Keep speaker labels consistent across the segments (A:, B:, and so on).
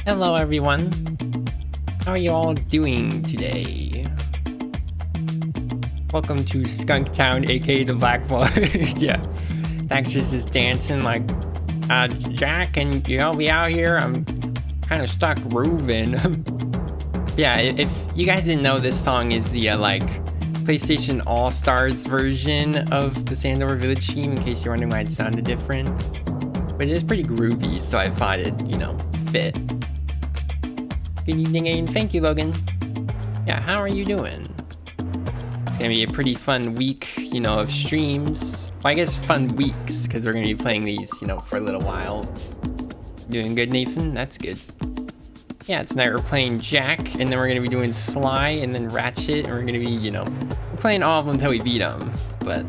A: Hello everyone, how are you all doing today? Welcome to Skunk Town, aka the Black Vault. Yeah, Daxter's just dancing like, Jack, and we out here, I'm kind of stuck grooving. Yeah, if you guys didn't know, this song is the PlayStation All-Stars version of the Sandover Village theme, in case you're wondering why it sounded different. But it is pretty groovy, so I thought it'd, fit. Good evening and thank you, Logan. Yeah, how are you doing? It's gonna be a pretty fun week, of streams. Well, I guess fun weeks, because we're gonna be playing these, for a little while. Doing good, Nathan? That's good. Yeah, tonight we're playing Jack, and then we're gonna be doing Sly, and then Ratchet, and we're gonna be, we're playing all of them until we beat them. But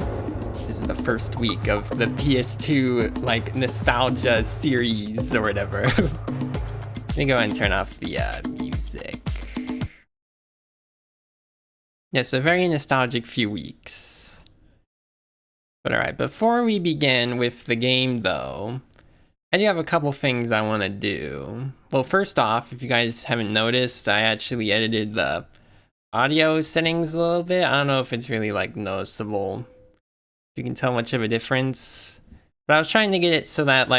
A: this is the first week of the PS2, nostalgia series, or whatever. Let me go ahead and turn off the music. Yes, a very nostalgic few weeks. But alright, before we begin with the game though, I do have a couple things I want to do. Well, first off, if you guys haven't noticed, I actually edited the audio settings a little bit. I don't know if it's really noticeable. You can tell much of a difference. But I was trying to get it so that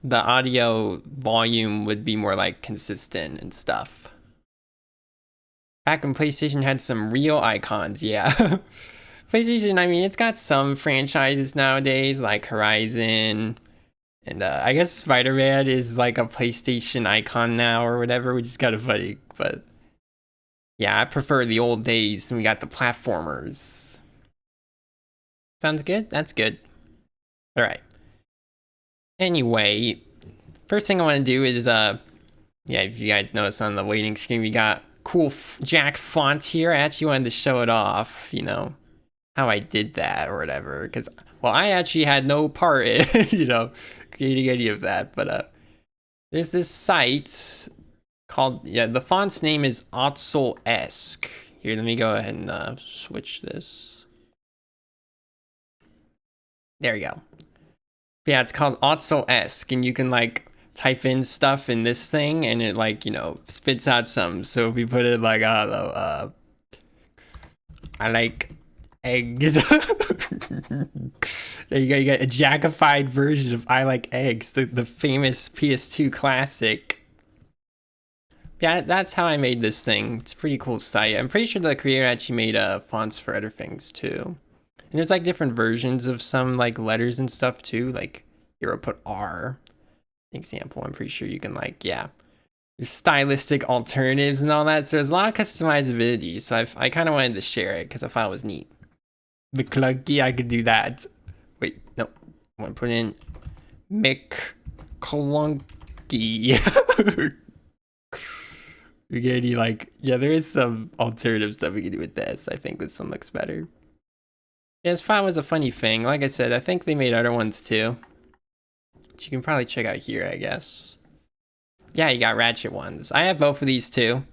A: the audio volume would be more consistent and stuff. Back when PlayStation had some real icons, yeah. PlayStation, I mean, it's got some franchises nowadays like Horizon, and I guess Spider-Man is a PlayStation icon now or whatever, which is kind of funny, but yeah, I prefer the old days when we got the platformers. Sounds good? That's good. All right. Anyway, first thing I want to do is, yeah, if you guys notice on the waiting screen, we got cool Jack font here. I actually wanted to show it off, how I did that or whatever. Because, well, I actually had no part in, creating any of that. But there's this site called, yeah, the font's name is OpenGOAL. Here, let me go ahead and switch this. There you go. Yeah, it's called OpenGOAL, and you can type in stuff in this thing, and it spits out some. So if we put it I don't know, I like eggs. There you go. You got a jackified version of I like eggs, the famous PS2 classic. Yeah, that's how I made this thing. It's a pretty cool site. I'm pretty sure the creator actually made fonts for other things too. And there's different versions of some letters and stuff too. Here I'll put R example. I'm pretty sure you can yeah. There's stylistic alternatives and all that. So there's a lot of customizability. So I kind of wanted to share it because I thought it was neat. McClunky, I could do that. Wait, no. I want to put in McClunky. We get any yeah, there is some alternative stuff we can do with this. I think this one looks better. Yeah, this font was a funny thing. Like I said, I think they made other ones too, which you can probably check out here, I guess. Yeah, you got Ratchet ones. I have both of these too.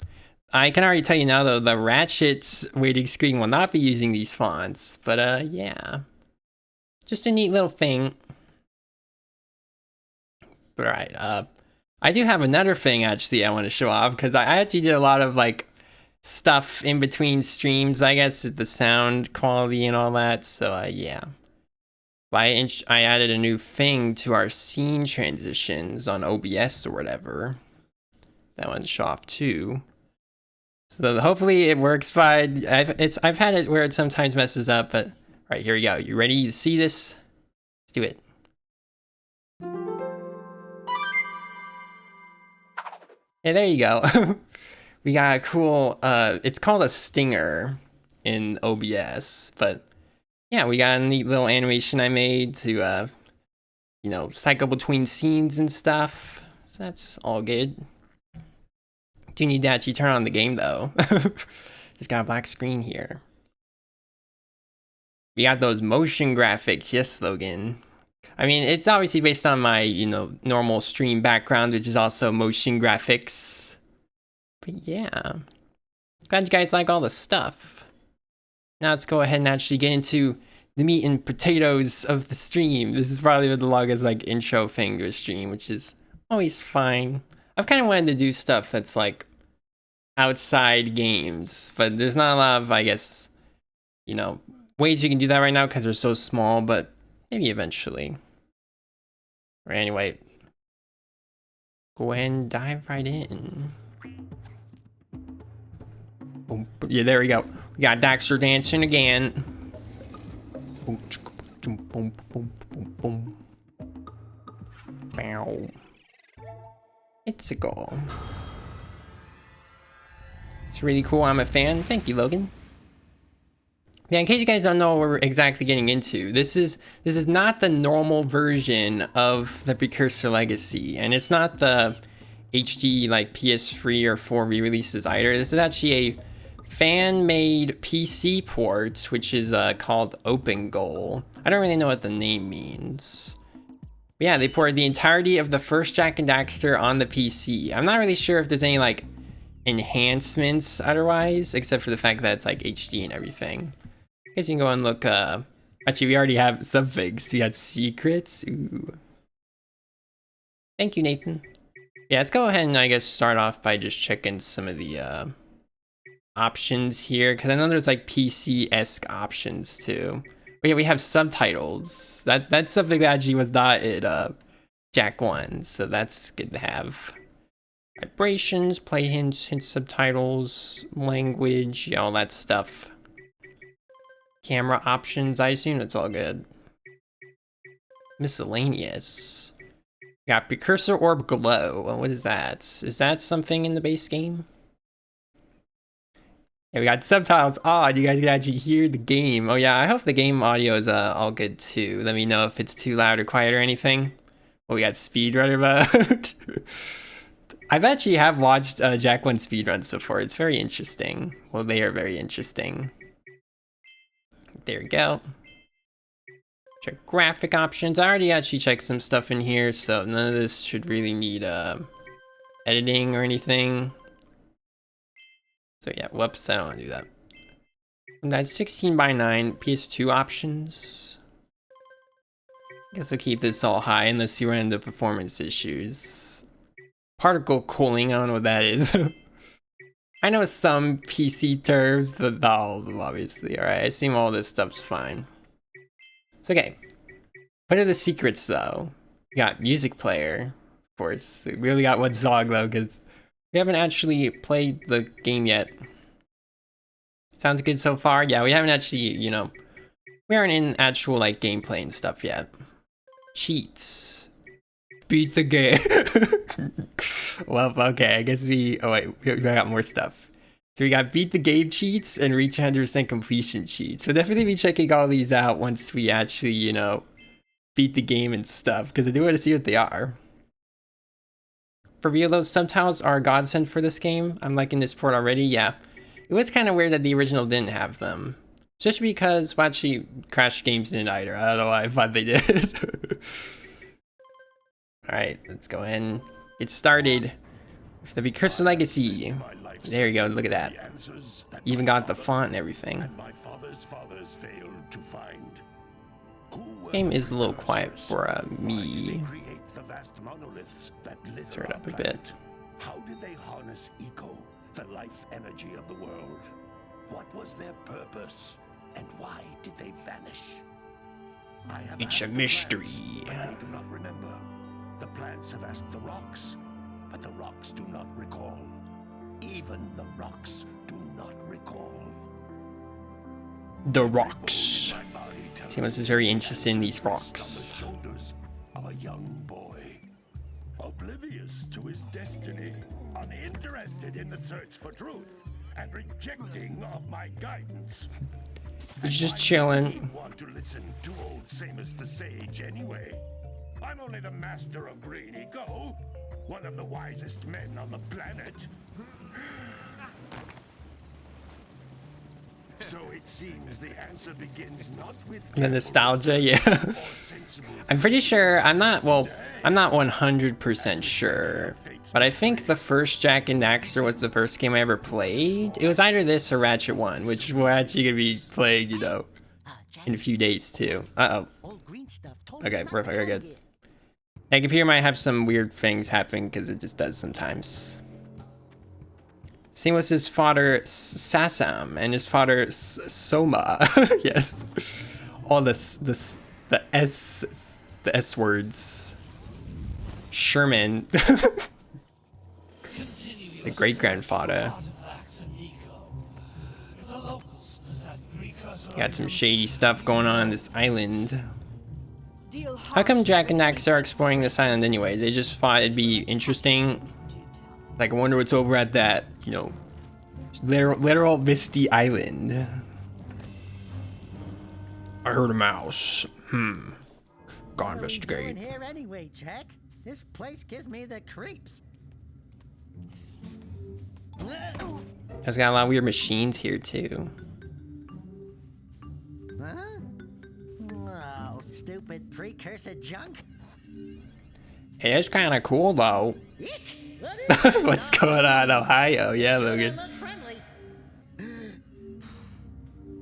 A: I can already tell you now though, the Ratchet's waiting screen will not be using these fonts, but yeah. Just a neat little thing. But alright, I do have another thing actually I want to show off, because I actually did a lot of stuff in between streams, I guess, the sound quality and all that. So yeah, I added a new thing to our scene transitions on OBS or whatever. That one to show off too. So hopefully it works fine. I've had it where it sometimes messes up, but right, here we go. You ready to see this? Let's do it. Hey, there you go. We got a cool, it's called a stinger in OBS, but yeah, we got a neat little animation I made to, cycle between scenes and stuff. So that's all good. Do need to actually turn on the game though. Just got a black screen here. We got those motion graphics, yes, Logan. I mean, it's obviously based on my, normal stream background, which is also motion graphics. But yeah, glad you guys like all the stuff. Now let's go ahead and actually get into the meat and potatoes of the stream. This is probably the longest intro thing to a stream, which is always fine. I've kind of wanted to do stuff that's like outside games, but there's not a lot of, I guess, you know, ways you can do that right now because they're so small, but maybe eventually. Or anyway, go ahead and dive right in. Boom. Yeah, there we go. We got Daxter dancing again. Boom, boom, boom, boom, boom, boom. Bow. It's a goal. It's really cool. I'm a fan. Thank you, Logan. Yeah, in case you guys don't know what we're exactly getting into, this is not the normal version of the Precursor Legacy, and it's not the HD like PS3 or 4 re-releases either. This is actually a fan-made PC port, which is called OpenGOAL. I don't really know what the name means. But yeah, they ported the entirety of the first Jak and Daxter on the PC. I'm not really sure if there's any like enhancements otherwise, except for the fact that it's like HD and everything. I guess you can go and look, actually we already have some things. We got secrets, ooh. Thank you, Nathan. Yeah, let's go ahead and I guess start off by just checking some of the options here, because I know there's like PC-esque options too. But yeah, we have subtitles. That's something that actually was not in Jak 1, so that's good to have. Vibrations, play hints, hint subtitles, language, yeah, all that stuff. Camera options, I assume that's all good. Miscellaneous. Got Precursor Orb Glow. What is that? Is that something in the base game? Yeah, we got subtitles on. You guys can actually hear the game. Oh yeah, I hope the game audio is all good too. Let me know if it's too loud or quiet or anything. Oh, we got speedrunner mode. I've actually have watched Jak 1 speedruns before. It's very interesting. Well, they are very interesting. There we go. Check graphic options. I already actually checked some stuff in here, so none of this should really need editing or anything. So yeah, whoops, I don't want to do that. And that's 16:9 PS2 options. Guess I'll keep this all high unless you run into performance issues. Particle cooling, I don't know what that is. I know some PC terms, but not all of them, obviously. Alright, I assume all this stuff's fine. It's okay. What are the secrets, though? We got music player, of course. We only got one song, though, because we haven't actually played the game yet. Sounds good so far? Yeah, we haven't actually, you know, we aren't in actual, like, gameplay and stuff yet. Cheats. Beat the game. Well, okay, I guess oh wait, we got more stuff. So we got beat the game cheats and reach 100% completion cheats. So definitely be checking all these out once we actually, you know, beat the game and stuff, because I do want to see what they are. For real, those subtitles are a godsend for this game. I'm liking this port already, yeah. It was kind of weird that the original didn't have them. Just because, well, actually, Crash Games didn't either. I don't know why I thought they did. Alright, let's go ahead and get started with the Precursor Legacy. There you go, look at that. Even got the font and everything. Game is a little quiet for me. Turn it up a bit.
B: How did they harness eco, the life energy of the world? What was their purpose, and why did they vanish?
A: It's a mystery.
B: But they do not remember. The plants have asked the rocks, but the rocks do not recall. Even the rocks do not recall.
A: The rocks. Seems is very interested in these rocks.
B: On the shoulders of a young boy, oblivious to his destiny, uninterested in the search for truth, and rejecting of my guidance.
A: He's just chilling.
B: I didn't want to listen to old Samus the Sage anyway. I'm only the master of green eco, one of the wisest men on the planet. So it seems the answer begins not with
A: the nostalgia, yeah. I'm pretty sure, I'm not 100% sure, but I think the first Jak and Daxter was the first game I ever played. It was either this or Ratchet 1, which we're actually gonna be playing, you know, in a few days too. Uh-oh. Okay, perfect, very good. My computer might have some weird things happen because it just does sometimes. Same was his father Sassam and his father Soma. Yes. All the S words. Sherman. The great grandfather. Got some shady stuff going on this island. How come Jack and Daxter are exploring this island anyway? They just thought it'd be interesting. Like, I wonder what's over at that, you know, literal misty island. I heard a mouse. Go investigate.
C: Here anyway, Jack. This place gives me the creeps.
A: It's got a lot of weird machines here too.
C: Huh? Oh, stupid precursor junk.
A: It is kind of cool though.
C: Eek.
A: What's going on in Ohio? Yeah, Logan.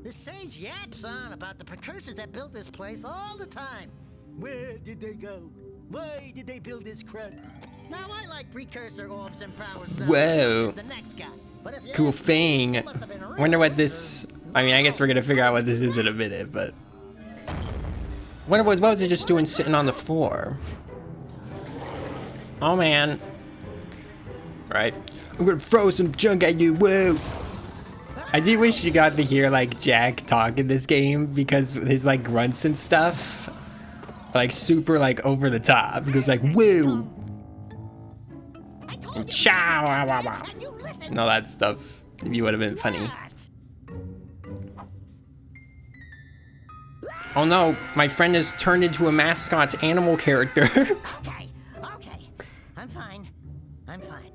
C: The sage yaps on about the precursors that built this place all the time. Where did they go? Why did they build this crud? Now I like precursor orbs and power cells.
A: Whoa.
C: The next guy. But if you
A: Cool
C: ask me,
A: thing.
C: it must have been
A: Wonder what this. I mean, I guess we're gonna figure out what this is in a minute, but. What was it just doing sitting on the floor? Oh man. Right. I'm gonna throw some junk at you, whoa! I do wish you got to hear like Jack talk in this game because his like grunts and stuff, like super like over the top. He goes like woo, and chow, wah, wah, wah. And all that stuff. Maybe would have been funny. Oh no, my friend has turned into a mascot animal character.
C: Okay, I'm fine. I'm fine.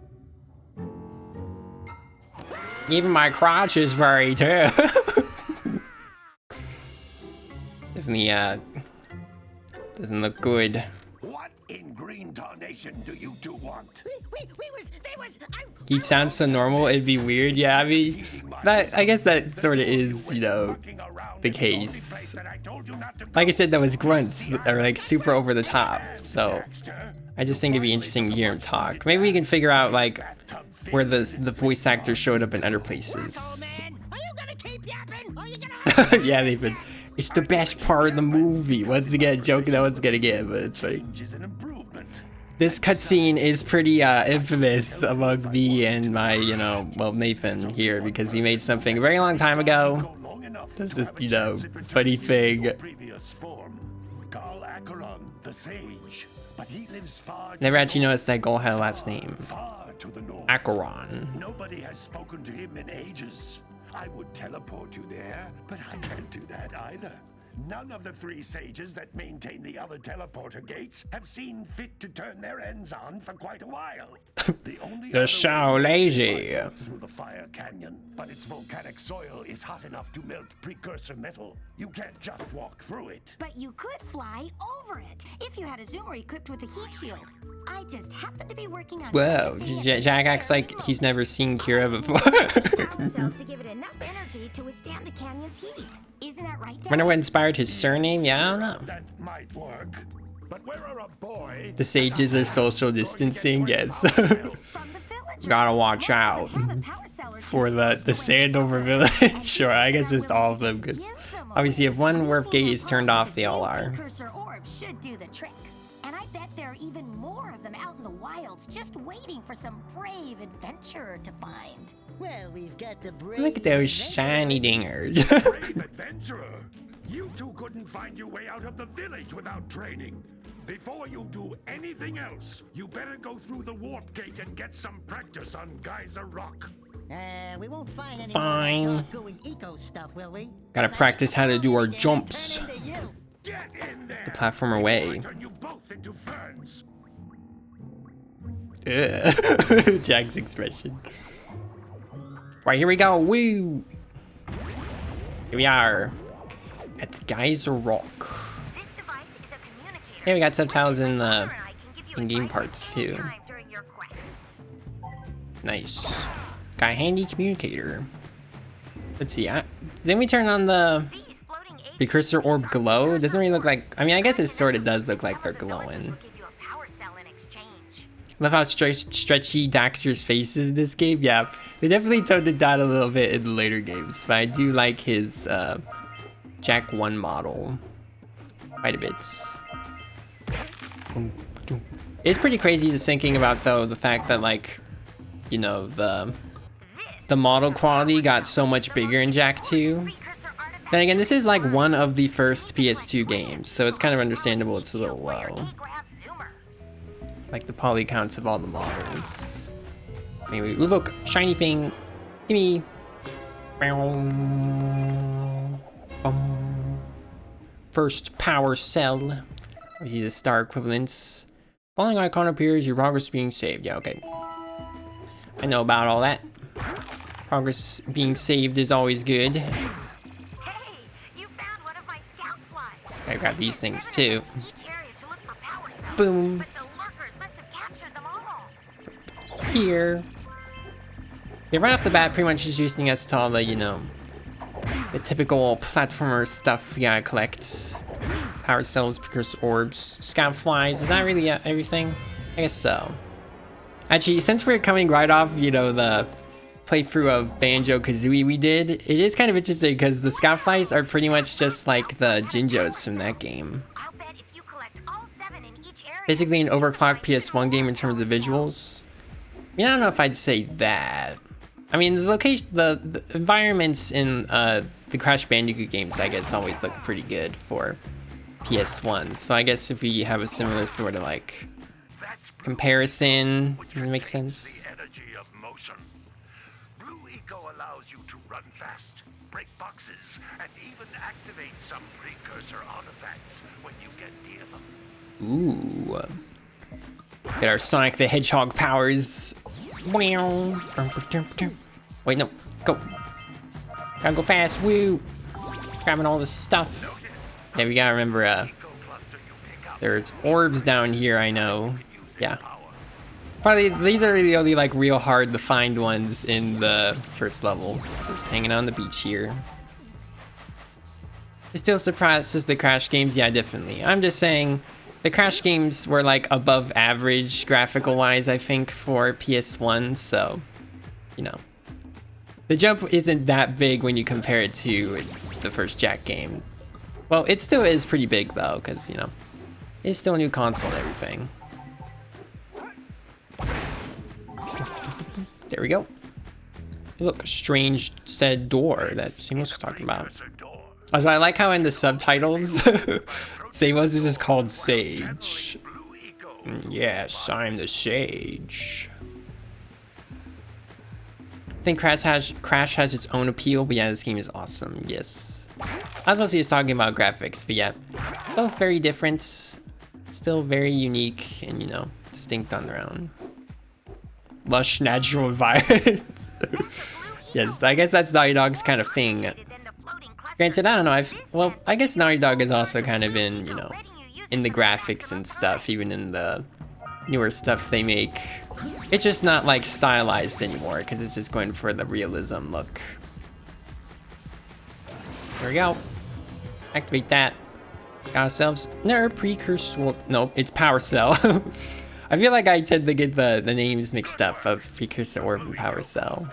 A: Even my crotch is furry too. Definitely doesn't look good.
B: What in green tarnation do you two want?
A: He sounds so normal, it'd be weird. Yeah, I mean, I guess that sort of is, you know, the case. Like I said, that was grunts are like super over the top. So I just think it'd be interesting to hear him talk. Maybe we can figure out like where the voice actor showed up in other places. Yeah, they've been. It's the best part of the movie. Once again, joking that one's gonna get, but it's funny. This cutscene is pretty infamous among me and my, you know, well, Nathan here, because we made something a very long time ago. This is, you know, funny thing. Never actually noticed that Goal had a last name. Acheron.
B: Nobody has spoken to him in ages. I would teleport you there, but I can't do that either. None of the three sages that maintain the other teleporter gates have seen fit to turn their ends on for quite a while. The only
A: They're so lazy.
B: Through the fire canyon, but its volcanic soil is hot enough to melt precursor metal. You can't just walk through it.
D: But you could fly over it if you had a zoomer equipped with a heat shield. I just happened to be working on.
A: Whoa, Jack acts like he's never seen Kira before.
D: Cells to give it enough energy to withstand the canyon's heat. Isn't that right, Dad?
A: Wonder what inspired his surname? Yeah, I don't know.
B: That might work. But where are a boy?
A: The sages are social distancing, yes. Gotta watch out for the Sandover village. Or I guess just all of them, because obviously if one warp gate is turned off, they all are.
D: Precursor orbs should do the trick. And I bet there are even more of them out in the wilds, just waiting for some brave adventurer to find.
C: Well, we've got the brave.
A: Look at those shiny dingers.
B: Brave adventurer. You two couldn't find your way out of the village without training. Before you do anything else, you better go through the warp gate and get some practice on Geyser Rock.
C: We won't find any
A: Fine.
C: going eco stuff, will we?
A: Gotta practice how to do our jumps.
B: Get in there.
A: The platformer way.
B: Turn you both into ferns.
A: Ugh. Jack's expression. Right, here we go. Woo! Here we are at Geyser Rock.
D: This device is a communicator.
A: Yeah, we got subtitles in the in-game parts too. Nice. Got a handy communicator. Let's see. Then we turn on the precursor orb glow. It doesn't really look like. I mean, I guess it sort of does look like they're glowing. Love how stretchy Daxter's face is in this game. Yeah, they definitely toned it down a little bit in the later games, but I do like his Jack 1 model quite a bit. It's pretty crazy just thinking about, though, the fact that, like, you know, the model quality got so much bigger in Jack 2. Then again, this is like one of the first PS2 games, so it's kind of understandable it's a little low. Like the poly counts of all the models. Anyway, ooh, look, shiny thing. Gimme. First power cell. We see the star equivalents. Following icon appears, your progress being saved. Yeah, okay. I know about all that. Progress being saved is always good.
D: Hey, you found one of my scout flies.
A: I grab these things too.
D: Each area to look for power cells,
A: Boom.
D: but the lurkers must have captured them all.
A: Here. Yeah, right off the bat, pretty much introducing us to all the, you know, the typical platformer stuff we gotta collect. Power cells, precursor orbs, scout flies. Is that really everything? I guess so. Actually, since we're coming right off, you know, the playthrough of Banjo-Kazooie we did, it is kind of interesting because the scout flies are pretty much just like the Jinjos from that game.
D: I'll bet if you collect all 7 in each area.
A: Basically an overclocked PS1 game in terms of visuals. I mean, I don't know if I'd say that. I mean, the location, the environments in the Crash Bandicoot games, I guess, always look pretty good for PS1. So I guess if we have a similar sort of like comparison, does it make sense?
B: The energy of motion. Blue Eco allows you to run fast, break boxes, and even activate some precursor artifacts when you get near them.
A: Ooh. Get our Sonic the Hedgehog powers. Wait, no, go. Gotta go fast, woo. Grabbing all this stuff. Yeah, we gotta remember, there's orbs down here, I know. Yeah. Probably, these are the only, like, real hard to find ones in the first level. Just hanging on the beach here. It still surpasses the Crash games? Yeah, definitely. I'm just saying, the Crash games were, like, above average graphical-wise, I think, for PS1, so, you know. The jump isn't that big when you compare it to the first Jack game. Well, it still is pretty big, though, because, you know, it's still a new console and everything. There we go. Look, strange said door that Seamus was talking about. Also, I like how in the subtitles, Seamus is just called Sage. Yes, I'm the Sage. I think Crash has its own appeal, but yeah, this game is awesome, yes. I was mostly just talking about graphics, but yeah, both very different, still very unique and, you know, distinct on their own. Lush natural environments. Yes, I guess that's Naughty Dog's kind of thing. Granted, I don't know, I guess Naughty Dog is also kind of in, you know, in the graphics and stuff, even in the newer stuff they make. It's just not like stylized anymore, because it's just going for the realism look. There we go. Activate that. Got ourselves another precursor. Well, no, it's power cell. I feel like I tend to get the names mixed up of precursor orb and power cell.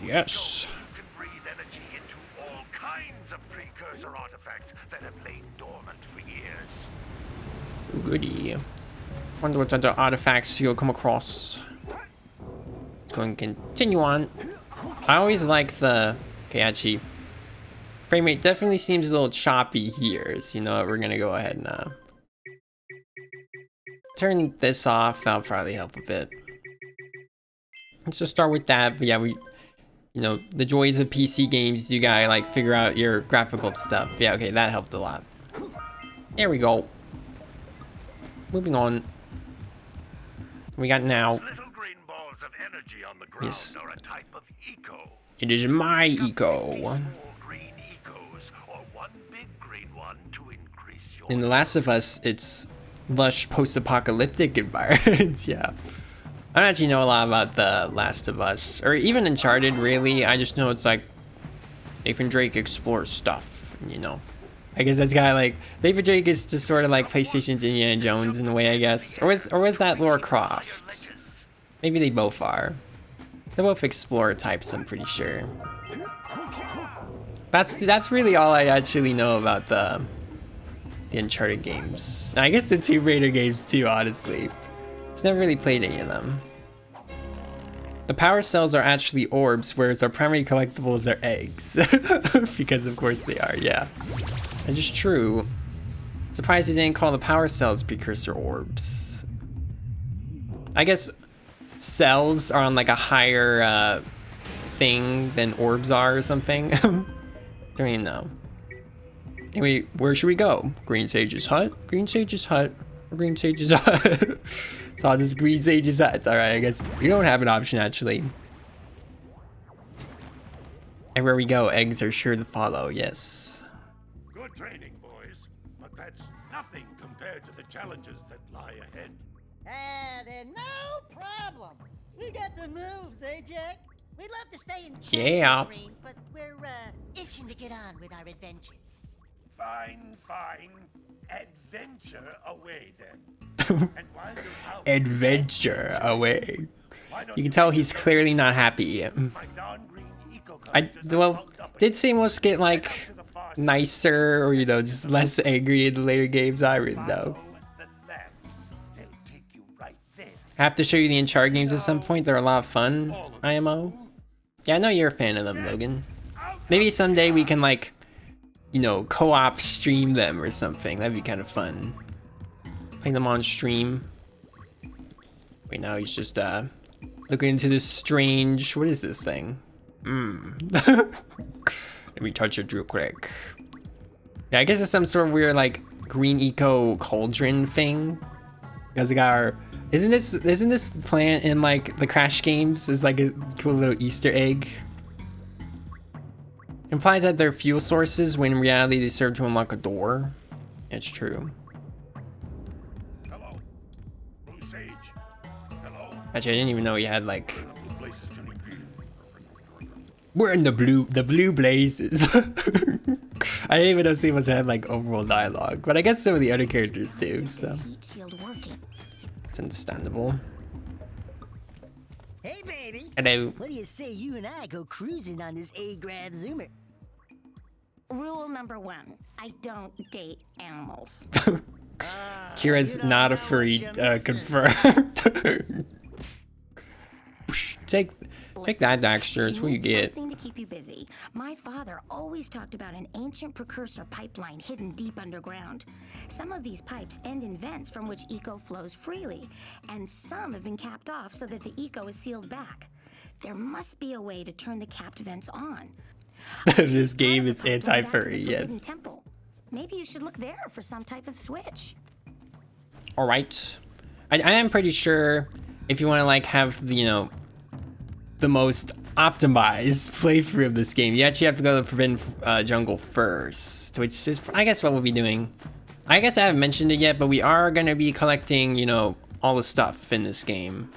A: Yes.
B: You can breathe energy into all kinds of precursor artifacts that have lain dormant for years.
A: Goody. Wonder what other artifacts you'll come across. Let's go and continue on. I always like the... Okay, actually, frame rate definitely seems a little choppy here. So you know what, we're gonna go ahead and turn this off. That'll probably help a bit. Let's just start with that. But yeah, you know, the joys of PC games, you gotta like figure out your graphical stuff. Yeah, okay, that helped a lot. There we go. Moving on. We got now.
B: Little green balls of energy on the ground
A: Yes.
B: are a type of eco.
A: It is my eco.
B: Small green ecos, or one big green one to increase your...
A: In The Last of Us, it's lush post-apocalyptic environments. Yeah. I don't actually know a lot about The Last of Us, or even Uncharted, really. I just know it's like Nathan Drake explores stuff, you know. I guess that's kind of like David Drake is just sort of like PlayStation's Indiana Jones in a way, I guess. Or was that Lara Croft? Maybe they both are. They're both explorer types, I'm pretty sure. That's really all I actually know about the Uncharted games. I guess the Tomb Raider games too, honestly. Just never really played any of them. The power cells are actually orbs, whereas our primary collectibles are eggs. Because of course they are, yeah. That's just true. Surprised they didn't call the power cells precursor orbs. I guess cells are on like a higher thing than orbs are or something. Don't even know. Anyway, where should we go? Green Sage's hut? Green Sage's hut? Green Sage's hut? It's all just Green Sage's hut. Alright, I guess we don't have an option actually. Everywhere we go, eggs are sure to follow, yes.
B: Good training, boys, but that's nothing compared to the challenges that lie ahead.
C: Then no problem. We got the moves, eh, Jack? We'd love to stay in
A: Yeah.
C: Green, but we're itching to get on with our adventures.
B: Fine, fine. Adventure away then. And while you're out,
A: Adventure away.
B: why don't
A: You can tell he's clearly not happy.
B: my darn green eco
A: Well, did Samus get like nicer or, you know, just less angry in the later games? I really know.
B: the lamps. They'll take you right there.
A: I have to show you the Uncharted games at some point. They're a lot of fun, IMO. Yeah, I know you're a fan of them, Logan. Maybe someday we can like, you know, co-op stream them or something. That'd be kind of fun. Play them on stream. Wait, now he's just looking into this strange, what is this thing? Let me touch it real quick. Yeah, I guess it's some sort of weird like green eco cauldron thing. Because we got our, isn't this plant in like the Crash games is like a cool little Easter egg? Implies that they're fuel sources when in reality they serve to unlock a door. It's true.
B: Hello, Blue Sage. Hello.
A: Actually, I didn't even know he had like.
B: Blue places can you be?
A: We're in the blue blazes. I didn't even know Samus had like overall dialogue, but I guess some of the other characters do. So
D: Heat shield working.
A: it's understandable.
C: Hey, baby.
A: Hello.
C: What do you say you and I go cruising on this A-Grav Zoomer?
D: Rule number 1, I don't date animals.
A: Kira's
C: you don't
A: not a
C: know
A: furry,
C: what you're missing.
A: confirmed. Take that, Daxter. It's what you get.
D: Something to keep you busy. My father always talked about an ancient precursor pipeline hidden deep underground. Some of these pipes end in vents from which eco flows freely, and some have been capped off so that the eco is sealed back. There must be a way to turn the capped vents on.
A: This game is
D: Part of the pipeline back to
A: anti-furry,
D: the Forbidden
A: yes.
D: Temple. Maybe you should look there for some type of switch.
A: All right. I am pretty sure if you want to like have the, you know, the most optimized playthrough of this game, you actually have to go to the Forbidden Jungle first, which is, I guess, what we'll be doing. I guess I haven't mentioned it yet, but we are going to be collecting, you know, all the stuff in this game.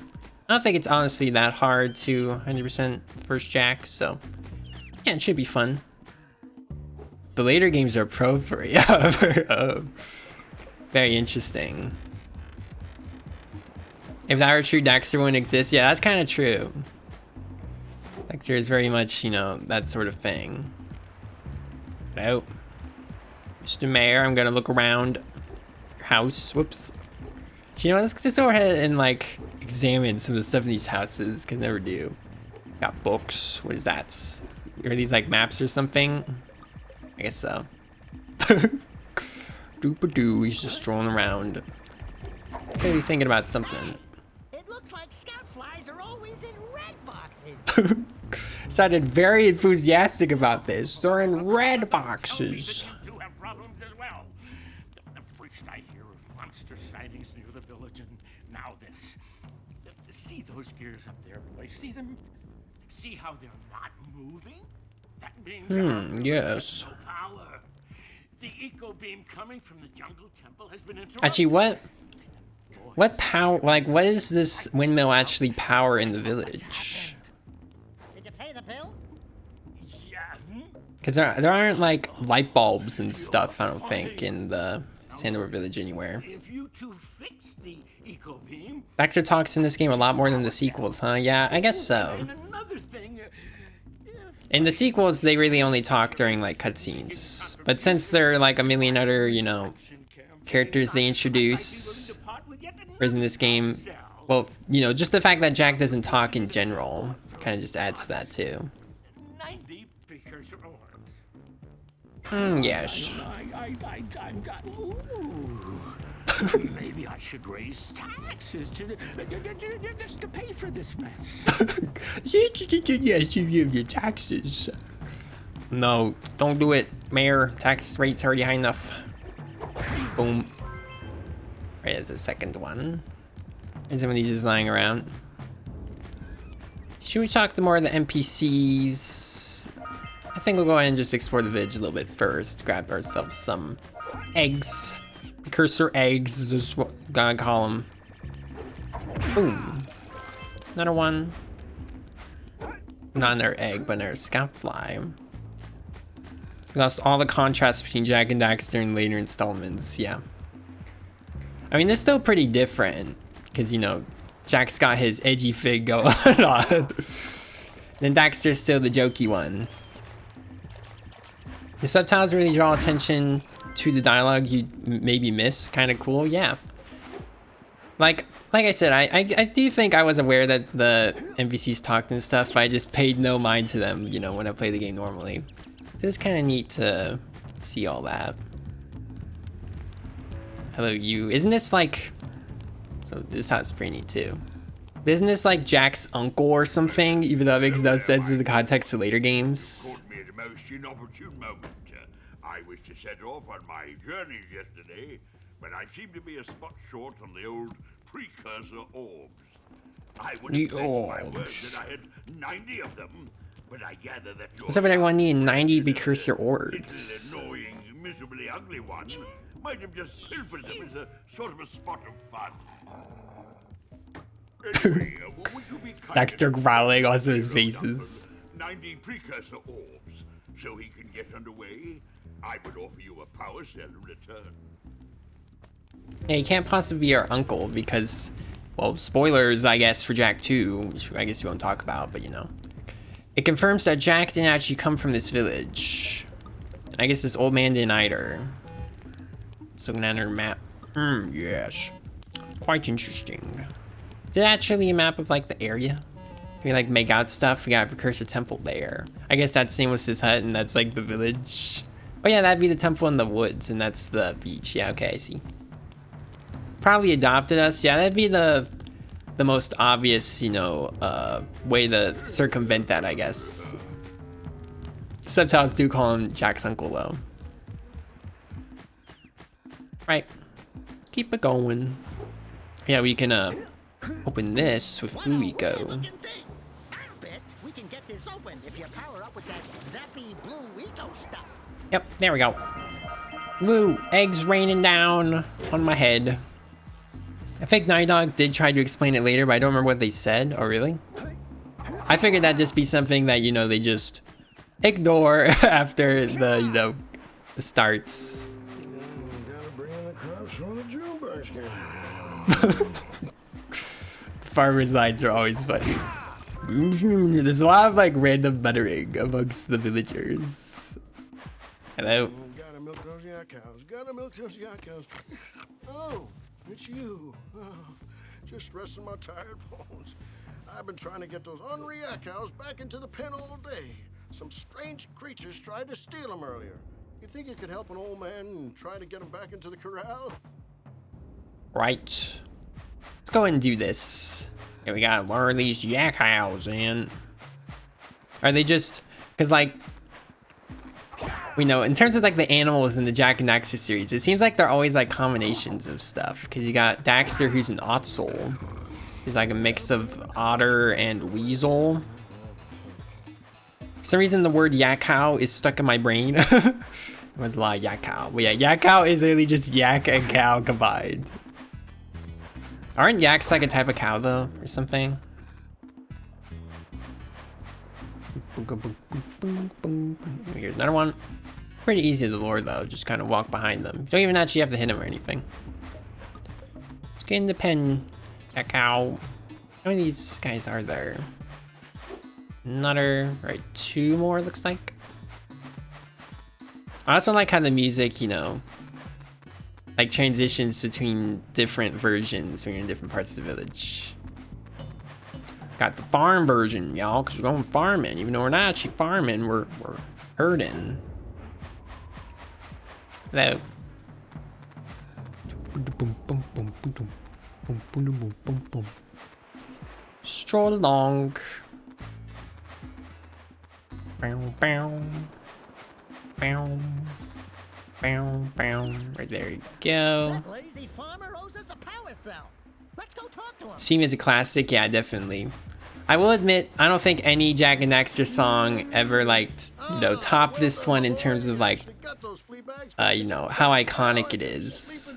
A: I don't think it's honestly that hard to 100% first Jack, so yeah, it should be fun. The later games are pro for it. Very interesting. If that were true, Daxter wouldn't exist. Yeah, that's kind of true. Daxter is very much, you know, that sort of thing. Hello. Mr. Mayor, I'm gonna look around your house. Whoops. Do you know, let's just go ahead and like examine some of the stuff in these houses. Can never do. Got books. What is that? Are these like maps or something? I guess so. Doop-a-doo, he's just strolling around. Maybe thinking about something.
C: It looks like scout flies are always in red boxes.
A: Sounded very enthusiastic about this. They're in red boxes.
E: You do have problems as well. First I hear of monster sightings near the village, and now this. See those gears up there, boys? See them? See how they're not moving? That means
A: Yes.
E: no power. The eco beam coming from the jungle temple has been interrupted.
A: Actually, what power, like, what is this windmill actually power in the village?
C: Did you pay the bill?
E: Yeah.
A: Because there aren't like light bulbs and stuff, I don't think, in the Sandover Village anywhere.
E: If you two fix the eco beam,
A: Daxter talks in this game a lot more than the sequels, huh? Yeah, I guess so.
E: and another thing,
A: In the sequels, they really only talk during like cutscenes. But since there are like a million other, you know, characters they introduce, whereas in this game, well, you know, just the fact that Jack doesn't talk in general kind of just adds to that too.
E: 90 precursor orbs.
A: Yes.
E: Maybe I should raise taxes to just to pay for this mess.
A: Yes, you have your taxes. No, don't do it, Mayor. Tax rate's already high enough. Boom. Right, there's a second one. And some of these just lying around. Should we talk to more of the NPCs? I think we'll go ahead and just explore the village a little bit first. Grab ourselves some eggs. Precursor eggs is what I'm gonna call them. Boom. Another one. Not another egg, but another scoutfly. We lost all the contrast between Jack and Daxter in later installments, yeah. I mean, they're still pretty different, because, you know, Jack's got his edgy fig going on. Then Daxter's still the jokey one. The subtitles really draw attention to the dialogue you maybe miss. Kind of cool, yeah. Like I said, I do think I was aware that the NPCs talked and stuff. I just paid no mind to them, you know, when I play the game normally. So it's kind of neat to see all that. Hello, you. Isn't this like... So this house is pretty neat too. Isn't this like Jack's uncle or something? Even though it makes no sense in the context of later games.
F: Caught me at a most inopportune moment. I was to set off on my journeys yesterday, but I seem to be a spot short on the old precursor orbs. I would have pledged my word that I had 90 of them, but I gather that
A: What's up with everyone needing 90 precursor orbs?
F: little annoying, miserably ugly one might have just pilfered them as a sort of a spot of fun. Anyway, would you be kind
A: Daxter
F: enough
A: growling onto
F: to
A: his
F: load up
A: faces.
F: 90 precursor orbs so he can get underway? I would offer you a power cell in return.
A: Yeah, he can't possibly be our uncle because, well, spoilers, I guess, for Jack 2, which I guess we won't talk about, but you know. It confirms that Jack didn't actually come from this village. And I guess this old man didn't either. So looking at our map. Yes. Quite interesting. Is it actually a map of like the area? Can we like make out stuff? We got a precursor temple there. I guess that's Samus's hut and that's like the village. Oh yeah, that'd be the temple in the woods and that's the beach. Yeah, okay, I see. Probably adopted us. Yeah, that'd be the most obvious, you know, way to circumvent that, I guess. Subtitles do call him Jack's uncle though. Right. Keep it going. Yeah, we can open this with Blue Eco.
C: I bet we can get this open if you power up with that zappy blue eco stuff.
A: Yep, there we go. Woo, eggs raining down on my head. I think Naughty Dog did try to explain it later, but I don't remember what they said. Oh, really? I figured that'd just be something that, you know, they just ignore after the, you know, the starts.
G: Gotta bring in the crops from the drill brush
A: Farmers' lines are always funny. There's a lot of like random muttering amongst the villagers. Hello.
G: Gotta milk those yak cows. Gotta milk those yak cows. Oh, it's you. Oh, just resting my tired bones. I've been trying to get those ornery yak cows back into the pen all day. Some strange creatures tried to steal them earlier. You think you could help an old man and try to get him back into the corral?
A: Right. Let's go ahead and do this. Yeah, we gotta lure these yak cows in. Are they just... Because, like... We know, in terms of, like, the animals in the Jack and Daxter series, it seems like they're always, like, combinations of stuff. Because you got Daxter, who's an ottsel. Who's, like, a mix of otter and weasel. For some reason, the word yak cow is stuck in my brain. There was a lot of yak cow. But yeah, yak cow is really just yak and cow combined. Aren't yaks like a type of cow though, or something? Here's another one. Pretty easy to lure though, just kind of walk behind them. Don't even actually have to hit them or anything. Let's get in the pen. That cow. How many of these guys are there? Another, right, 2 more looks like. I also like how the music, you know, like transitions between different versions when you're in different parts of the village. Got the farm version, y'all, because we're going farming. Even though we're not actually farming, we're herding. Hello. Stroll along. Bow, bow. Bow. Bow, bow. Right there you go.
C: That lazy farmer owes us a power cell. Let's go talk to him.
A: Theme is a classic, yeah, definitely. I will admit, I don't think any Jack and Daxter song ever, like, you know, topped this one in terms of, like, you know, how iconic it is.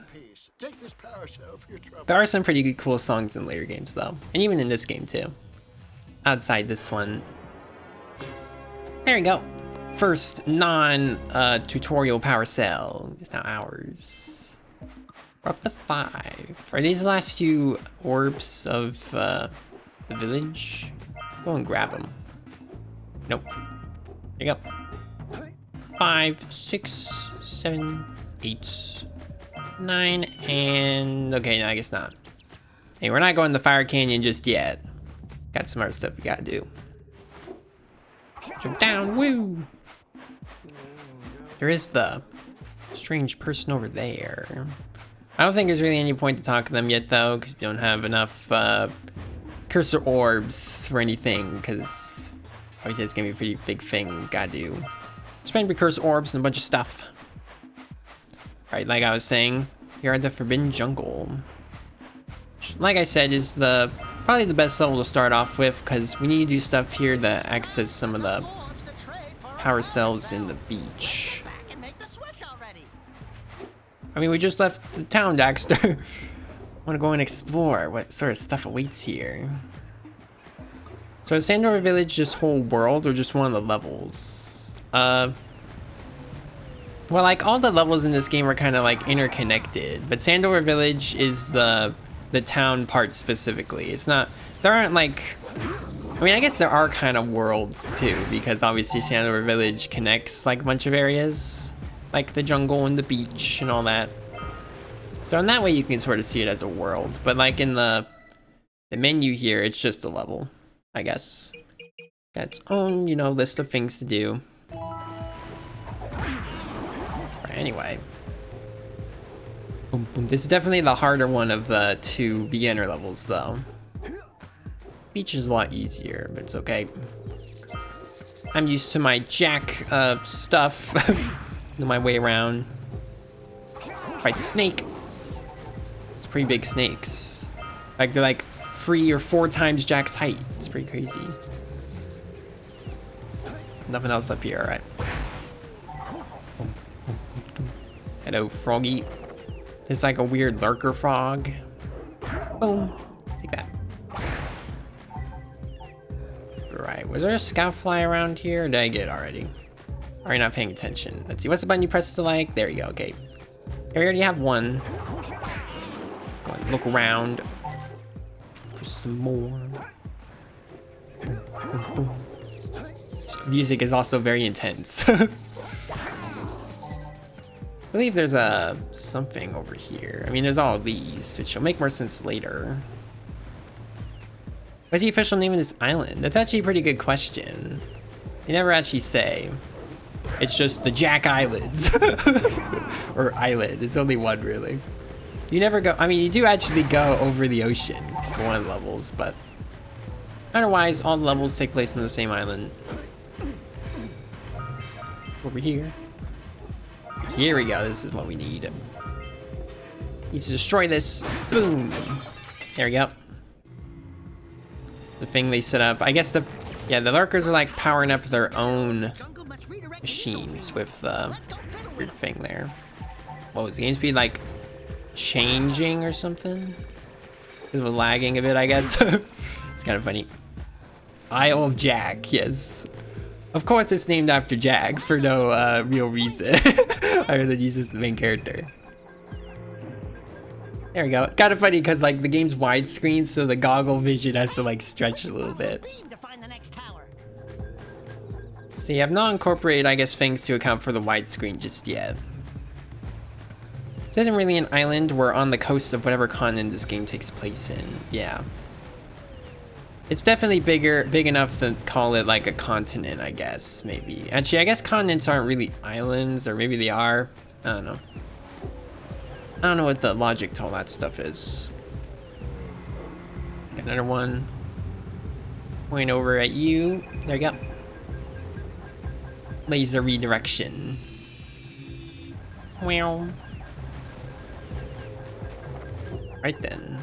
A: There are some pretty good, cool songs in later games, though. And even in this game, too. Outside this one. There we go. First non-tutorial power cell is now ours. We're up to 5. Are these the last few orbs of, the village? Go and grab them. Nope. There you go. 5, 6, 7, 8, 9, and okay, no, I guess not. Hey, we're not going to the Fire Canyon just yet. Got some other stuff we gotta do. Jump down, woo! There is the strange person over there. I don't think there's really any point to talk to them yet, though, because we don't have enough cursor orbs for anything, because obviously it's gonna be a pretty big thing we gotta do. Spend recursive orbs and a bunch of stuff. Right, like I was saying, here are the Forbidden Jungle. Like I said, is probably the best level to start off with, because we need to do stuff here to access some of the power cells in the beach. I mean, we just left the town, Daxter. I want to go and explore what sort of stuff awaits here. So is Sandor Village this whole world or just one of the levels? Well, like all the levels in this game are kind of like interconnected, but Sandor Village is the town part specifically. It's not, there aren't like, I mean, I guess there are kind of worlds too, because obviously Sandor Village connects like a bunch of areas, like the jungle and the beach and all that. So in that way you can sort of see it as a world, but like in the menu here, it's just a level, I guess. Got its own, you know, list of things to do. Anyway. Boom, boom. This is definitely the harder one of the 2 beginner levels, though. Beach is a lot easier, but it's okay. I'm used to my Jack stuff. Know my way around. Fight the snake. It's pretty big snakes. Like they're like 3 or 4 times Jack's height. It's pretty crazy. Nothing else up here, alright. Hello, froggy. It's like a weird lurker frog. Boom. Take that. Right, was there a scout fly around here, or did I get it already? Are you not paying attention? Let's see, what's the button you press to like? There you go, okay. We already have one. Go and look around for some more. Boom, boom, boom. This music is also very intense. I believe there's something over here. I mean, there's all of these, which will make more sense later. What's the official name of this island? That's actually a pretty good question. They never actually say. It's just the Jack Islands. Or island, it's only one really. You never go, I mean, you do actually go over the ocean for one of the levels, but otherwise, all the levels take place on the same island. Over here. Here we go, this is what we need. Need to destroy this. Boom. There we go. The thing they set up. I guess the lurkers are like powering up their own machines with the weird thing there. Whoa, is the game speed like changing or something? Because it was lagging a bit, I guess. It's kind of funny. Isle of Jack, yes. Of course, it's named after Jack for no real reason, other than he's just the main character. There we go. Kind of funny because like the game's widescreen, so the goggle vision has to like stretch a little bit. See, I've not incorporated, I guess, things to account for the widescreen just yet. It isn't really an island. We're on the coast of whatever continent this game takes place in. Yeah. It's definitely big enough to call it like a continent, I guess, maybe. Actually, I guess continents aren't really islands, or maybe they are. I don't know. I don't know what the logic to all that stuff is. Got another one. Point over at you. There you go. Laser redirection. Well. Right then.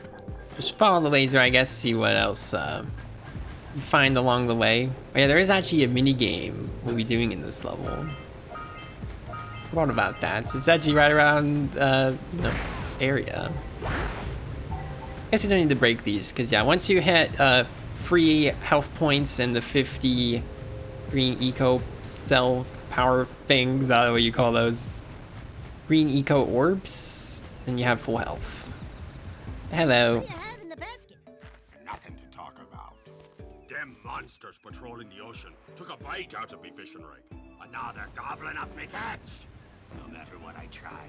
A: Just follow the laser, I guess, see what else you find along the way. Oh yeah, there is actually a mini game we'll be doing in this level. What about that? It's actually right around this area. I guess you don't need to break these, because yeah, once you hit free health points and the 50 green eco cell power things, I don't know what you call those. Green eco orbs, then you have full health. Hello.
C: What do you have in the basket?
E: Nothing to talk about. Them monsters patrolling the ocean took a bite out of me fishing rig. And now they're gobbling up me catch. No matter what I try,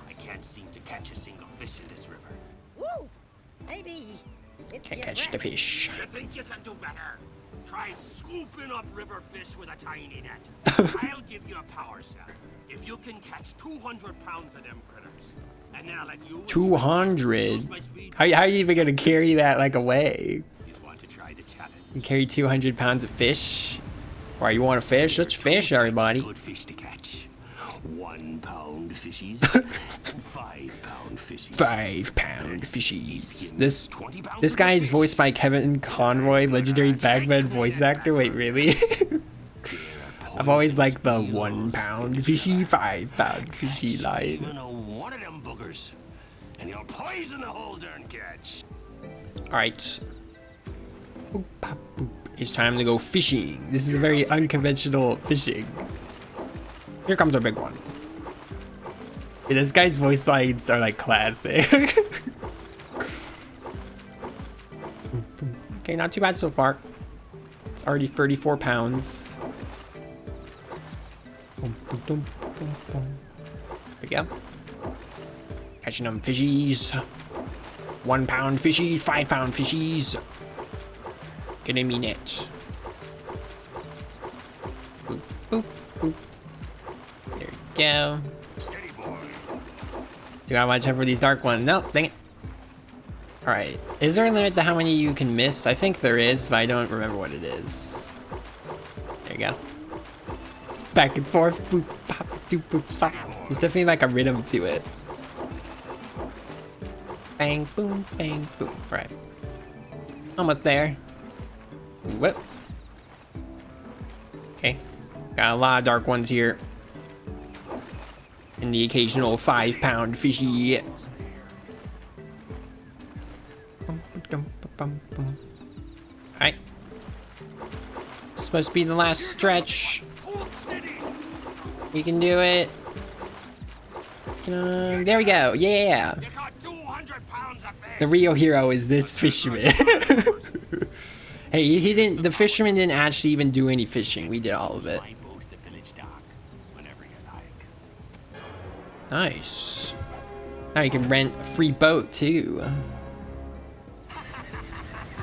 E: I can't seem to catch a single fish in this river.
C: Woo! Maybe it's
A: Can't
C: your
A: catch the
C: breath.
A: fish.
E: You think you can do better? Try scooping up river fish with a tiny net. I'll give you a power cell. If you can catch 200 pounds of them critters, and then I'll let you...
A: 200? How are you even gonna carry that like away?
E: Just want to try the challenge.
A: You carry 200 pounds of fish? Why, you want to fish? Let's fish, everybody.
E: Good fish to catch. 1 pound fishies. 5 pound fishies.
A: 5 pound fishies. This guy is voiced by Kevin Conroy, legendary Bagman voice actor. Wait, really? I've always liked the 1 pound fishy, 5 pound fishy line.
E: One of them boogers, and he'll poison the whole darn catch.
A: Alright. Boop, pop, boop. It's time to go fishing. This is a very unconventional fishing. Here comes our big one. Yeah, this guy's voice lines are like classic. Okay, not too bad so far. It's already 34 pounds. There we go. Catching them fishies. 1 pound fishies, 5 pound fishies. Get in me net. Boop, boop, boop. There we go.
E: Steady boy.
A: Do I watch out for these dark ones? No, dang it. Alright. Is there a limit to how many you can miss? I think there is, but I don't remember what it is. There you go. It's back and forth. Boop, pop, doop, boop, pop. There's definitely like a rhythm to it. Bang, boom, bang, boom. Right. Almost there. Whoop. Okay. Got a lot of dark ones here. And the occasional 5 pound fishy. Alright. Supposed to be the last stretch. We can do it. There we go. Yeah.
E: You caught 200 pounds of fish.
A: The real hero is this fisherman. Hey, he didn't. The fisherman didn't actually even do any fishing. We did all of it.
E: My boat at the village dock, whenever you like.
A: Nice. Now you can rent a free boat too.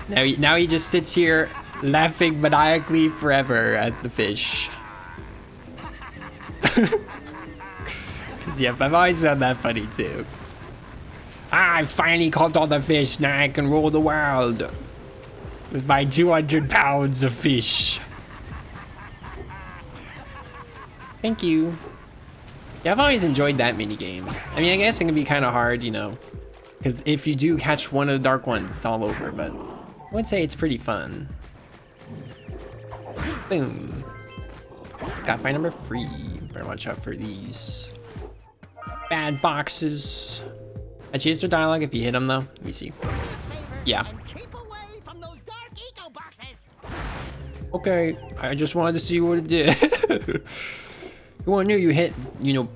A: Now he just sits here laughing maniacally forever at the fish. Yep, I've always found that funny too. I finally caught all the fish. Now I can rule the world with my 200 pounds of fish. Thank you. Yeah, I've always enjoyed that minigame. I mean, I guess it can be kind of hard, you know, because if you do catch one of the dark ones, it's all over, but I would say it's pretty fun. Boom. Skyfire number 3. Better watch out for these bad boxes. Actually, is there dialogue if you hit them, though? Let me see. Yeah.
C: And keep away from those dark eco boxes.
A: Okay, I just wanted to see what it did. Who would knew you hit, you know,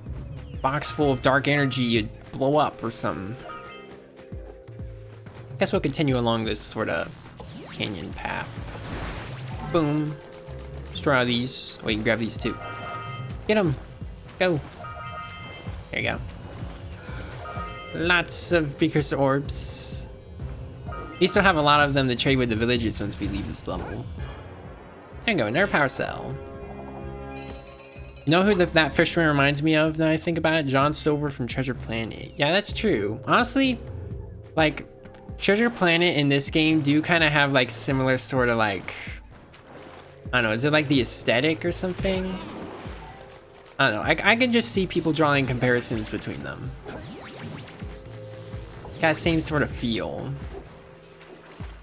A: box full of dark energy, you'd blow up or something. Guess we'll continue along this sort of canyon path. Boom. Destroy these. Oh, you can grab these too. Get them. Go. There you go. Lots of precursor orbs. We still have a lot of them to trade with the villagers once we leave this level. There you go, another power cell. You know who that fisherman reminds me of, now I think about it? John Silver from Treasure Planet. Yeah, that's true. Honestly, like, Treasure Planet in this game do kind of have like similar sort of like, I don't know, is it like the aesthetic or something? I don't know, I can just see people drawing comparisons between them. Got the same sort of feel.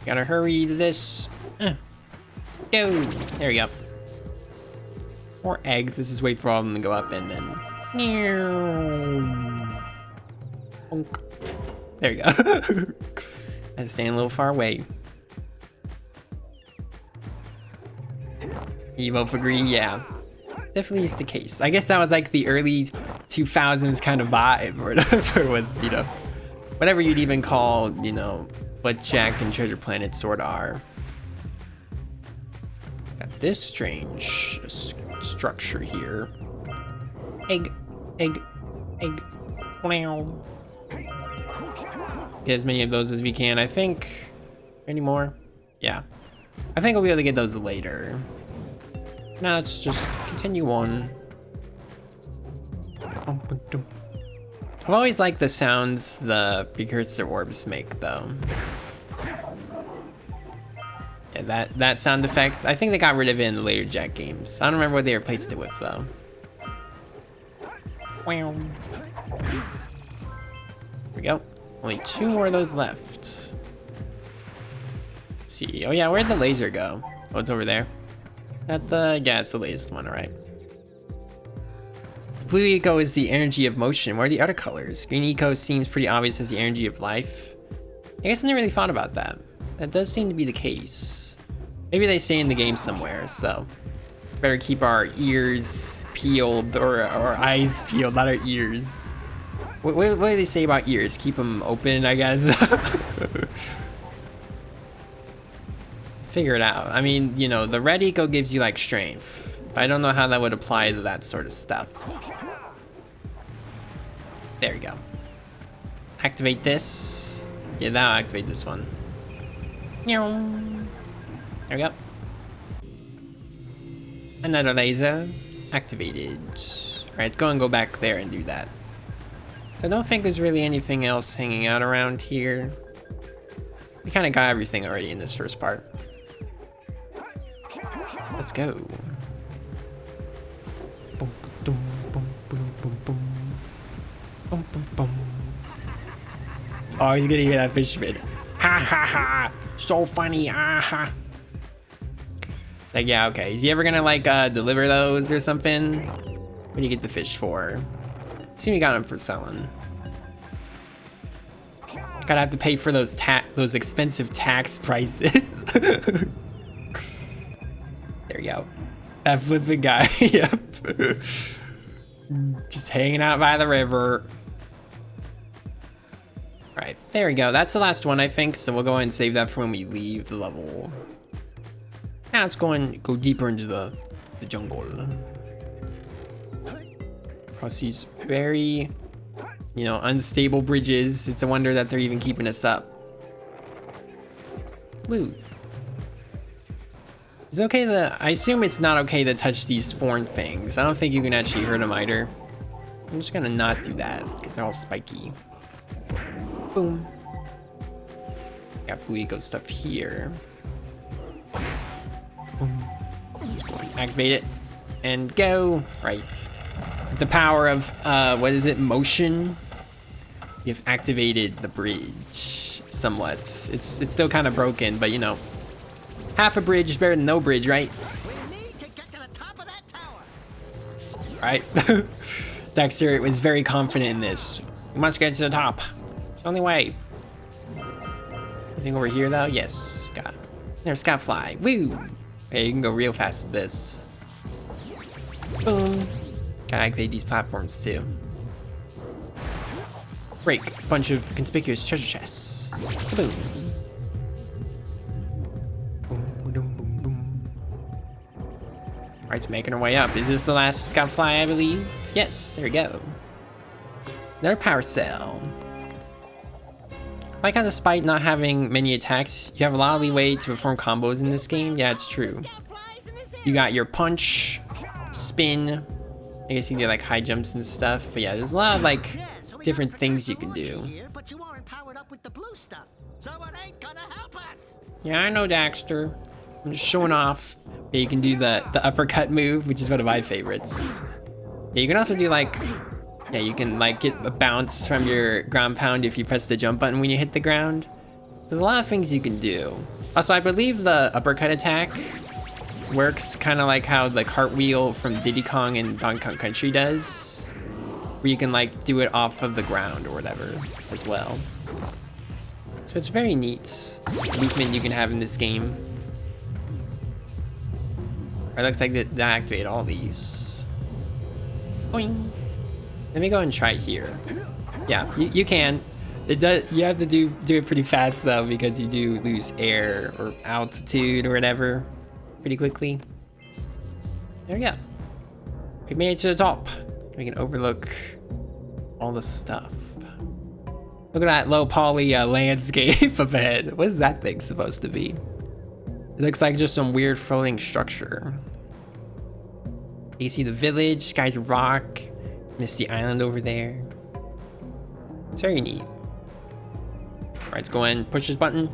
A: Gotta hurry to this. Go! There we go. More eggs. This is wait for all of them to go up and then. Bonk. There you go. I had to stand a little far away. You both agree? Yeah. Definitely is the case. I guess that was like the early 2000s kind of vibe, or whatever was, you know, whatever you'd even call, you know, what Jack and Treasure Planet sort of are. Got this strange structure here. Egg, egg, egg. Wow. Get as many of those as we can, I think. Any more? Yeah. I think we'll be able to get those later. Now let's just continue on. I've always liked the sounds the precursor orbs make, though. Yeah, that sound effect, I think they got rid of it in the later Jack games. I don't remember what they replaced it with, though. There we go. Only 2 more of those left. Let's see. Oh yeah, where'd the laser go? Oh, it's over there. Yeah, it's the latest one, alright. Blue eco is the energy of motion. What are the other colors? Green eco seems pretty obvious as the energy of life. I guess I never really thought about that. That does seem to be the case. Maybe they say in the game somewhere, so better keep our ears peeled, or our eyes peeled, not our ears. What do they say about ears? Keep them open, I guess. Figure it out. I mean, you know, the red eco gives you like strength, but I don't know how that would apply to that sort of stuff. There you go. Activate this. Yeah, that'll activate this one. There we go. Another laser activated. All right, let's go and go back there and do that. So I don't think there's really anything else hanging out around here. We kind of got everything already in this first part. Let's go. Boom, boom, boom, boom, boom, boom. Boom, boom, boom. Oh, he's gonna hear that fisherman. Ha ha ha! So funny, ah. Like, yeah, okay. Is he ever gonna like deliver those or something? What do you get the fish for? Assume you got them for selling. Gotta have to pay for those expensive tax prices. There we go. That flipping guy. Yep. Just hanging out by the river. Alright, there we go. That's the last one, I think, so we'll go ahead and save that for when we leave the level. Now let's go deeper into the jungle. Across these very, you know, unstable bridges. It's a wonder that they're even keeping us up. Loot. Is it okay I assume it's not okay to touch these thorn things. I don't think you can actually hurt them either. I'm just gonna not do that, because they're all spiky. Boom. Got blue eco stuff here. Boom. Activate it and go. Right. With the power of what is it? Motion. You've activated the bridge somewhat. It's still kind of broken, but you know, half a bridge is better than no bridge, right?
C: We need to get to the top of that tower.
A: Right. Daxter was very confident in this. We must get to the top. It's the only way. Anything over here though? Yes. Got it. There's Scoutfly. Woo! Hey, you can go real fast with this. Boom. Gotta activate these platforms too. Break. Bunch of conspicuous treasure chests. Boom. Boom, boom, boom, boom. Alright, it's making our way up. Is this the last scout fly, I believe? Yes, there we go. Another power cell. I like how despite not having many attacks, you have a lot of leeway to perform combos in this game. Yeah, it's true. You got your punch, spin. I guess you can do like high jumps and stuff. But yeah, there's a lot of like different things you can do.
C: But you aren't powered up with the blue stuff, so it ain't gonna help us.
A: Yeah, I know, Daxter. I'm just showing off. Yeah, you can do the uppercut move, which is one of my favorites. Yeah, you can also do like, yeah, you can like get a bounce from your ground pound if you press the jump button when you hit the ground. There's a lot of things you can do. Also, I believe the uppercut attack works kind of like how the cartwheel from Diddy Kong and Donkey Kong Country does, where you can like do it off of the ground or whatever as well. So it's very neat movement you can have in this game. It looks like that activate all these. Boing. Let me go and try here. Yeah, you can. It does. You have to do it pretty fast though, because you do lose air or altitude or whatever pretty quickly. There we go. We made it to the top. We can overlook all the stuff. Look at that low poly landscape up ahead. What is that thing supposed to be? It looks like just some weird floating structure. You see the village, Sky's Rock, Misty Island over there. It's very neat. All right, let's go and push this button.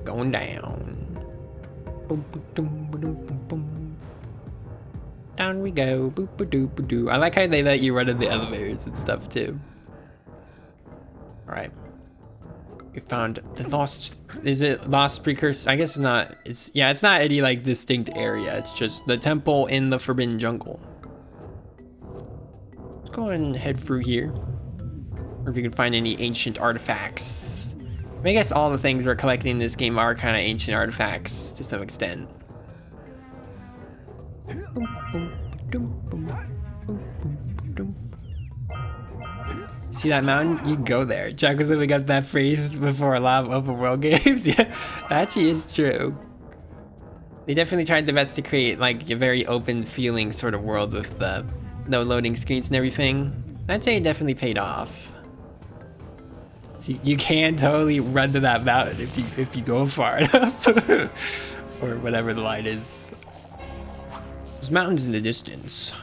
A: Going down. Boom, boom, boom, boom, boom. Down we go. Boop, ba, doo, ba, doo. I like how they let you run in the elevators and stuff too. All right. We found the lost. Is it lost precursor? I guess it's not. It's not any like distinct area. It's just the temple in the Forbidden Jungle. Let's go and head through here. Or if you can find any ancient artifacts. I guess all the things we're collecting in this game are kind of ancient artifacts to some extent. See that mountain? You can go there. Jack was we got that phrase before a lot of open world games. Yeah, that actually is true. They definitely tried their best to create like a very open feeling sort of world with the no loading screens and everything. I'd say it definitely paid off. See, you can totally run to that mountain if you go far enough, or whatever the line is. There's mountains in the distance.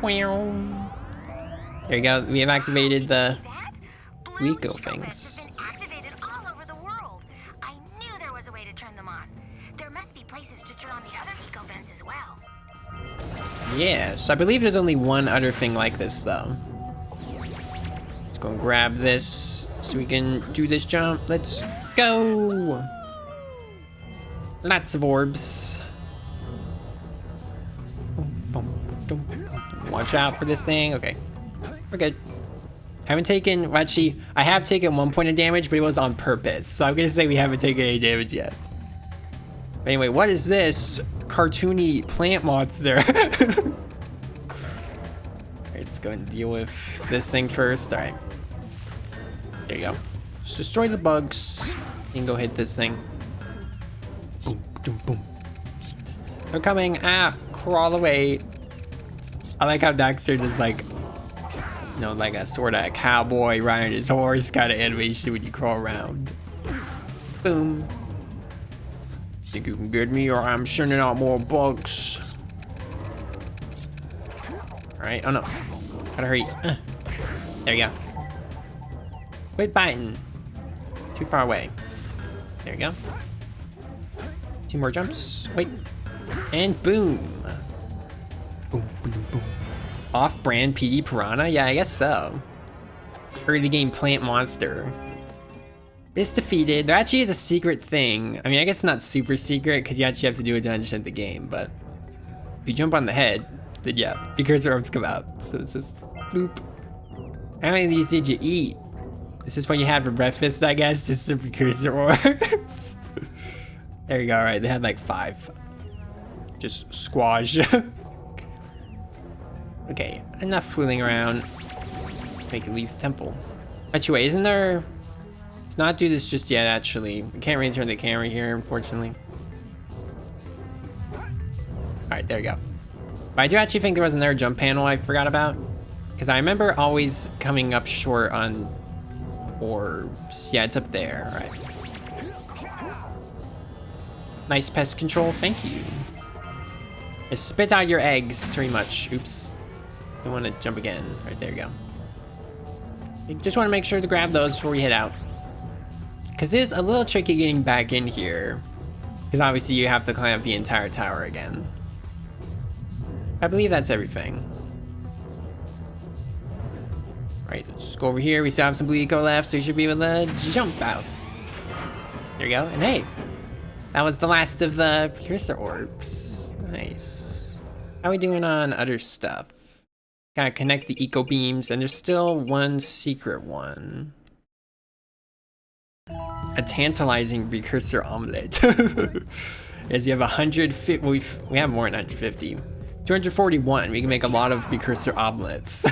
A: Wow. There you go. We have activated the eco things.
D: Activated all over the world. I knew there was a way to turn them on. There must be places to turn on the other eco vents as well.
A: Yes, I believe there's only one other thing like this though. Let's go and grab this so we can do this jump. Let's go. Lots of orbs. Watch out for this thing. Okay, we're good. Haven't taken, well, actually, I have taken 1 point of damage, but it was on purpose. So I'm gonna say we haven't taken any damage yet. But anyway, what is this cartoony plant monster? Alright, let's go and deal with this thing first. Alright. There you go. Just destroy the bugs. You can go hit this thing. Boom, boom, boom. They're coming. Ah, crawl away. I like how Daxter does like, you know, like a sort of cowboy riding his horse kind of animation when you crawl around. Boom. Think you can get me or I'm sending out more bugs. Alright, oh no. Gotta hurry. There you go. Quit biting. Too far away. There you go. 2 more jumps. Wait. And boom. Boom, boom, boom. Off-brand PD Piranha? Yeah, I guess so. Early game plant monster. It's defeated. There actually is a secret thing. I mean, I guess it's not super secret because you actually have to do it to understand the game, but if you jump on the head, then yeah, precursor orbs come out. So it's just bloop. How many of these did you eat? This is what you had for breakfast, I guess, just some precursor orbs. There you go. All right, they had like 5. Just squash. Okay, enough fooling around. Make it leave the temple. Actually, wait, isn't there? Let's not do this just yet. Actually, we can't really turn the camera here, unfortunately. All right, there you go. But I do actually think there was another jump panel I forgot about, because I remember always coming up short on orbs. Yeah, it's up there. All right. Nice pest control, thank you. Just spit out your eggs, pretty much. Oops. I want to jump again. Right, there you go. You just want to make sure to grab those before we head out. Because it is a little tricky getting back in here. Because obviously you have to climb up the entire tower again. I believe that's everything. Right, let's go over here. We still have some blue eco left, so we should be able to jump out. There you go. And hey, that was the last of the precursor orbs. Nice. How are we doing on other stuff? Gotta connect the eco beams, and there's still one secret one. A tantalizing precursor omelet. As you have 150, we have more than 150. 241, we can make a lot of precursor omelets.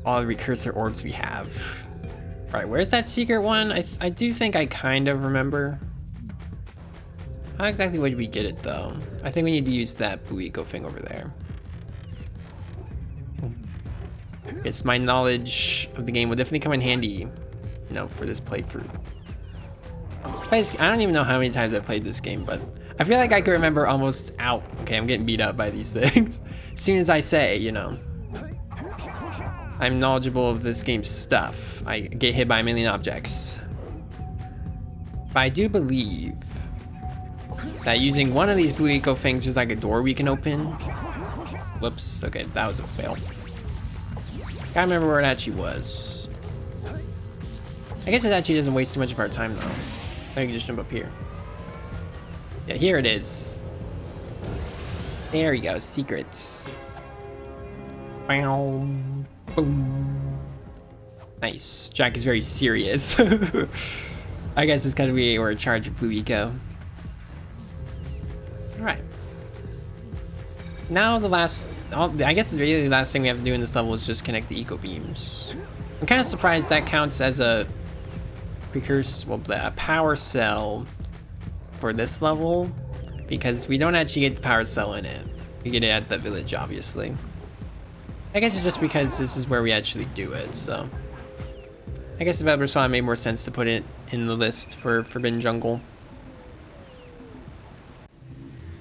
A: All the precursor orbs we have. All right, where's that secret one? I do think I kind of remember. How exactly would we get it though? I think we need to use that blue eco thing over there. It's my knowledge of the game will definitely come in handy, you know, for this playthrough. I don't even know how many times I've played this game, but I feel like I can remember almost out. Okay, I'm getting beat up by these things. As soon as I say, you know, I'm knowledgeable of this game's stuff, I get hit by a million objects. But I do believe that using one of these blue eco things, there's like a door we can open. Whoops, okay, that was a fail. Gotta remember where it actually was. I guess it actually doesn't waste too much of our time though. I can just jump up here. Yeah, here it is. There you go, secrets. Boom. Nice. Jack is very serious. I guess it's because we were in charge of blue eco. Alright. Now the last, I guess really the last thing we have to do in this level is just connect the eco beams. I'm kind of surprised that counts as a precursor, well, a power cell for this level, because we don't actually get the power cell in it. We get it at the village, obviously. I guess it's just because this is where we actually do it, so. I guess the developers thought it made more sense to put it in the list for Forbidden Jungle.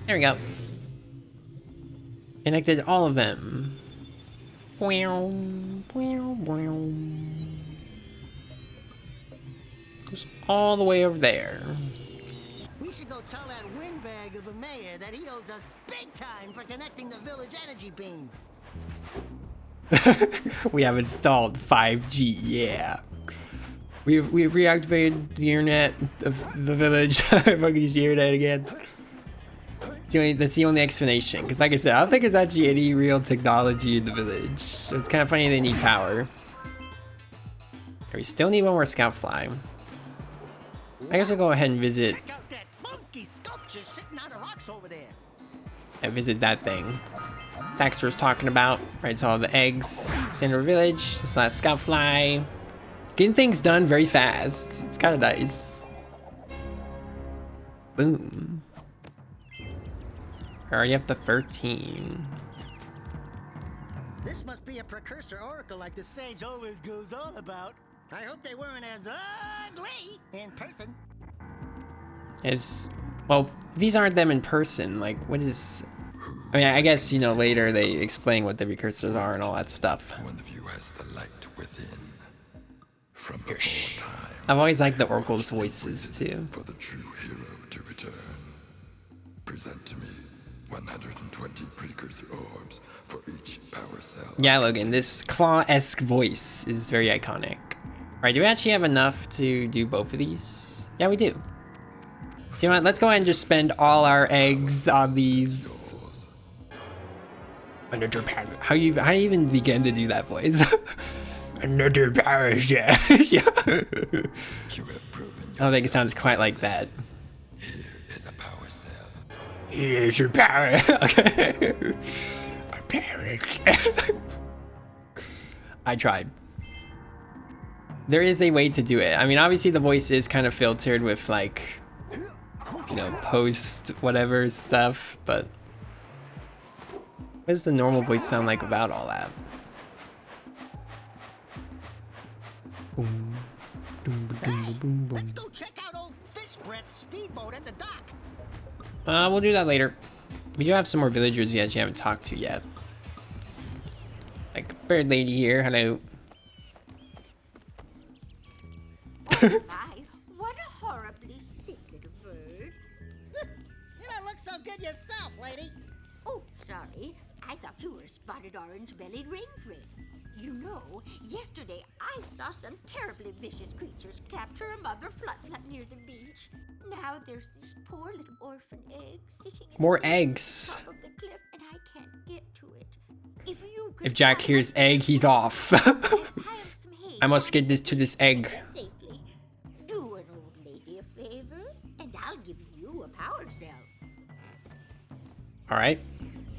A: There we go. Connected all of them. Goes all the way over there.
C: We should go tell that windbag of a mayor that he owes us big time for connecting the village energy beam.
A: We have installed 5G, yeah. We've reactivated the internet of the village. If I can just hear that again. That's the only explanation. Because like I said, I don't think there's actually any real technology in the village. So it's kind of funny they need power. We still need one more scout fly. I guess I'll go ahead and visit.
C: Check out that funky sculpture sitting on the rocks over there.
A: And visit that thing Daxter's talking about. Right, so all the eggs, Center Village, this last scout fly. Getting things done very fast. It's kind of nice. Boom. We're already up to 13.
C: This must be a precursor oracle like the sage always goes on about. I hope they weren't as ugly in person.
A: Well, these aren't them in person. Like, what is... I mean, I guess, you know, later they explain what the precursors are and all that stuff.
H: One of you has the light within. From before time.
A: I've always liked the oracle's voices, too.
H: For the true hero to return. Present to me 120 precursor orbs for each power cell.
A: Yeah, Logan, this claw-esque voice is very iconic. Alright, do we actually have enough to do both of these? Yeah, we do. Do you know what? Let's go ahead and just spend all our eggs on these. Another power. How do you even begin to do that voice? Another power. Yeah. I don't think it sounds quite like that. Here's your parrot. Okay. A parrot. I tried. There is a way to do it. I mean, obviously the voice is kind of filtered with like, you know, post whatever stuff, but what does the normal voice sound like without all that? Boom, boom, boom, boom, boom.
C: Let's go check out old Fish Brett's speedboat at the dock.
A: We'll do that later. We do have some more villagers we actually haven't talked to yet. Like bird lady here, hello.
I: Oh my, what a horribly sick little bird.
C: You don't look so good yourself, lady.
I: Oh, sorry. I thought you were a spotted orange-bellied rainfred. You know, yesterday I saw some terribly vicious creatures capture a mother flut-flut near the beach. Now there's this poor little orphan egg sitting in
A: More
I: the
A: eggs.
I: top of the cliff, and I can't get to it. If you could
A: If Jack
I: find
A: hears
I: an
A: egg, he's off.
I: and pile some hay
A: I must get this
I: on
A: to this egg.
I: safely. Do an old lady a favor, and I'll give you a power cell.
A: Alright.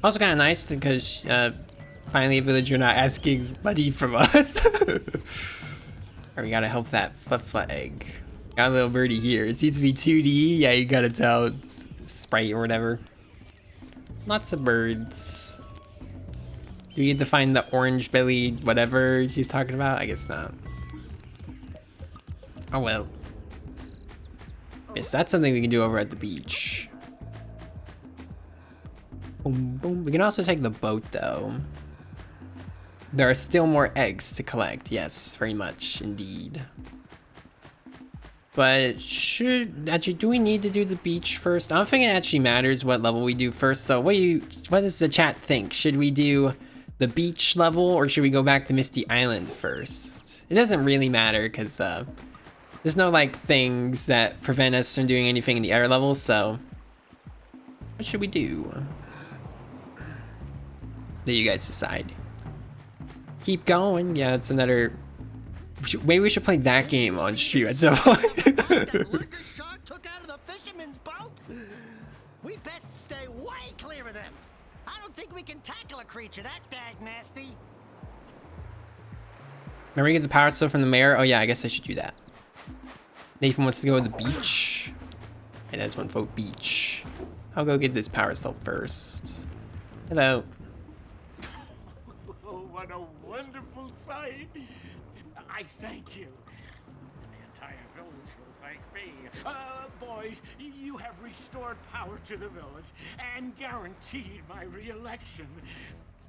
A: Also kind of nice because finally a villager not asking money from us. Alright, we gotta help that flut egg. Got a little birdie here. It seems to be 2D. Yeah, you gotta tell it's sprite or whatever. Lots of birds. Do we get to find the orange bellied whatever she's talking about? I guess not. Oh well. Yes, that's something we can do over at the beach. Boom, boom. We can also take the boat though. There are still more eggs to collect. Yes, very much indeed. But do we need to do the beach first? I don't think it actually matters what level we do first. So what does the chat think? Should we do the beach level or should we go back to Misty Island first? It doesn't really matter because there's no like things that prevent us from doing anything in the other levels. So what should we do? That you guys decide. Keep going. Yeah, it's another. Maybe we should play that game on stream at some point.
C: That lurker shark took out of the fisherman's boat? We best stay way clear of them. I don't think we can tackle a creature that dag nasty.
A: Remember we get the power stuff from the mayor? Oh yeah, I guess I should do that. Nathan wants to go to the beach. And that's one vote beach. I'll go get this power cell first. Hello.
E: Oh, what a wonderful sight. I thank you. The entire village will thank me. Boys, you have restored power to the village and guaranteed my re-election.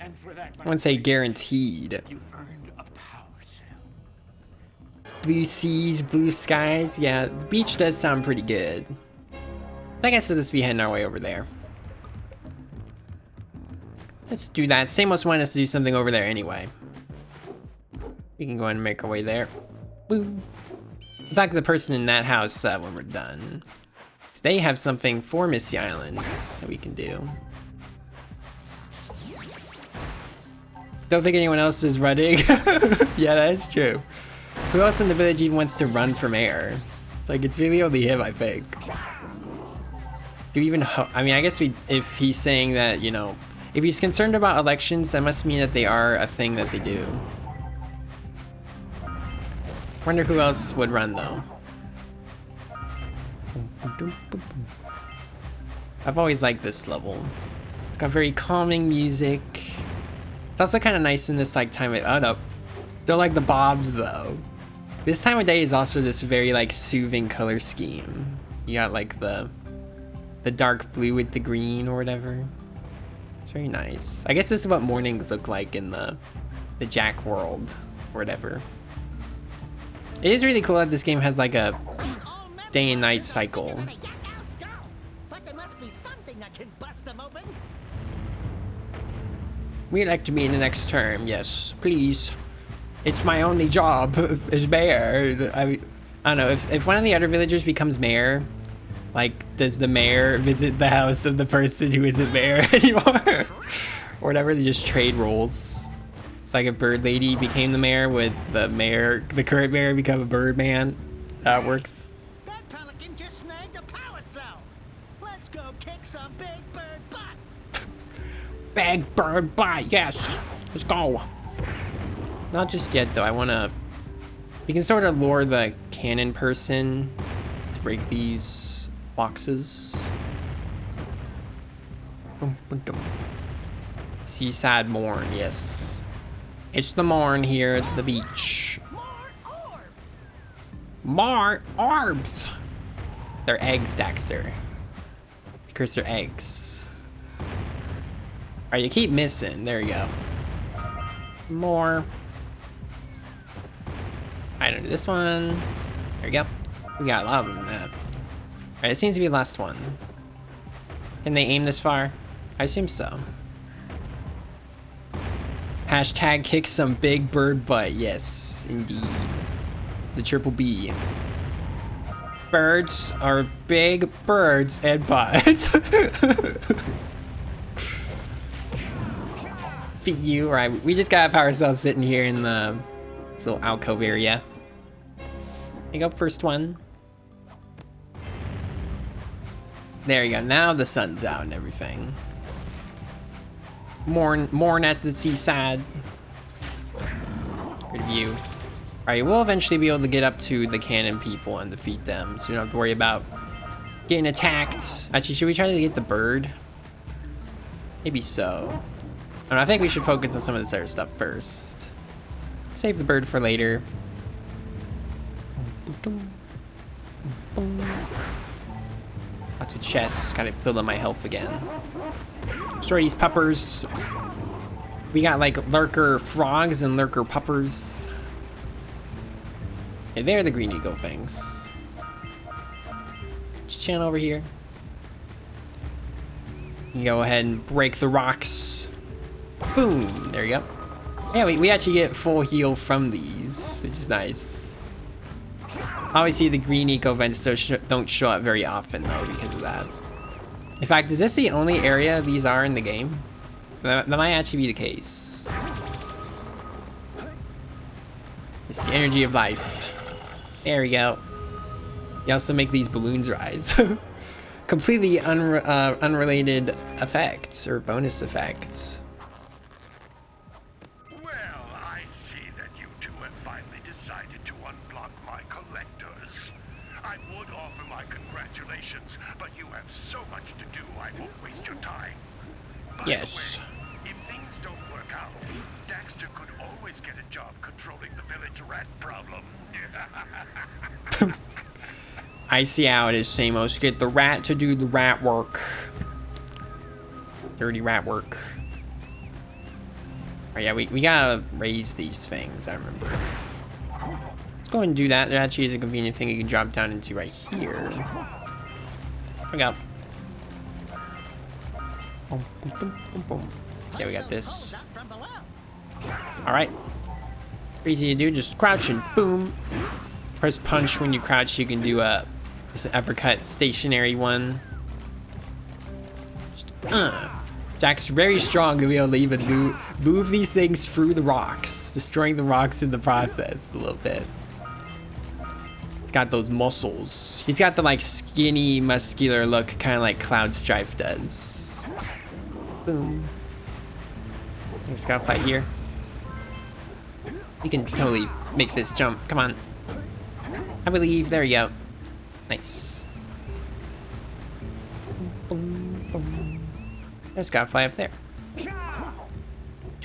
E: And for that,
A: I wouldn't say guaranteed.
E: you earned a power cell.
A: Blue seas, blue skies. Yeah, the beach does sound pretty good. I guess we'll just be heading our way over there. Let's do that. Same must want us to do something over there anyway. We can go ahead and make our way there. Woo. We'll talk to the person in that house when we're done. So they have something for Misty Islands that we can do. Don't think anyone else is running. Yeah, that's true. Who else in the village even wants to run for mayor? It's like, it's really only him, I think. Do we even I mean, I guess if he's saying that, you know, if he's concerned about elections, that must mean that they are a thing that they do. Wonder who else would run though. I've always liked this level. It's got very calming music. It's also kind of nice in this like time of, oh no, don't like the bobs though. This time of day is also just very like soothing color scheme. You got like the dark blue with the green or whatever. It's very nice. I guess this is what mornings look like in the Jack world or whatever. It is really cool that this game has like a day and night cycle.
C: But there must be something that can bust them open.
A: We'd like to be in the next term, yes, please. It's my only job as mayor. I don't know, if one of the other villagers becomes mayor, like, does the mayor visit the house of the person who isn't mayor anymore? Or whatever, they just trade roles. It's like if Bird Lady became the mayor, would the current mayor become a bird man? That works.
C: That pelican just snagged a power cell. Let's go kick some big bird
A: Big bird bite, yes. Let's go. Not just yet, though. I want to... You can sort of lure the cannon person to break these boxes. Seaside morn, yes. It's the morn here at the beach. More orbs! They're eggs, Daxter. Because they're eggs. Alright, you keep missing. There you go. More. I don't do this one. There we go. We got a lot of them now. Alright, it seems to be the last one. Can they aim this far? I assume so. Hashtag kick some big bird butt. Yes, indeed. The triple B. Birds are big birds and butts. Feet you, right? We just gotta have ourselves sitting here in the this little alcove area. There you go, first one. There you go. Now the sun's out and everything. Morn at the seaside. Good view. Alright, we'll eventually be able to get up to the cannon people and defeat them, so you don't have to worry about getting attacked. Actually, should we try to get the bird? Maybe so. I think we should focus on some of this other stuff first. Save the bird for later. Lots of chests, gotta build up my health again. Destroy these puppers. We got like lurker frogs and lurker puppers. Okay, they're the green eagle things. Just channel over here. You go ahead and break the rocks. Boom! There you go. Yeah, we actually get full heal from these, which is nice. Obviously, the green eco vents don't show up very often, though, because of that. In fact, is this the only area these are in the game? That might actually be the case. It's the energy of life. There we go. You also make these balloons rise. Completely unrelated effects, or bonus effects.
B: Well, I see that you two have finally decided to unblock my collectors. I would offer my congratulations, but you have so much to do, I won't waste your time.
A: Yes.
B: By the way, if things don't work out, Daxter could always get a job controlling the village rat problem.
A: I see how it is, Samos. Get the rat to do the rat work. Dirty rat work. Oh yeah, we gotta raise these things, I remember. Let's go ahead and do that. There actually is a convenient thing you can drop down into right here. There we go. Boom, boom, boom, boom, boom. Okay, we got this. Alright. Easy to do, just crouch and boom. Press punch when you crouch. You can do this uppercut stationary one. Just, Jack's very strong to be able to even move these things through the rocks, destroying the rocks in the process a little bit. He's got those muscles. He's got the like skinny, muscular look, kind of like Cloud Strife does. Boom. Just gotta fight here. You can totally make this jump. Come on. I believe. There we go. Nice. Boom, boom. Just gotta fly up there. You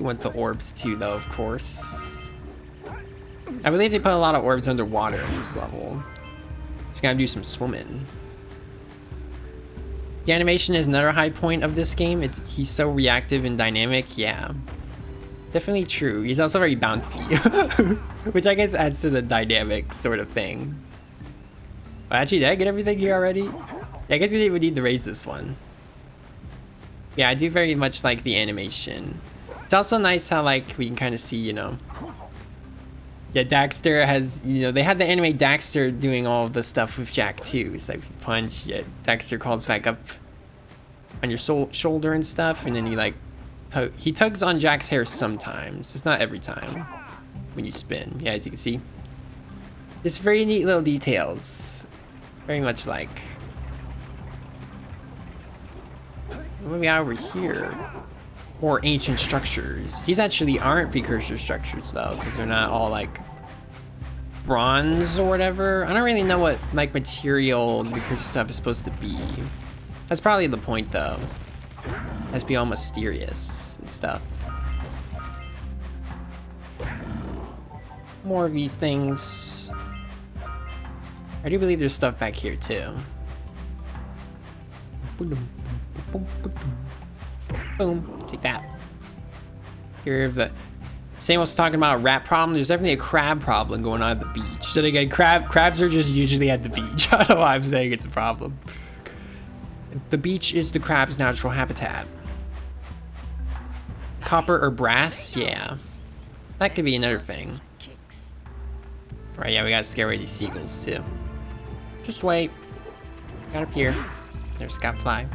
A: want the orbs too, though, of course. I believe they put a lot of orbs underwater in this level. Just gotta do some swimming. The animation is another high point of this game. He's so reactive and dynamic. Yeah. Definitely true. He's also very bouncy, which I guess adds to the dynamic sort of thing. But actually, did I get everything here already? Yeah, I guess we didn't even need to raise this one. Yeah, I do very much like the animation. It's also nice how like we can kind of see, you know. Yeah, Daxter has, you know, they had the anime Daxter doing all of the stuff with Jack too. It's like punch, yeah, Daxter crawls back up on your shoulder and stuff, and then you like. He tugs on Jack's hair sometimes. It's not every time when you spin. Yeah, as you can see. It's very neat little details. Very much like. What do we got over here? Or ancient structures. These actually aren't precursor structures though, because they're not all like bronze or whatever. I don't really know what like material the precursor stuff is supposed to be. That's probably the point though. It has to be all mysterious and stuff. More of these things. I do believe there's stuff back here too. Boom, take that. Here the same was talking about a rat problem. There's definitely a crab problem going on at the beach. Then again, crabs are just usually at the beach. I don't know why I'm saying it's a problem. The beach is the crab's natural habitat. Copper or brass? Yeah. That could be another thing. Right, yeah, we gotta scare away these seagulls too. Just wait. Got up here. There's Scott Fly.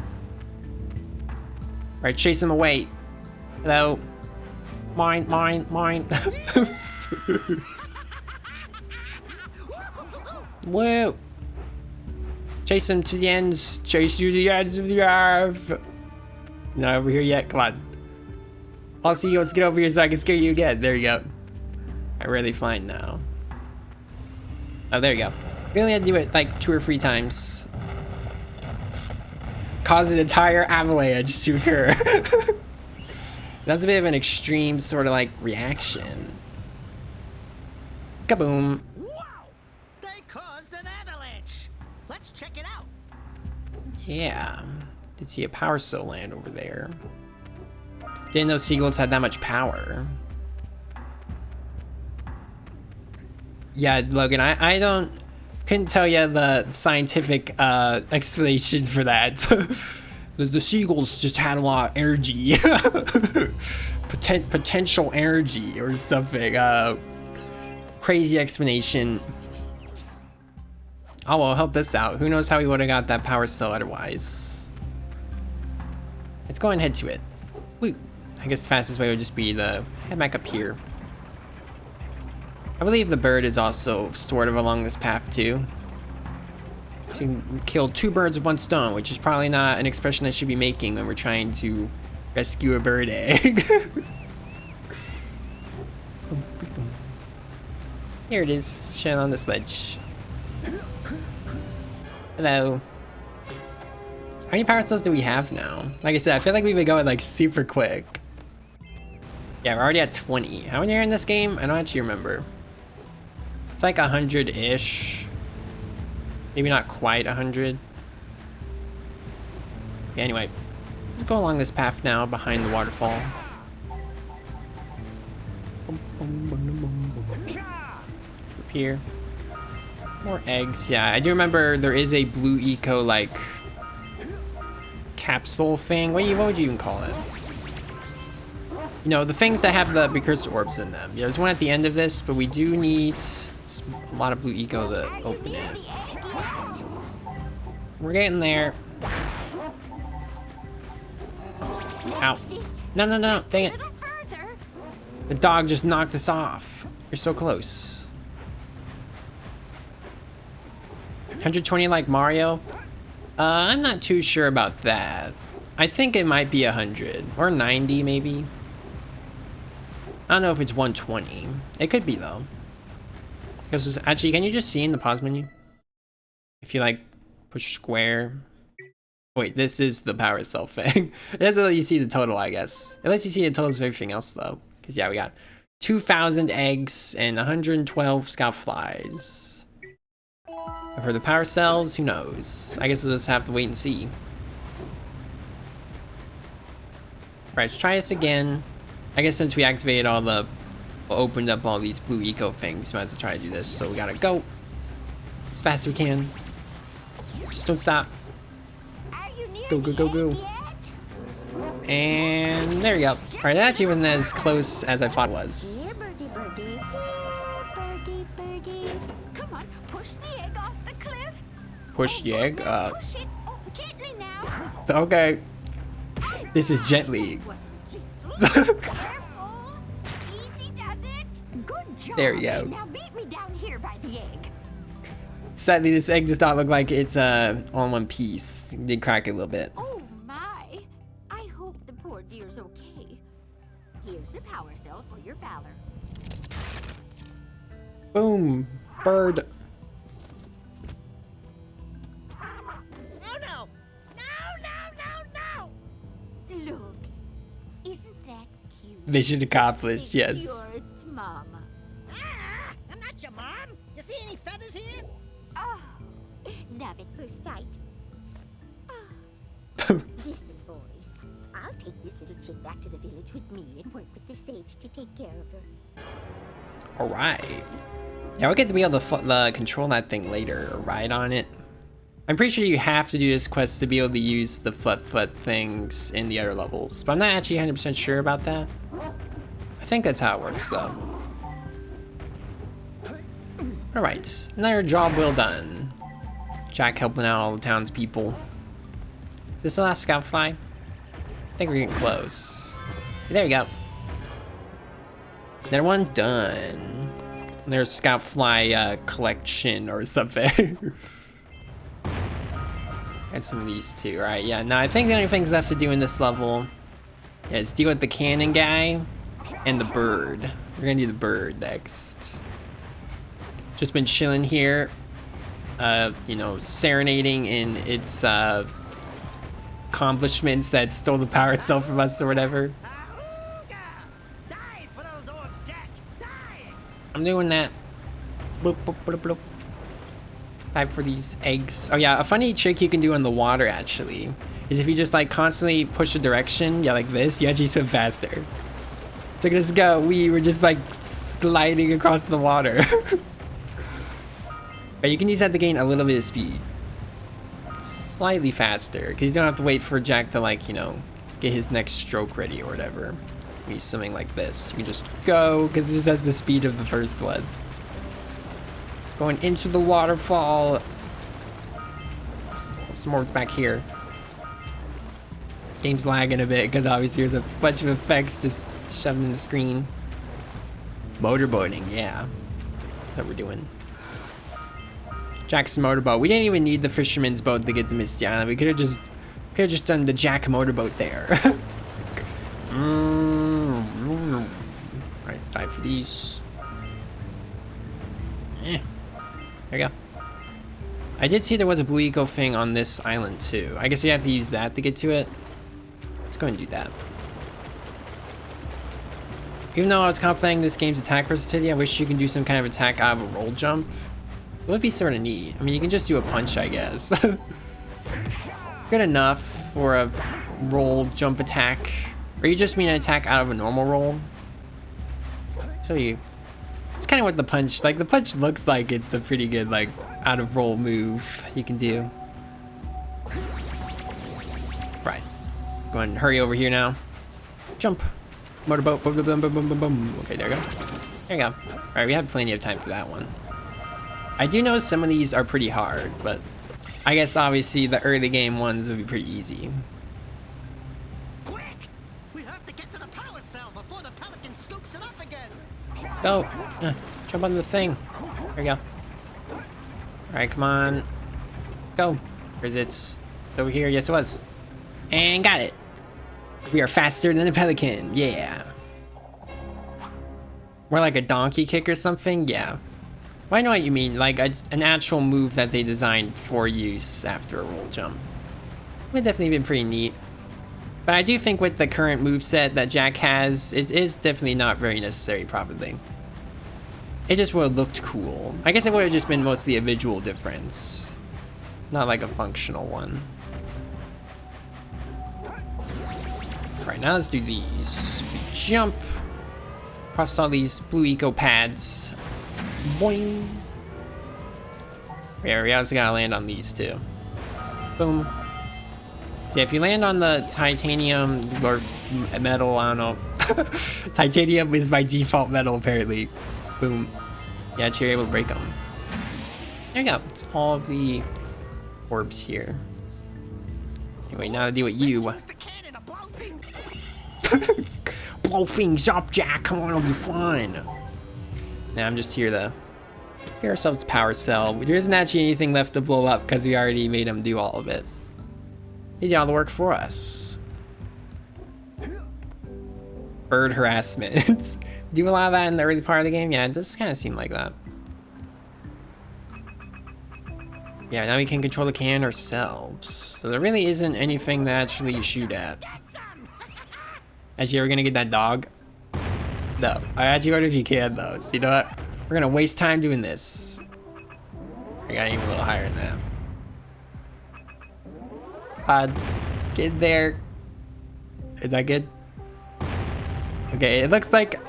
A: Right, chase him away. Hello. Mine. Whoa. Chase him to the ends. Chase you to the ends of the earth. Not over here yet. Come on. I'll see you. Let's get over here so I can scare you again. There you go. I really flying now. Oh, there you go. We only had to do it like 2 or 3 times. Cause an entire avalanche to occur. That's a bit of an extreme sort of like reaction. Kaboom.
C: Wow! They caused an avalanche. Let's check it out.
A: Yeah. Did see a power cell land over there. Didn't know seagulls had that much power. Yeah, Logan, I couldn't tell you the scientific explanation for that. The seagulls just had a lot of energy. Potential energy or something. Crazy explanation. Oh well, help this out. Who knows how we would have got that power cell otherwise. Let's go and head to it. Wait, I guess the fastest way would just be to head back up here. I believe the bird is also sort of along this path too. So you can kill 2 birds with 1 stone, which is probably not an expression I should be making when we're trying to rescue a bird egg. Here it is, showing on this ledge. Hello. How many power cells do we have now? Like I said, I feel like we've been going like super quick. Yeah, we're already at 20. How many are in this game? I don't actually remember. It's like 100-ish. Maybe not quite 100. Okay, anyway, let's go along this path now behind the waterfall. Up here. More eggs. Yeah, I do remember there is a blue eco like capsule thing. What would you even call it? You know, the things that have the precursor orbs in them. Yeah, there's one at the end of this, but we do need a lot of blue eco to open it. We're getting there. Ow. No, dang it. The dog just knocked us off. You're so close. 120 like Mario? I'm not too sure about that. I think it might be 100 or 90 maybe. I don't know if it's 120. It could be though. Because actually, can you just see in the pause menu? If you like push square. Wait, this is the power cell thing. It doesn't let you see the total, I guess. It lets you see the totals of everything else though. Because yeah, we got 2,000 eggs and 112 scout flies. But for the power cells, who knows? I guess we'll just have to wait and see. Alright, let's try this again. I guess since we activated all the, opened up all these blue eco things, might as well try to do this. So we gotta go as fast as we can. Just don't stop. Go. And there we go. Alright, that actually wasn't as close as I thought it was.
I: Come on, push the egg off the cliff.
A: Push the egg?
I: Push it. Oh, gently now.
A: Okay. This is gently.
I: Careful. Easy does it. Good job.
A: There we go.
I: Now meet me down here by the egg.
A: Sadly, this egg does not look like it's all in one piece. It did crack a little bit.
I: Oh my. I hope the poor dear's okay. Here's a power cell for your valor.
A: Boom. Bird.
C: Oh no! No!
I: Look, isn't that cute?
A: Mission accomplished, yes.
I: You're its mama.
C: Ah! I'm not your mom! You see any feathers here?
I: Oh, love at first sight. Listen, boys, I'll take this little chick back to the village with me and work with the sage to take care of her.
A: Alright. Yeah, we'll get to be able to control that thing later, or ride on it. I'm pretty sure you have to do this quest to be able to use the foot things in the other levels, but I'm not actually 100% sure about that. I think that's how it works, though. Alright, another job well done. Jack helping out all the townspeople. Is this the last scout fly? I think we're getting close. There we go. Another one done. There's scout fly collection or something. And some of these too, right? Yeah, no, I think the only things left to do in this level is deal with the cannon guy and the bird. We're gonna do the bird next. Just been chilling here, you know, serenading in its accomplishments that stole the power itself from us or whatever.
C: Die for those orbs, Jack! Die!
A: I'm doing that. Bloop, bloop, bloop, bloop. Time for these eggs. Oh yeah, a funny trick you can do in the water actually is if you just like constantly push a direction, yeah, like this, you actually swim faster. So let's go. We were just like sliding across the water. But you can use that to gain a little bit of speed. Slightly faster, because you don't have to wait for Jack to like, you know, get his next stroke ready or whatever. When he's swimming like this, you can just go, because it just has the speed of the first one. Going into the waterfall. Some more back here. Game's lagging a bit, because obviously there's a bunch of effects just shoved in the screen. Motorboating, yeah. That's what we're doing. Jack's motorboat. We didn't even need the fisherman's boat to get to Misty Island. We could have just done the Jack motorboat there. Alright, time for these. There we go. I did see there was a blue eco thing on this island too. I guess we have to use that to get to it. Let's go and do that. Even though I was contemplating this game's attack versatility, I wish you can do some kind of attack out of a roll jump. It would be sort of neat. I mean, you can just do a punch, I guess. Good enough for a roll jump attack. Or you just mean an attack out of a normal roll? So it's kind of what the punch, like the punch looks like it's a pretty good like out of roll move you can do. Right. Go ahead and hurry over here now. Jump. Motorboat. Boom, boom, boom, boom, boom, boom, boom. Okay, there we go. There you go. All right, we have plenty of time for that one. I do know some of these are pretty hard, but I guess obviously the early game ones would be pretty easy.
C: Quick! We have to get to the power cell before the pelican scoops it up again.
A: Go. Jump on the thing. There we go. All right, come on. Go. Where is it? Over here. Yes, it was. And got it. We are faster than a pelican. Yeah. More like a donkey kick or something. Yeah. Well, I know what you mean, like an actual move that they designed for use after a roll jump. It would definitely been pretty neat. But I do think with the current moveset that Jack has, it is definitely not very necessary, probably. It just would have looked cool. I guess it would have just been mostly a visual difference. Not like a functional one. Right, now let's do these. We jump across all these blue eco pads. Boing. Yeah, we also gotta land on these too. Boom. So yeah, if you land on the titanium or metal, I don't know. Titanium is my default metal apparently. Boom. Yeah, you're able to break them. There you go. It's all of the orbs here. Anyway, now to deal with you.
C: Use the cannon to blow things.
A: Blow things up, Jack. Come on, it'll be fun. Now I'm just here to get ourselves a power cell. There isn't actually anything left to blow up because we already made them do all of it. They did all the work for us. bird harassment. Do a lot of that in the early part of the game? Yeah, it does kind of seem like that. Yeah, now we can control the cannon ourselves. So there really isn't anything to actually shoot at. Actually, are we gonna get that dog? No. I actually wonder if you can though. So you know what? We're gonna waste time doing this. I got even a little higher than that. Get there. Is that good? Okay, it looks like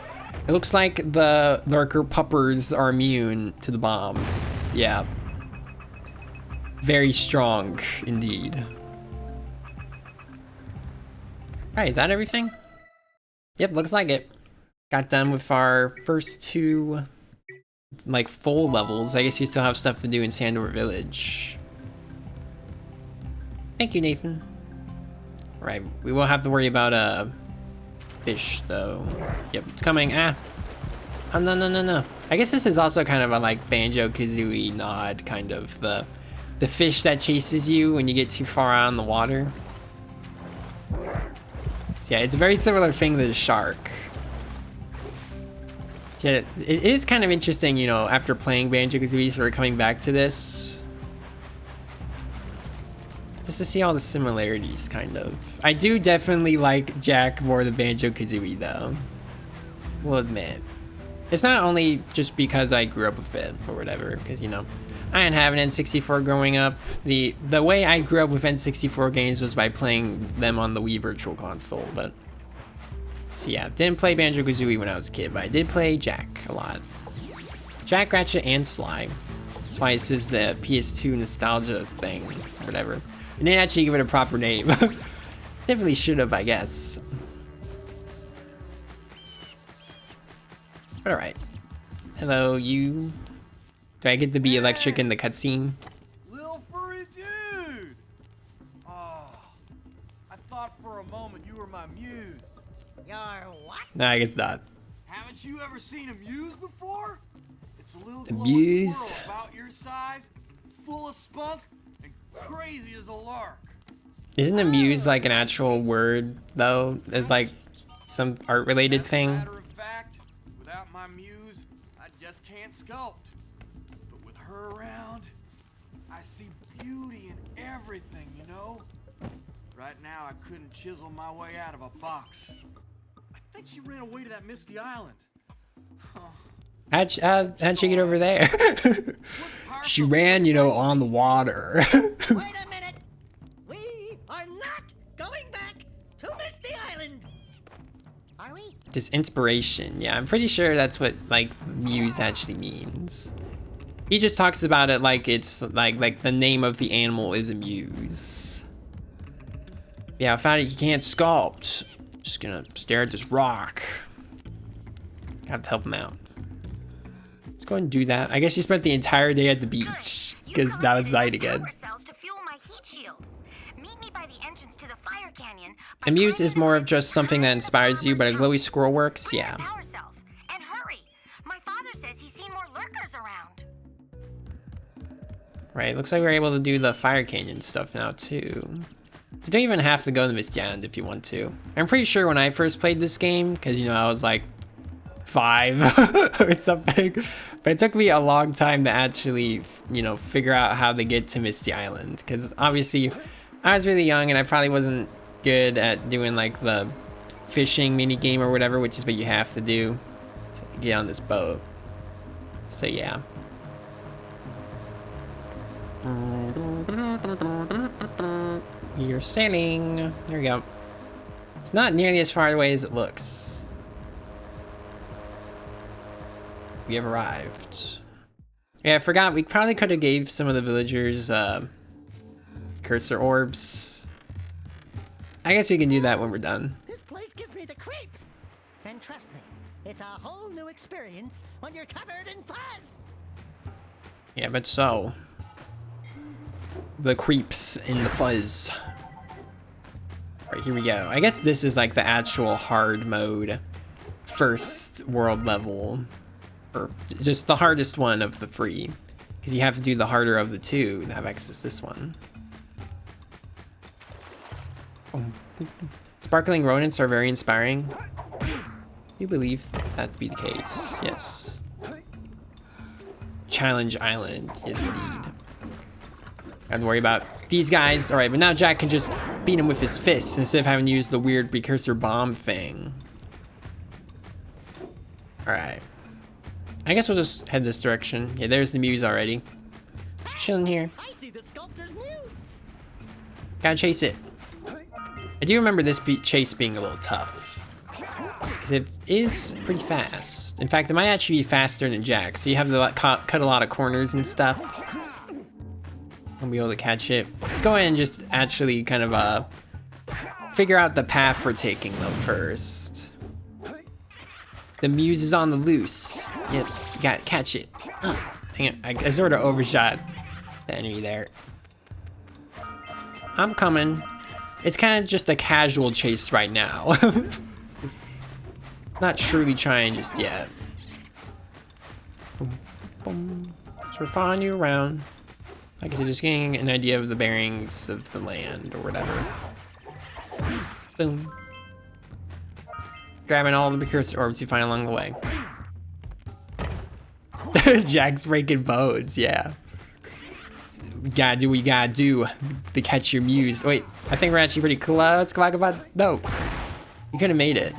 A: the lurker puppers are immune to the bombs. Yeah. Very strong indeed. Alright, is that everything? Yep, looks like it. Got done with our first 2 like full levels. I guess you still have stuff to do in Sandor Village. Thank you, Nathan. Right, we won't have to worry about fish though. Yep, it's coming. Ah. Oh no. I guess this is also kind of a like Banjo-Kazooie nod, kind of the fish that chases you when you get too far out in the water. So yeah, it's a very similar thing to the shark. So yeah, it is kind of interesting, you know, after playing Banjo-Kazooie, sort of coming back to this. Just to see all the similarities, kind of. I do definitely like Jack more than Banjo-Kazooie, though. We'll admit. It's not only just because I grew up with it, or whatever, because, you know, I didn't have an N64 growing up. The way I grew up with N64 games was by playing them on the Wii Virtual Console, but... So yeah, didn't play Banjo-Kazooie when I was a kid, but I did play Jack a lot. Jack, Ratchet, and Sly. That's why it says the PS2 nostalgia thing, or whatever. I didn't actually give it a proper name. Definitely should have, I guess. But alright. Hello, you... Do I get to be electric in the cutscene?
J: Little furry dude! Oh, I thought for a moment you were my muse.
C: You're what?
A: No, I guess not.
J: Haven't you ever seen a muse before? It's a little
A: The
J: glowing
A: muse?
J: squirrel about your size, full of spunk, and crazy as a lark.
A: Isn't a muse like an actual word, though? As like some art-related thing?
J: Matter of fact, without my muse, I just can't sculpt. But with her around, I see beauty in everything, you know? Right now, I couldn't chisel my way out of a box. I think she ran away to that misty island.
A: How'd she get over there? She ran, you know, on the water.
C: Wait a minute! We are not going back to Misty Island! Are we?
A: Just inspiration. Yeah, I'm pretty sure that's what, like, muse actually means. He just talks about it like it's, like the name of the animal is a muse. Yeah, I found it. He can't sculpt. Just gonna stare at this rock. Got to help him out. Let's go and do that. I guess you spent the entire day at the beach because that was night again. A muse is more of just something that inspires you, but a glowy squirrel works. Yeah.
D: And hurry! My father says he's seen more lurkers around.
A: Right. Looks like we're able to do the fire canyon stuff now too. You don't even have to go to the Misty Island if you want to. I'm pretty sure when I first played this game, because, you know, I was like 5 or something, but it took me a long time to actually, you know, figure out how to get to Misty Island, because obviously I was really young and I probably wasn't good at doing like the fishing mini game or whatever, which is what you have to do to get on this boat. So yeah. You're sailing. There we go. It's not nearly as far away as it looks. We have arrived. Yeah, I forgot. We probably could have gave some of the villagers cursor orbs. I guess we can do that when we're done.
C: This place gives me the creeps! And trust me, it's a whole new experience when you're covered in fuzz!
A: Yeah, but so. The creeps in the fuzz. Alright, here we go. I guess this is like the actual hard mode. First world level. Or just the hardest one of the 3. Because you have to do the harder of the 2 to have access to this one. Sparkling rodents are very inspiring. You believe that to be the case? Yes. Challenge Island, yes indeed. Don't have to worry about these guys. All right, but now Jack can just beat him with his fists instead of having to use the weird precursor bomb thing. All right. I guess we'll just head this direction. Yeah, there's the muse already. Chilling here.
C: I see the sculptor's muse.
A: Gotta chase it. I do remember this chase being a little tough, because it is pretty fast. In fact, it might actually be faster than Jack, so you have to like, cut a lot of corners and stuff. I'll be able to catch it. Let's go ahead and just actually kind of figure out the path we're taking though first. The muse is on the loose. Yes, you gotta catch it. Dang it, I sort of overshot the enemy there. I'm coming. It's kind of just a casual chase right now. Not truly trying just yet. Boom, boom. So we're following you around. Like I said, just getting an idea of the bearings of the land or whatever. Boom. Grabbing all the precursor orbs you find along the way. Jack's breaking bones, yeah. You gotta do what you gotta do to catch your muse. Wait, I think we're actually pretty close. Come on. No. You could have made it.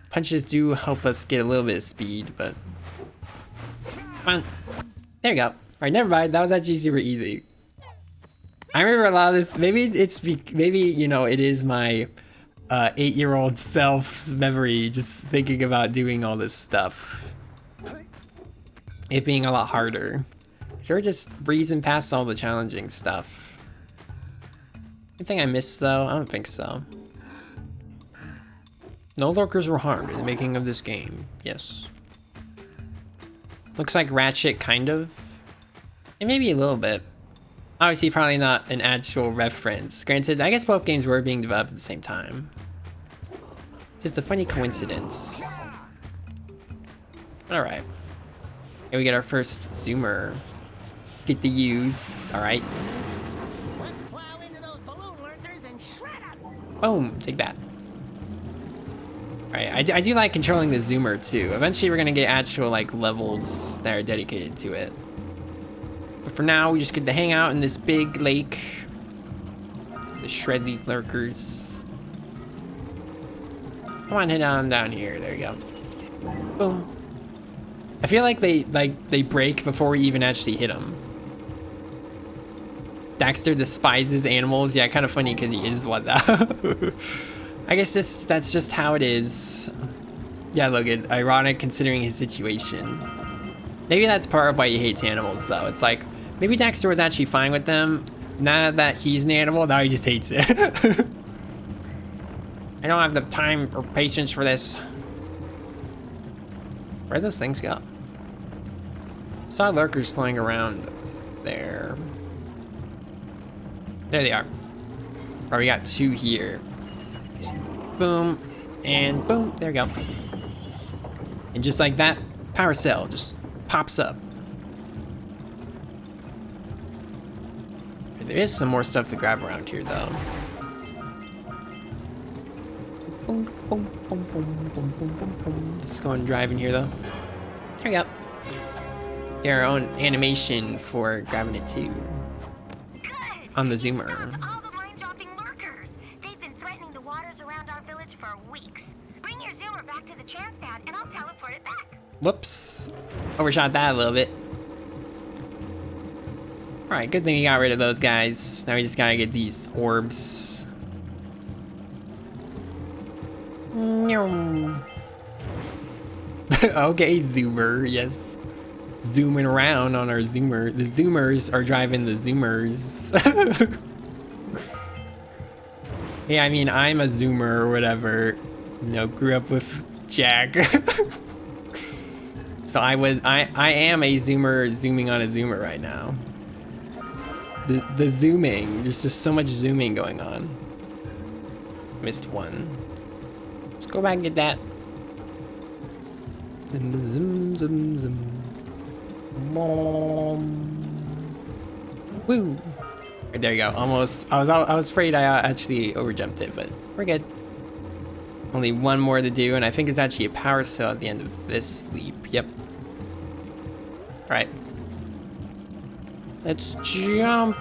A: Punches do help us get a little bit of speed, but... Come on. There you go. Alright, never mind. That was actually super easy. I remember a lot of this. Maybe you know, it is my 8-year-old self's memory just thinking about doing all this stuff. It being a lot harder. So we're just breezing past all the challenging stuff. Anything I missed though? I don't think so. No lurkers were harmed in the making of this game. Yes. Looks like Ratchet, kind of. And maybe a little bit. Obviously, probably not an actual reference. Granted, I guess both games were being developed at the same time. Just a funny coincidence. Alright. Here we get our first zoomer. Get the use. Alright.
C: Let's plow into those balloon lurkers and shred them.
A: Boom. Take that. Alright, I do like controlling the zoomer too. Eventually we're gonna get actual like levels that are dedicated to it. But for now, we just get to hang out in this big lake. To shred these lurkers. Come on, head on down here. There you go. Boom. I feel like they break before we even actually hit them. Daxter despises animals. Yeah, kind of funny because he is one though. I guess that's just how it is. Yeah, Logan, ironic considering his situation. Maybe that's part of why he hates animals though. It's like, maybe Daxter was actually fine with them. Now that he's an animal, now he just hates it. I don't have the time or patience for this. Where'd those things go? Saw lurkers flying around there. There they are. Or we got 2 here. Boom, and boom, there we go. And just like that, power cell just pops up. There is some more stuff to grab around here though. Boom, boom, boom, boom, boom, boom, boom, boom. Let's go and drive in here though. There we go. Get our own animation for grabbing it too.
D: Good.
A: On the zoomer.
D: Stopped all the mind-dropping lurkers. They've been threatening the waters around our village for weeks. Bring your zoomer back to the chance pad and I'll teleport it back.
A: Whoops. Overshot that a little bit. Alright, good thing we got rid of those guys. Now we just gotta get these orbs. Okay, zoomer, yes. Zooming around on our zoomer. The zoomers are driving the zoomers. Yeah, I mean, I'm a zoomer or whatever. You know, grew up with Jack. So I am a zoomer zooming on a zoomer right now. The zooming, there's just so much zooming going on. Missed one. Let's go back and get that. Zoom, zoom, zoom, zoom. Woo! There you go. Almost. I was afraid I actually overjumped it, but we're good. Only one more to do, and I think it's actually a power cell at the end of this leap. Yep. Alright. Let's jump.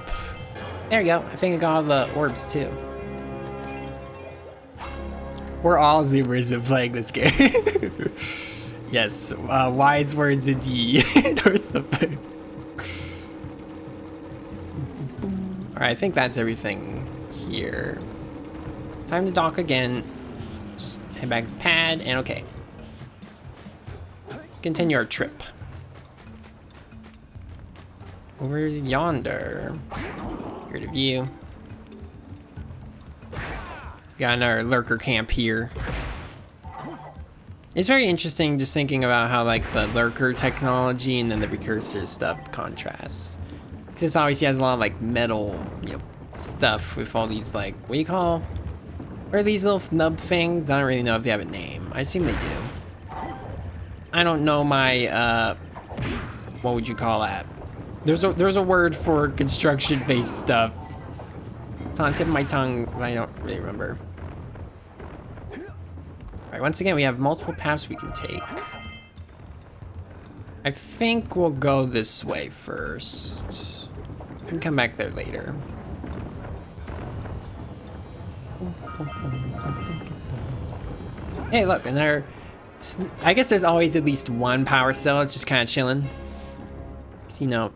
A: There you go. I think I got all the orbs too. We're all Zoomers of playing this game. Yes, wise words indeed. Or something. Alright, I think that's everything here. Time to dock again. Just head back to the pad, and okay. Let's continue our trip. Over yonder. Here to view. Got another lurker camp here. It's very interesting just thinking about how like the lurker technology and then the precursor stuff contrasts. Because this obviously has a lot of like metal, you know, stuff with all these like, what do you call? What are these little nub things? I don't really know if they have a name. I assume they do. I don't know my, what would you call that? There's a word for construction-based stuff. It's on the tip of my tongue, but I don't really remember. Alright, once again, we have multiple paths we can take. I think we'll go this way first. We can come back there later. Hey, look, and there... I guess there's always at least one power cell. It's just kind of chilling. You know,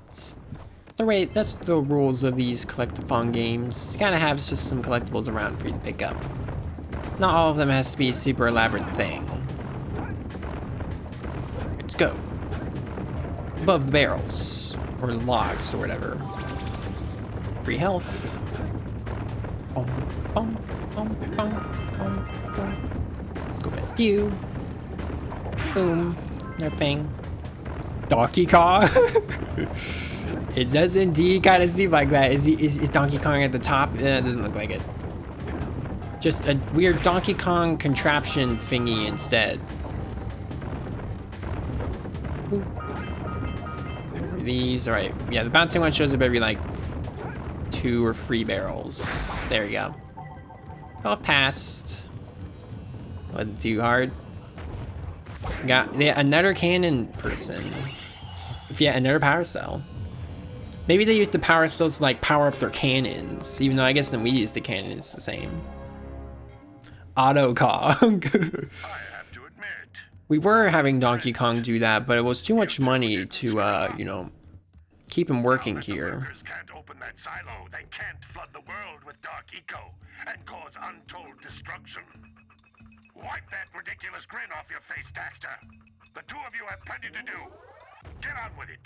A: that's the rules of these collectathon games. You gotta have just some collectibles around for you to pick up. Not all of them has to be a super elaborate thing. Let's go. Above the barrels. Or the logs, or whatever. Free health. Boom, boom, boom, boom, boom, boom. Go past you. Boom. Nothing. Donkey Kong? It does indeed kind of seem like that. Is Donkey Kong at the top? It doesn't look like it. Just a weird Donkey Kong contraption thingy instead. Ooh. These, alright. Yeah, the bouncing one shows up every like 2 or 3 barrels. There you go. All past. Wasn't too hard. Got another cannon person. Yeah, another power cell. Maybe they use the power cells to like power up their cannons, even though I guess when we use the cannon, it's the same. Auto Kong. We were having Donkey Kong do that, but it was too much money to, you know, keep him working here.
B: Can't open that silo. They can't flood the world with dark eco and cause untold destruction. Wipe that ridiculous grin off your face, Daxter. The two of you have plenty to do. Get on with it.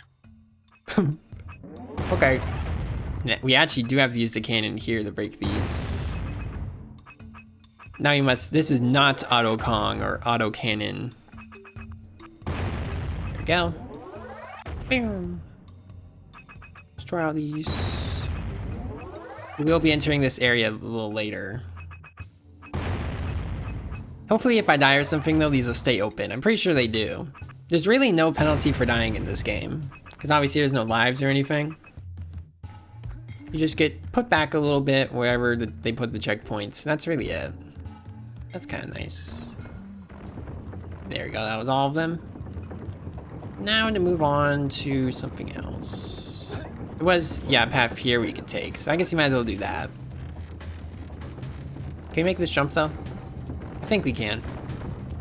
A: Okay. We actually do have to use the cannon here to break these. Now you must, this is not Auto Kong or Auto Cannon. There we go. Bam. Let's try out these. We will be entering this area a little later. Hopefully if I die or something though, these will stay open. I'm pretty sure they do. There's really no penalty for dying in this game. Because obviously there's no lives or anything. You just get put back a little bit wherever they put the checkpoints. That's really it. That's kind of nice. There we go, that was all of them. Now to move on to something else. There was, yeah, a path here we could take. So I guess you might as well do that. Can we make this jump though? I think we can.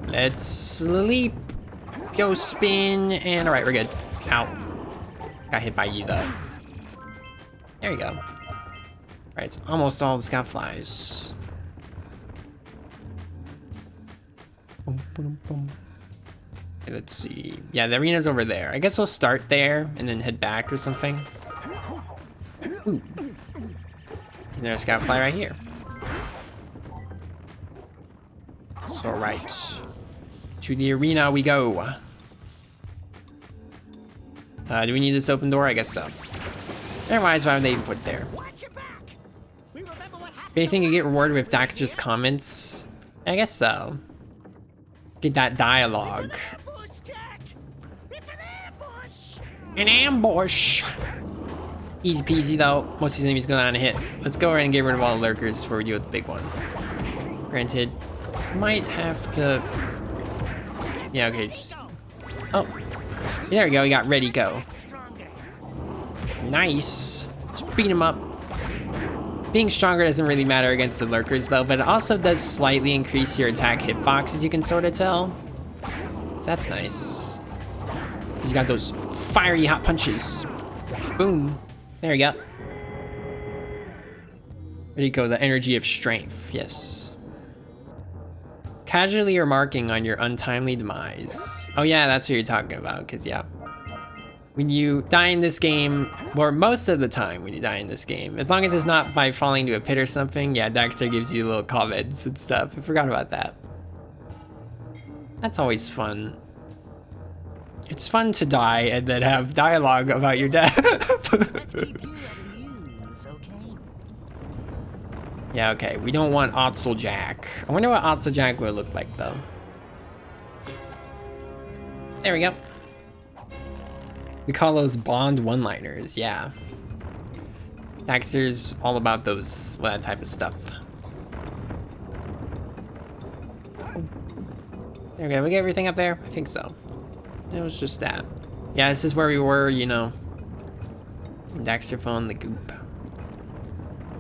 A: Let's leap. Go spin. And all right, we're good. Ow. Got hit by you though. There you go. All right, it's almost all the scout flies. Boom, boom, boom. Okay, let's see. Yeah, the arena's over there. I guess we'll start there and then head back or something. Ooh. And there's a scout fly right here. So right, to the arena we go. Do we need this open door? I guess so. Otherwise, why would they even put it there? Anything you get rewarded with Daxter's comments? I guess so. Get that dialogue. An ambush! Easy peasy though. Most of these enemies go down a hit. Let's go ahead and get rid of all the lurkers before we deal with the big one. Granted, Might have to... Yeah, okay. Just... Oh. There we go. We got ready, go. Nice. Just beat him up. Being stronger doesn't really matter against the lurkers, though, but it also does slightly increase your attack hitbox, as you can sort of tell. So that's nice. You got those fiery hot punches. Boom. There we go. Ready, go. The energy of strength. Yes. Casually remarking on your untimely demise. Oh yeah, that's what you're talking about, because yeah. When you die in this game, or most of the time when you die in this game, as long as it's not by falling into a pit or something, yeah, Daxter gives you little comments and stuff. I forgot about that. That's always fun. It's fun to die and then have dialogue about your death. Yeah, okay. We don't want Otzeljack. I wonder what Otzeljack would look like, though. There we go. We call those Bond one-liners, yeah. Daxter's all about those, that type of stuff. There we go. We get everything up there? I think so. It was just that. Yeah, this is where we were, you know. Daxter fell in the goop.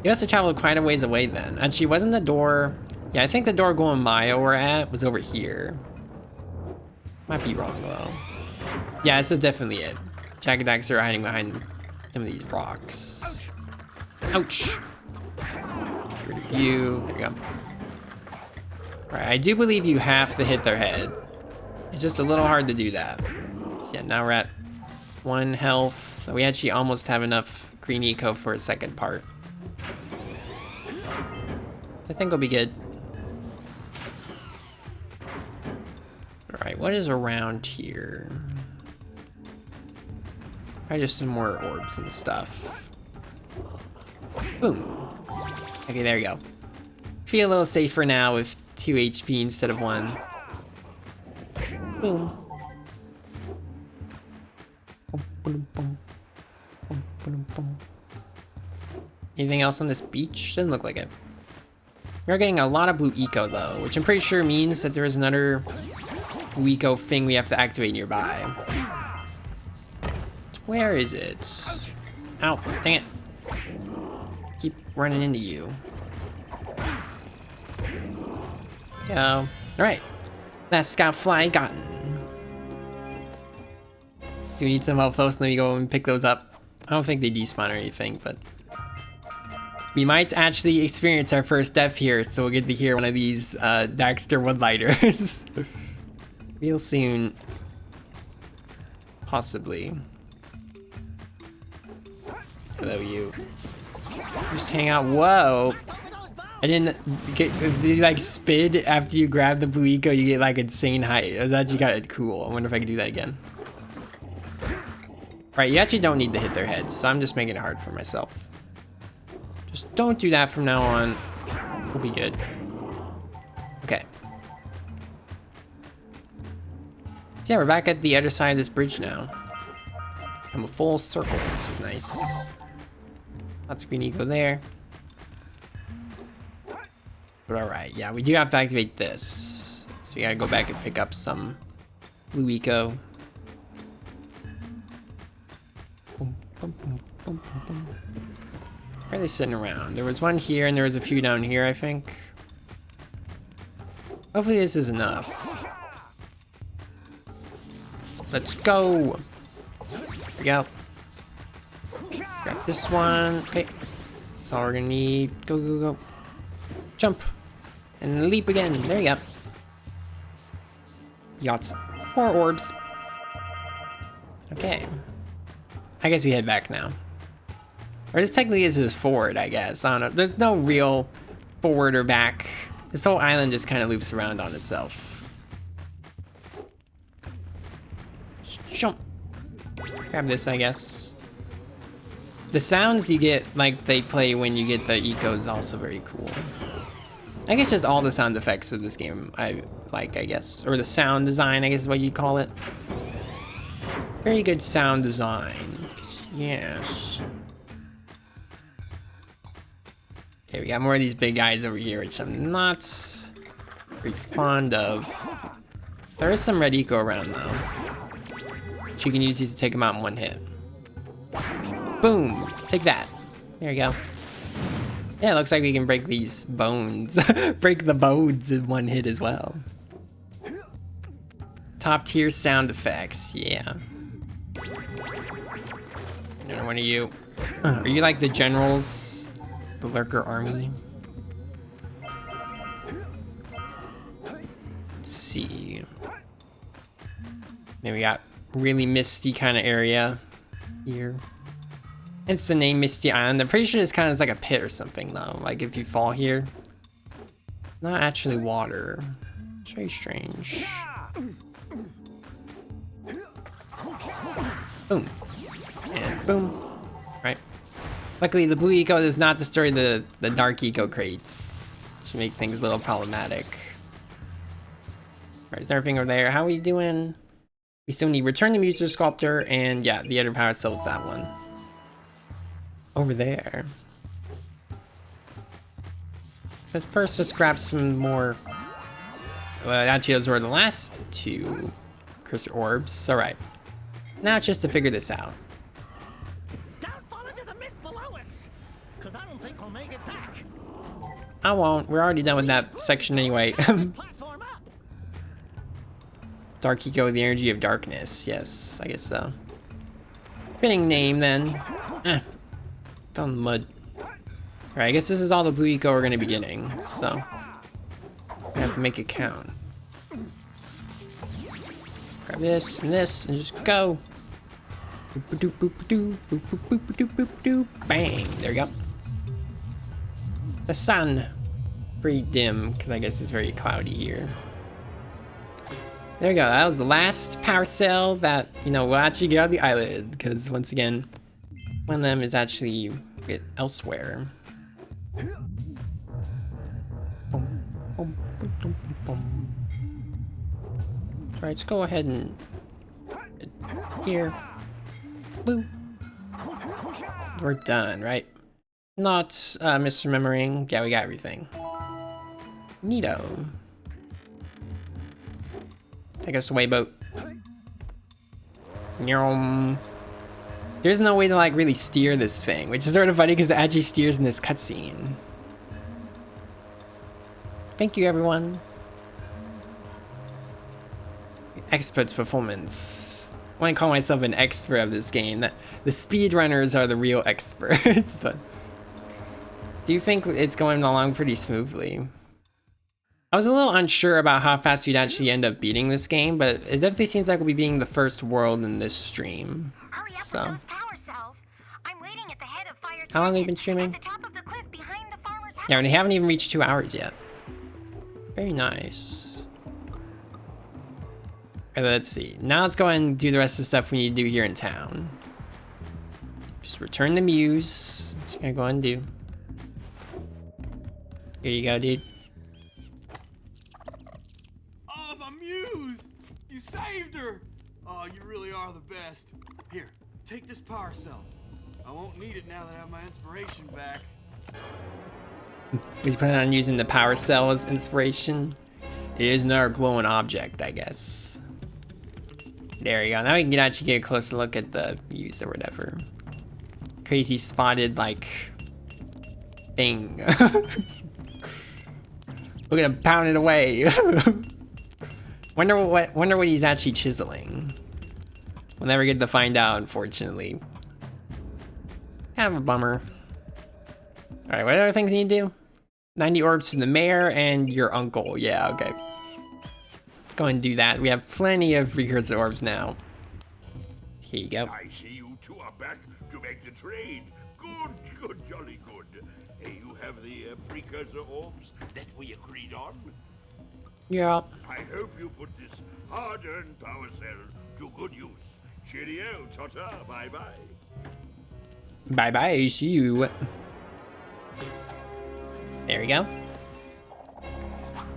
A: You also traveled quite a ways away then. Actually, wasn't the door... Yeah, I think the door going Maya we're at was over here. Might be wrong, though. Yeah, this is definitely it. Jack and Daxter are hiding behind some of these rocks. Ouch! Get rid of you. There you go. Alright, I do believe you have to hit their head. It's just a little hard to do that. So yeah, now we're at 1 health. We actually almost have enough green eco for a second part. I think we'll be good. Alright, what is around here? Probably just some more orbs and stuff. Boom. Okay, there we go. Feel a little safer now with 2 HP instead of 1. Boom. Anything else on this beach? Doesn't look like it. We're getting a lot of blue eco though, which I'm pretty sure means that there is another blue eco thing we have to activate nearby. Where is it? Ow, dang it. Keep running into you. Go. Alright. Last scout fly gotten. Do we need some help close? Let me go and pick those up. I don't think they despawn or anything, but we might actually experience our first death here, so we'll get to hear one of these Daxter one-liners real soon. Possibly. Hello, you. Just hang out. Whoa! I didn't get, if you like spin after you grab the blue eco, you get like insane height. It was actually kind of cool. I wonder if I can do that again. Right, you actually don't need to hit their heads, so I'm just making it hard for myself. Just don't do that from now on. We'll be good. Okay. So yeah, we're back at the other side of this bridge now. I'm a full circle, which is nice. Lots of green eco there. But alright, yeah, we do have to activate this. So we gotta go back and pick up some blue eco. Boom, boom, boom, boom, boom, boom. Where are they sitting around? There was one here and there was a few down here, I think. Hopefully this is enough. Let's go. There we go. Grab this one. Okay. That's all we're gonna need. Go, go, go. Jump. And leap again. There you go. Yachts. More orbs. Okay. I guess we head back now. Or this technically is forward, I guess. I don't know. There's no real forward or back. This whole island just kind of loops around on itself. Just jump. Grab this, I guess. The sounds you get, like they play when you get the eco, is also very cool. I guess just all the sound effects of this game I like, I guess. Or the sound design, I guess is what you'd call it. Very good sound design. Yes. Okay, we got more of these big guys over here, which I'm not pretty fond of. There is some red eco around though. So you can use these to take them out in one hit. Boom! Take that. There you go. Yeah, it looks like we can break these bones. Break the bones in one hit as well. Top tier sound effects, yeah. Another one of you. Are you like the generals? The lurker army? Let's see. Maybe we got really misty kind of area here. It's the name Misty Island. I'm pretty sure this kind of is like a pit or something though. Like if you fall here. Not actually water. It's very strange. Boom. And boom. Right. Luckily the blue eco does not destroy the dark eco crates. Should make things a little problematic. Alright, there's everything over there. How are we doing? We still need Return the Muser Sculptor and yeah, the other power cell is that one. Over there. But first, let's grab some more. Well, actually, those were the last two cursor orbs. All right. Now it's just to figure this out.
C: Don't fall into the mist below us, because I don't think we'll make it back.
A: I won't. We're already done with that section anyway.
C: Platform up.
A: Dark Eco, the energy of darkness. Yes, I guess so. Fitting name then. Fell in the mud. Alright, I guess this is all the blue eco we're gonna be getting, so we have to make it count. Grab this and just go. Bang! There we go. The sun. Pretty dim, because I guess it's very cloudy here. There we go, that was the last power cell that, you know, we'll actually get on the island, because once again, one of them is actually elsewhere. Alright, let's go ahead and here. Boo. We're done, right? Not misremembering. Yeah, we got everything. Neato. Take us away, boat. There's no way to like really steer this thing, which is sort of funny because it actually steers in this cutscene. Thank you, everyone. Expert's performance. I wouldn't call myself an expert of this game. The speedrunners are the real experts, but do you think it's going along pretty smoothly? I was a little unsure about how fast we'd actually end up beating this game, but it definitely seems like we'll be being the first world in this stream.
D: Hurry up
A: So.
D: with those power cells. I'm waiting at the head of Fire
A: How long have you
D: Canyon,
A: been streaming?
D: at the top of the cliff behind the farmer's house.
A: Yeah, and we haven't even reached 2 hours yet. Very nice. Okay, let's see. Now let's go ahead and do the rest of the stuff we need to do here in town. Just return the muse. Just gonna go ahead and do. Here you go, dude.
J: Oh, my muse! You saved her! Oh, you really are the best. Here, take this power cell. I won't need it now that I have my inspiration back.
A: He's planning on using the power cell as inspiration. It is another glowing object, I guess. There you go. Now we can actually get a closer look at the muse or whatever. Crazy spotted, like, thing. Look at him pounding away. Wonder what he's actually chiseling. We'll never get to find out, unfortunately. Kind of a bummer. Alright, what other things you need to do? 90 orbs to the mayor and your uncle. Yeah, okay. Let's go and do that. We have plenty of precursor orbs now. Here you go.
F: I see you two are back to make the trade. Good, jolly good. You have the precursor orbs that we agreed on?
A: Yeah.
F: I hope you put this hard-earned power cell to good use. Cheerio, ta-ta, bye-bye.
A: Bye-bye, see you. There we go.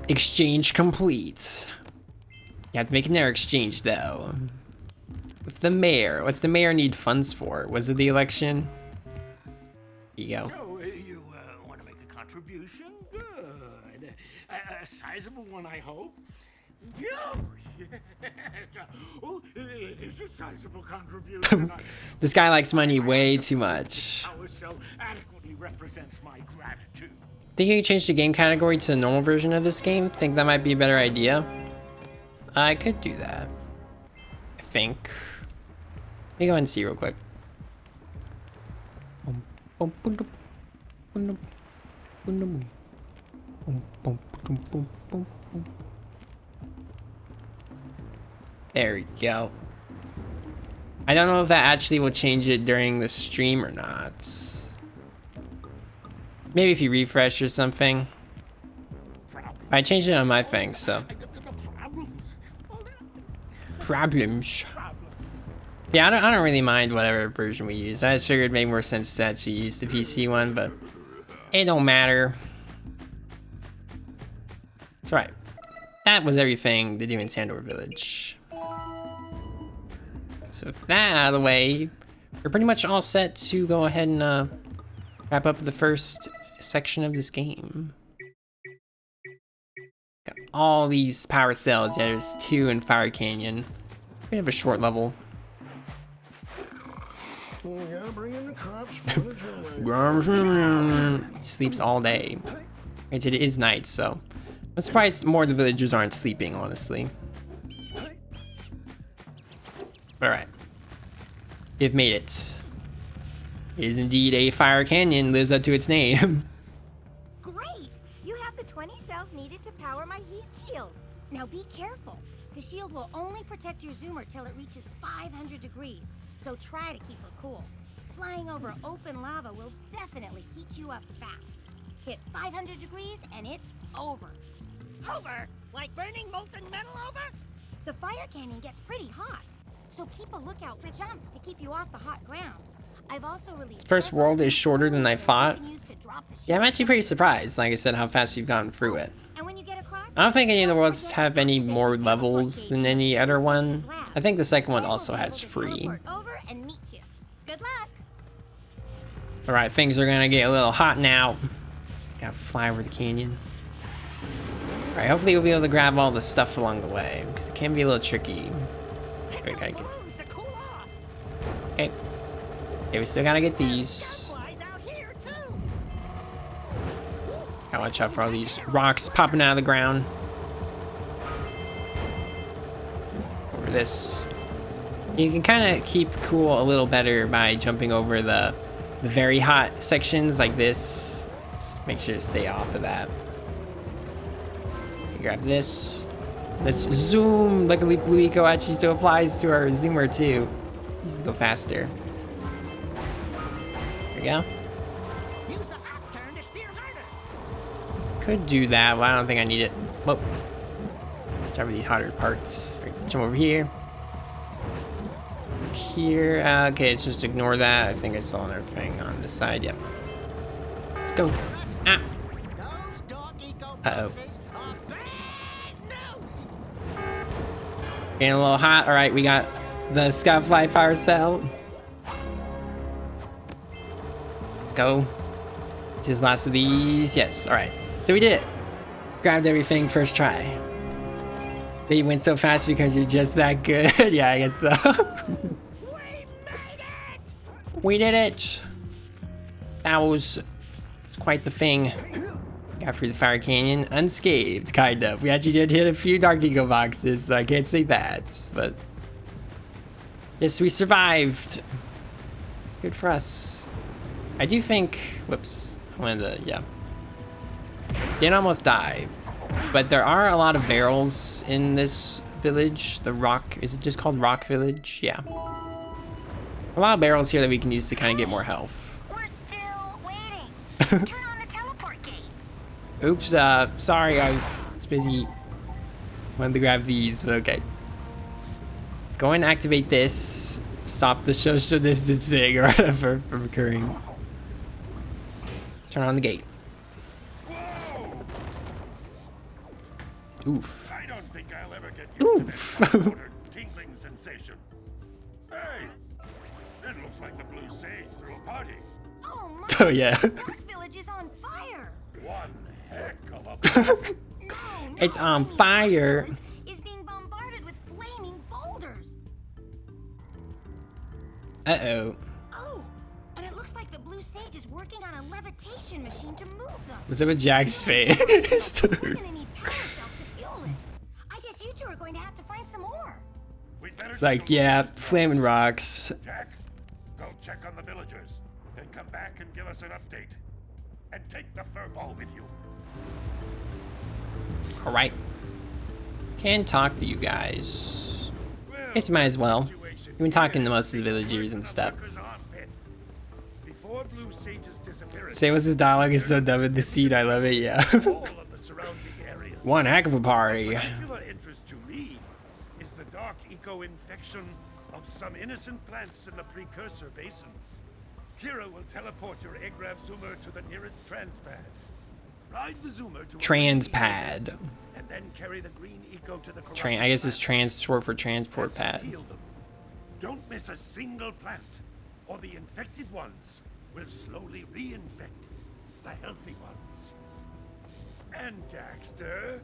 A: Exchange complete. You have to make another exchange, though. With the mayor. What's the mayor need funds for? Was it the election? Here you go.
E: So, you want to make a contribution? Good. A sizable one, I hope. Yes. Oh, it is a sizable contribution.
A: This guy likes money way too much.
E: Our show adequately represents my gratitude.
A: Think you can change the game category to the normal version of this game? Think that might be a better idea? I could do that. I think. Let me go ahead and see real quick. There we go. I don't know if that actually will change it during the stream or not. Maybe if you refresh or something. I changed it on my thing, so. Problems. Yeah, I don't really mind whatever version we use. I just figured it made more sense to actually use the PC one, but it don't matter. It's alright. That was everything to do in Sandor Village. So with that out of the way, we're pretty much all set to go ahead and wrap up the first section of this game. Got all these power cells. Yeah, there's 2 in Fire Canyon. We have a short level.
G: Yeah, bring in the cops for the
A: Sleeps all day. Granted, it is night, so I'm surprised more of the villagers aren't sleeping, honestly. Alright. You've made it. It is indeed a Fire Canyon, lives up to its name.
K: Great! You have the 20 cells needed to power my heat shield. Now be careful. The shield will only protect your zoomer till it reaches 500 degrees, so try to keep her cool. Flying over open lava will definitely heat you up fast. Hit 500 degrees and it's over. Over? Like burning molten metal over? The Fire Canyon gets pretty hot, so keep a lookout for jumps to keep you off the hot ground. I've also released
A: First world is shorter than I thought. Yeah, I'm actually pretty surprised, like I said, how fast we've gotten through it.
K: And when you get across,
A: I don't think any of the worlds have any more levels than any other one. I think the second one also has free.
K: over and meet you. Good luck.
A: Alright, things are gonna get a little hot now. Gotta fly over the canyon. Alright, hopefully we'll be able to grab all the stuff along the way, because it can be a little tricky. Okay, gotta get... Okay. Okay, we still gotta get these. Gotta watch out for all these rocks popping out of the ground. Over this. You can kind of keep cool a little better by jumping over the very hot sections like this. Just make sure to stay off of that. Grab this. Let's zoom. Luckily, Blue Eco actually still applies to our zoomer too. Needs to go faster. There we go.
C: Use the hop turn to steer harder.
A: Could do that, but I don't think I need it. Whoa. Jump over these harder parts. Right, jump over here. Here. Okay, let's just ignore that. I think I saw another thing on this side. Yep. Let's go. Ah. Uh-oh. Getting a little hot. All right, we got the Skyfly Fire Cell. Let's go. Just last of these. Yes. All right. So we did it. Grabbed everything first try. But you went so fast because you're just that good. Yeah, I guess so. We did it. That was quite the thing. Got through the Fire Canyon unscathed, kind of. We actually did hit a few Dark Eagle boxes, so I can't say that, but yes, we survived. Good for us. I do think, whoops, I wanted to, yeah. Didn't almost die, but there are a lot of barrels in this village. The rock, is it just called Rock Village? Yeah. A lot of barrels here that we can use to kind of get more health.
K: We're still waiting. Turn on the teleport gate.
A: Oops, sorry, I was busy. Wanted to grab these, but okay. Let's go and activate this. Stop the social distancing or whatever from occurring. Turn on the gate. Oof.
B: I don't think I'll ever get used to that tingling sensation. Hey, it looks like the Blue Sage threw a party.
K: Oh my!
A: Oh yeah.
K: Rock Village is on fire.
B: One
A: It's on fire.
K: Is being bombarded with flaming boulders.
A: Uh-oh.
K: Oh, and it looks like the blue sage is working on a levitation machine to move them.
A: What's up with Jack's face?
K: We're gonna need power cells to fuel it. I guess you two are going to have to find some more.
A: It's like, yeah, flaming rocks.
B: Jack, go check on the villagers, and come back and give us an update. And take the fur ball with you.
A: Alright. Can talk to you guys. Guess you might as well. You've been talking to most of the villagers and stuff.
B: Before blue sage's disappearance,
A: Samus's dialogue is so dumb with the seed. I love it, yeah.
B: all of the surrounding areas.
A: One heck of a party.
B: Of particular interest to me is the dark eco-infection of some innocent plants in the precursor basin. Kira will teleport your Agrav Zoomer to the nearest transpad. Ride the Zoomer to
A: Transpad.
B: and then carry the green eco to the
A: I guess it's trans short for transport pad.
B: heal them. Don't miss a single plant, or the infected ones will slowly reinfect the healthy ones. And Daxter,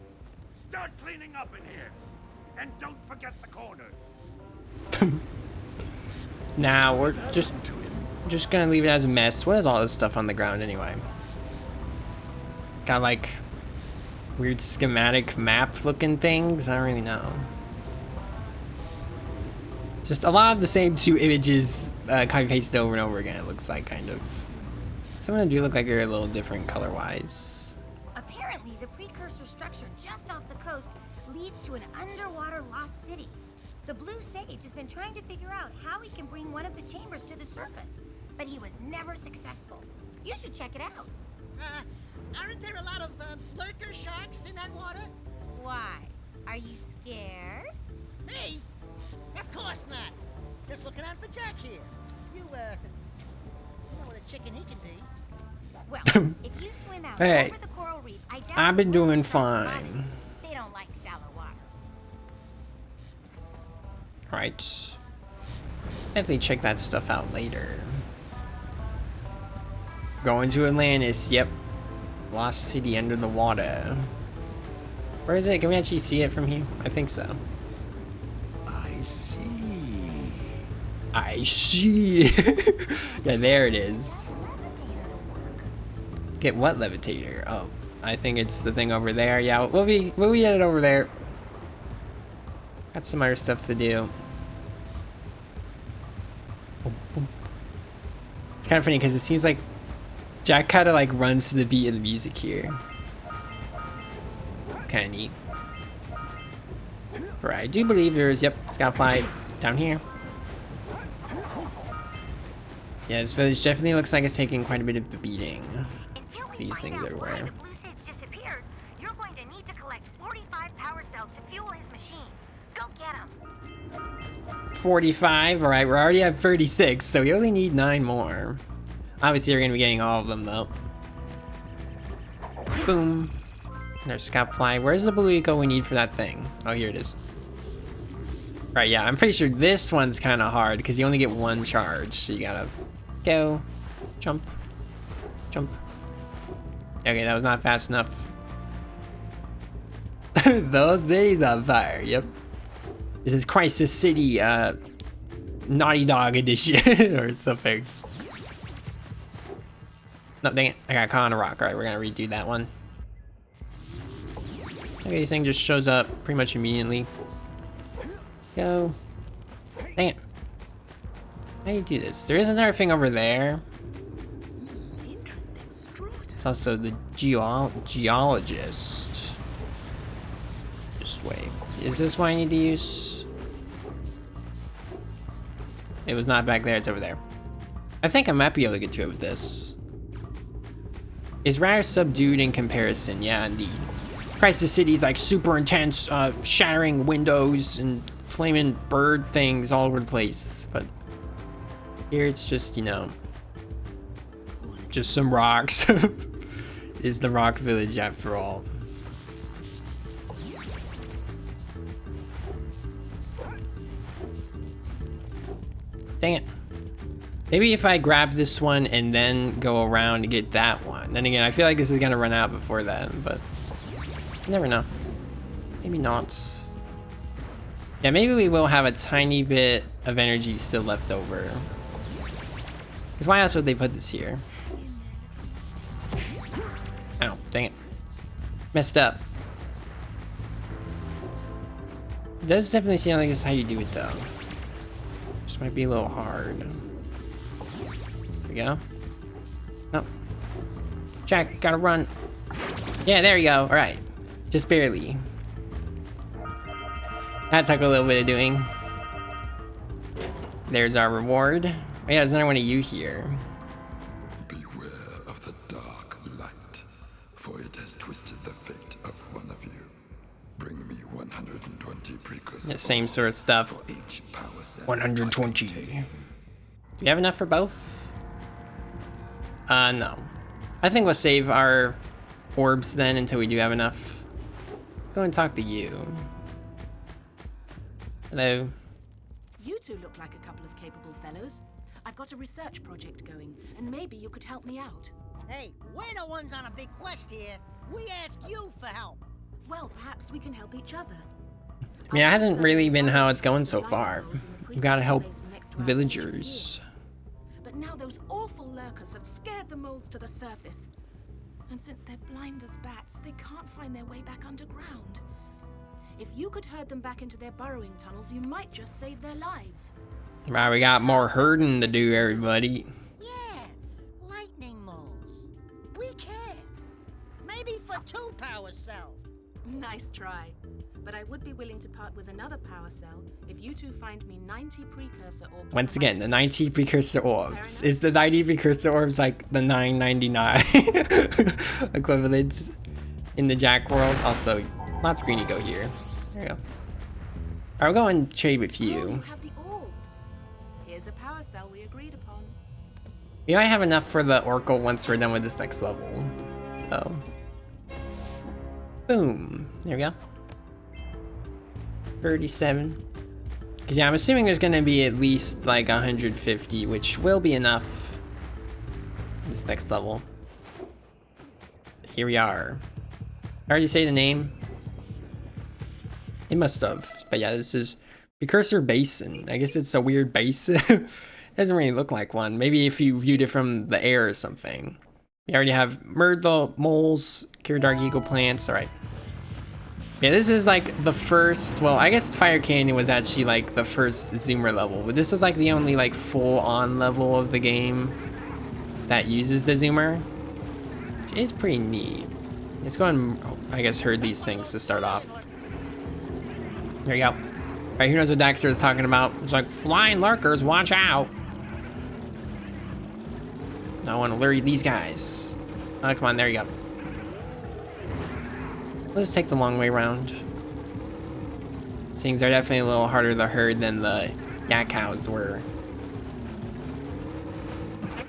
B: start cleaning up in here. And don't forget the corners.
A: Now we're just gonna leave it as a mess. What is all this stuff on the ground anyway? Got like weird schematic map looking things. I don't really know. Just a lot of the same two images copy pasted over and over again. It looks like kind of. Some of them do look like they're a little different color wise.
K: Apparently, the precursor structure just off the coast leads to an underwater lost city. The blue sage has been trying to figure out how he can bring one of the chambers to the surface, but he was never successful. You should check it out.
C: Aren't there a lot of lurker sharks in that water?
K: Why? Are you scared?
C: Me? Of course not. Just looking out for Jack here. You know what a chicken he can be.
K: Well, if you swim out
A: Hey,
K: over the coral reef, I doubt
A: I've been
K: the
A: doing
K: lurkers are
A: fine.
K: spotted. They don't like shallow water.
A: Right. Definitely check that stuff out later. Going to Atlantis, yep. Lost city under the water. Where is it? Can we actually see it from here? I think so.
B: I see.
A: I see. Yeah, there it is. Get what levitator? Oh, I think it's the thing over there. Yeah, we'll be headed over there. Got some other stuff to do. It's kind of funny because it seems like Jack kind of like runs to the beat of the music here. It's kind of neat. But I do believe there's, yep, Scoutfly down here. Yeah, this village definitely looks like it's taking quite a bit of a beating. These things everywhere.
K: The blue sage disappeared. You're going to need to collect 45 power cells to fuel his machine. Go get them.
A: 45, all right, we're already at 36, so we only need 9 more. Obviously, we're gonna be getting all of them though. Boom. There's Scoutfly. Where's the blue eco we need for that thing? Oh, here it is. Right, yeah, I'm pretty sure this one's kind of hard because you only get 1 charge, so you gotta go, jump, jump. Okay, that was not fast enough. Those cities on fire, yep. This is Crisis City, Naughty Dog edition, or something. No, dang it, I got caught on a rock. Alright, we're gonna redo that one. Okay, this thing just shows up pretty much immediately. Go. Dang it. How do you do this? There is another thing over there.
K: Interesting strata.
A: It's also the geologist. Just wait. Is this what I need to use? It was not back there, it's over there. I think I might be able to get to it with this. Is rather subdued in comparison, yeah, indeed. Crisis City is like super intense, shattering windows and flaming bird things all over the place. But here it's just, you know, just some rocks. Is the rock village after all. Dang it. Maybe if I grab this one and then go around to get that one. And then again, I feel like this is gonna run out before then, but you never know. Maybe not. Yeah, maybe we will have a tiny bit of energy still left over. Because why else would they put this here? Oh, dang it. Messed up. It does definitely seem like this is how you do it though. This might be a little hard. There we go. No. Jack, gotta run. Yeah, there you go. Alright. Just barely. That took a little bit of doing. There's our reward. Oh yeah, there's another one of you here.
H: Beware of the dark light, for it has twisted the fate of one of you. Bring me 120 precursor.
A: Yeah, same sort of stuff. 120. Do you have enough for both? No. I think we'll save our orbs then until we do have enough. Let's go and talk to you. Hello.
L: You two look like a couple of capable fellows. I've got a research project going, and maybe you could help me out.
C: Hey, we're the ones on a big quest here. We ask you for help.
L: Well, perhaps we can help each other.
A: I mean, it hasn't really been how it's going so far. We've got to help villagers.
L: But now those awful lurkers have scared the moles to the surface. And since they're blind as bats, they can't find their way back underground. If you could herd them back into their burrowing tunnels, you might just save their lives.
A: Right, we got more herding to do, everybody.
C: Yeah, lightning moles. We can. Maybe for 2 power cells.
L: Nice try. But I would be willing to part with another power cell if you two find me 90 precursor orbs.
A: Once again, the 90 precursor orbs. Is the 90 precursor orbs like the 999 equivalents in the Jack world? Also, lots of green you go here. There you go. Alright, we'll go and trade with you.
L: You have the orbs. Here's a power cell we agreed upon.
A: We might have enough for the Oracle once we're done with this next level. Oh. Boom. There we go. 37. Because yeah, I'm assuming there's going to be at least like 150, which will be enough this next level. Here we are. I already say the name. It must have. But yeah, this is Precursor Basin. I guess it's a weird basin. Doesn't really look like one. Maybe if you viewed it from the air or something. We already have Myrtle, moles, cure dark eagle plants. All right. Yeah, this is like the first, well, I guess Fire Canyon was actually like the first zoomer level, but this is like the only like full on level of the game that uses the zoomer. It's pretty neat. Let's go and, I guess, herd these things to start off. There you go. All right, who knows what Daxter is talking about? It's like, flying lurkers, watch out. I want to lure these guys. Oh, come on, there you go. Let's take the long way around. Things are definitely a little harder to herd than the yak cows were.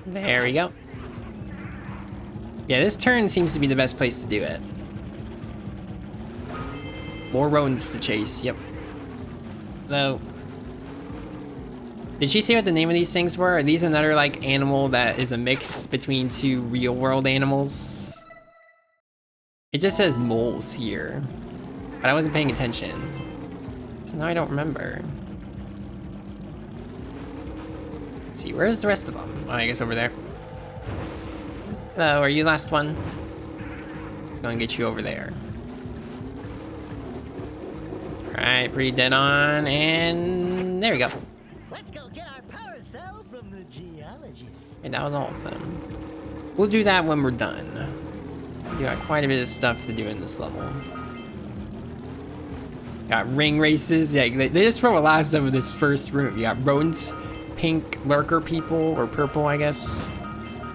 A: There we go. Yeah, this turn seems to be the best place to do it. More rodents to chase, yep. Though, did she say what the name of these things were? Are these another like animal that is a mix between 2 real world animals? It just says moles here, but I wasn't paying attention. So now I don't remember. Let's see, where's the rest of them? Oh, I guess over there. Hello, are you last one? Let's go and get you over there. All right, pretty dead on, and there we go.
C: Let's go get our power cell from the geologist.
A: And that was all of them. We'll do that when we're done. We got quite a bit of stuff to do in this level. Got ring races. Yeah, they just throw a lot of stuff in this first room. You got rodents, pink lurker people, or purple, I guess.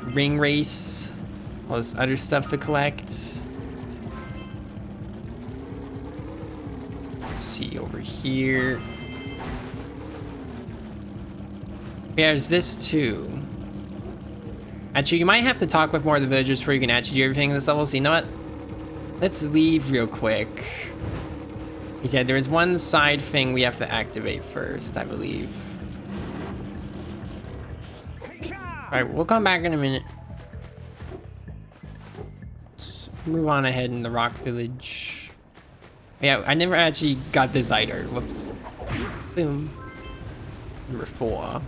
A: Ring race. All this other stuff to collect. Let's see over here. Yeah, there's this too. Actually, you might have to talk with more of the villagers before you can actually do everything in this level. So you know what? Let's leave real quick. He said there is one side thing we have to activate first, I believe. All right, we'll come back in a minute. move on ahead in the Rock Village. Yeah, I never actually got this either. Whoops. Boom. Number 4.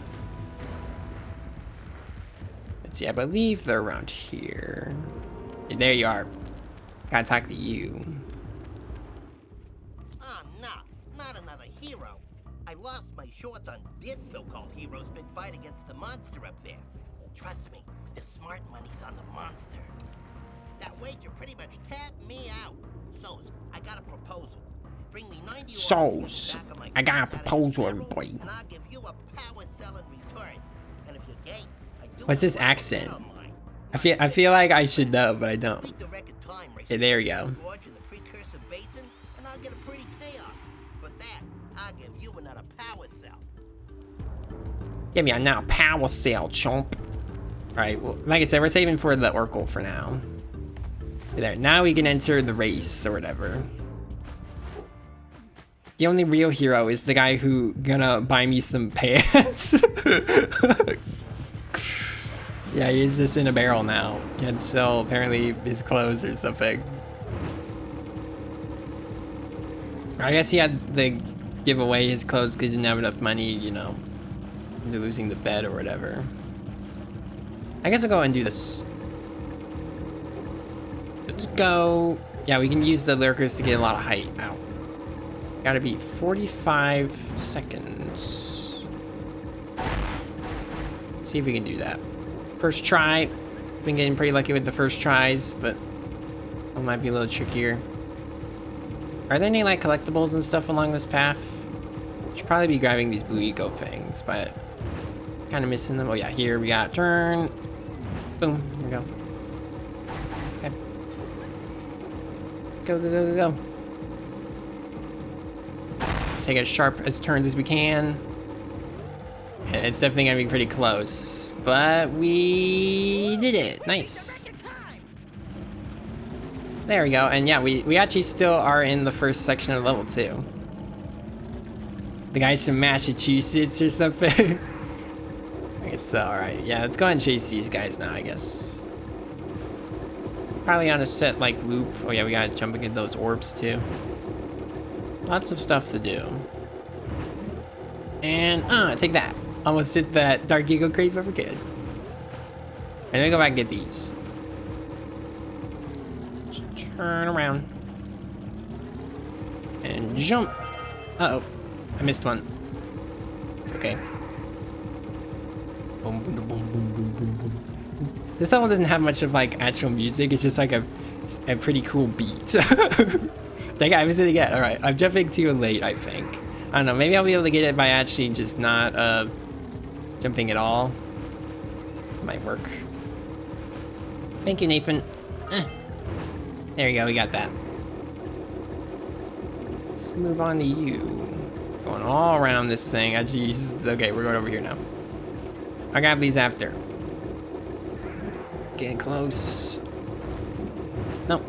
A: Let's see, I believe they're around here. Yeah, there you are. Gotta talk to you.
M: Oh, no, not another hero. I lost my shorts on this so-called hero's big fight against the monster up there. Trust me, the smart money's on the monster. That wager pretty much tapped me out. So, I got a proposal. Bring me 90
A: Souls, I got a proposal, everybody.
M: And I'll give you a power cell in return. And if you're gay, I do
A: What's this accent? I feel like I should know, but I don't. Yeah, there we go.
M: And I'll get a pretty payoff. For that, I'll give you another power cell.
A: Give me a now power cell, chomp. Alright, well, like I said, we're saving for the Oracle for now. There, now we can enter the race or whatever. The only real hero is the guy who gonna buy me some pants. Yeah, he's just in a barrel now. Can't sell apparently his clothes or something. I guess he had to give away his clothes because he didn't have enough money, you know, into losing the bed or whatever. I guess I'll go and do this. Let's go. Yeah, we can use the lurkers to get a lot of height out. Gotta be 45 seconds. Let's see if we can do that. First try. Been getting pretty lucky with the first tries, but it might be a little trickier. Are there any like collectibles and stuff along this path? Should probably be grabbing these blue eco things, but kind of missing them. Oh yeah, here we got turn. Boom. There we go. Okay. Go, go, go, go, go. Let's take as sharp as turns as we can. It's definitely gonna be pretty close, but we did it. Nice. There we go. And yeah, we actually still are in the first section of level 2. The guy's from Massachusetts or something. I guess so. Alright, yeah, let's go ahead and chase these guys now, I guess. Probably on a set like loop. Oh yeah, we gotta jump and get those orbs too. Lots of stuff to do. And take that. Almost hit that Dark Eagle crate if ever could. And then we go back and get these. Just turn around. And jump. Uh-oh. I missed one. It's okay. Boom, boom, boom, boom, boom, boom, boom. This level doesn't have much of like actual music. It's just like a pretty cool beat. Dang, I missed it again. Alright, I'm jumping too late, I think. I don't know, maybe I'll be able to get it by actually just not jumping at all. Might work. Thank you, Nathan. There we go, we got that. Let's move on to you. Going all around this thing. Okay, we're going over here now. I'll grab these after. Getting close. Nope.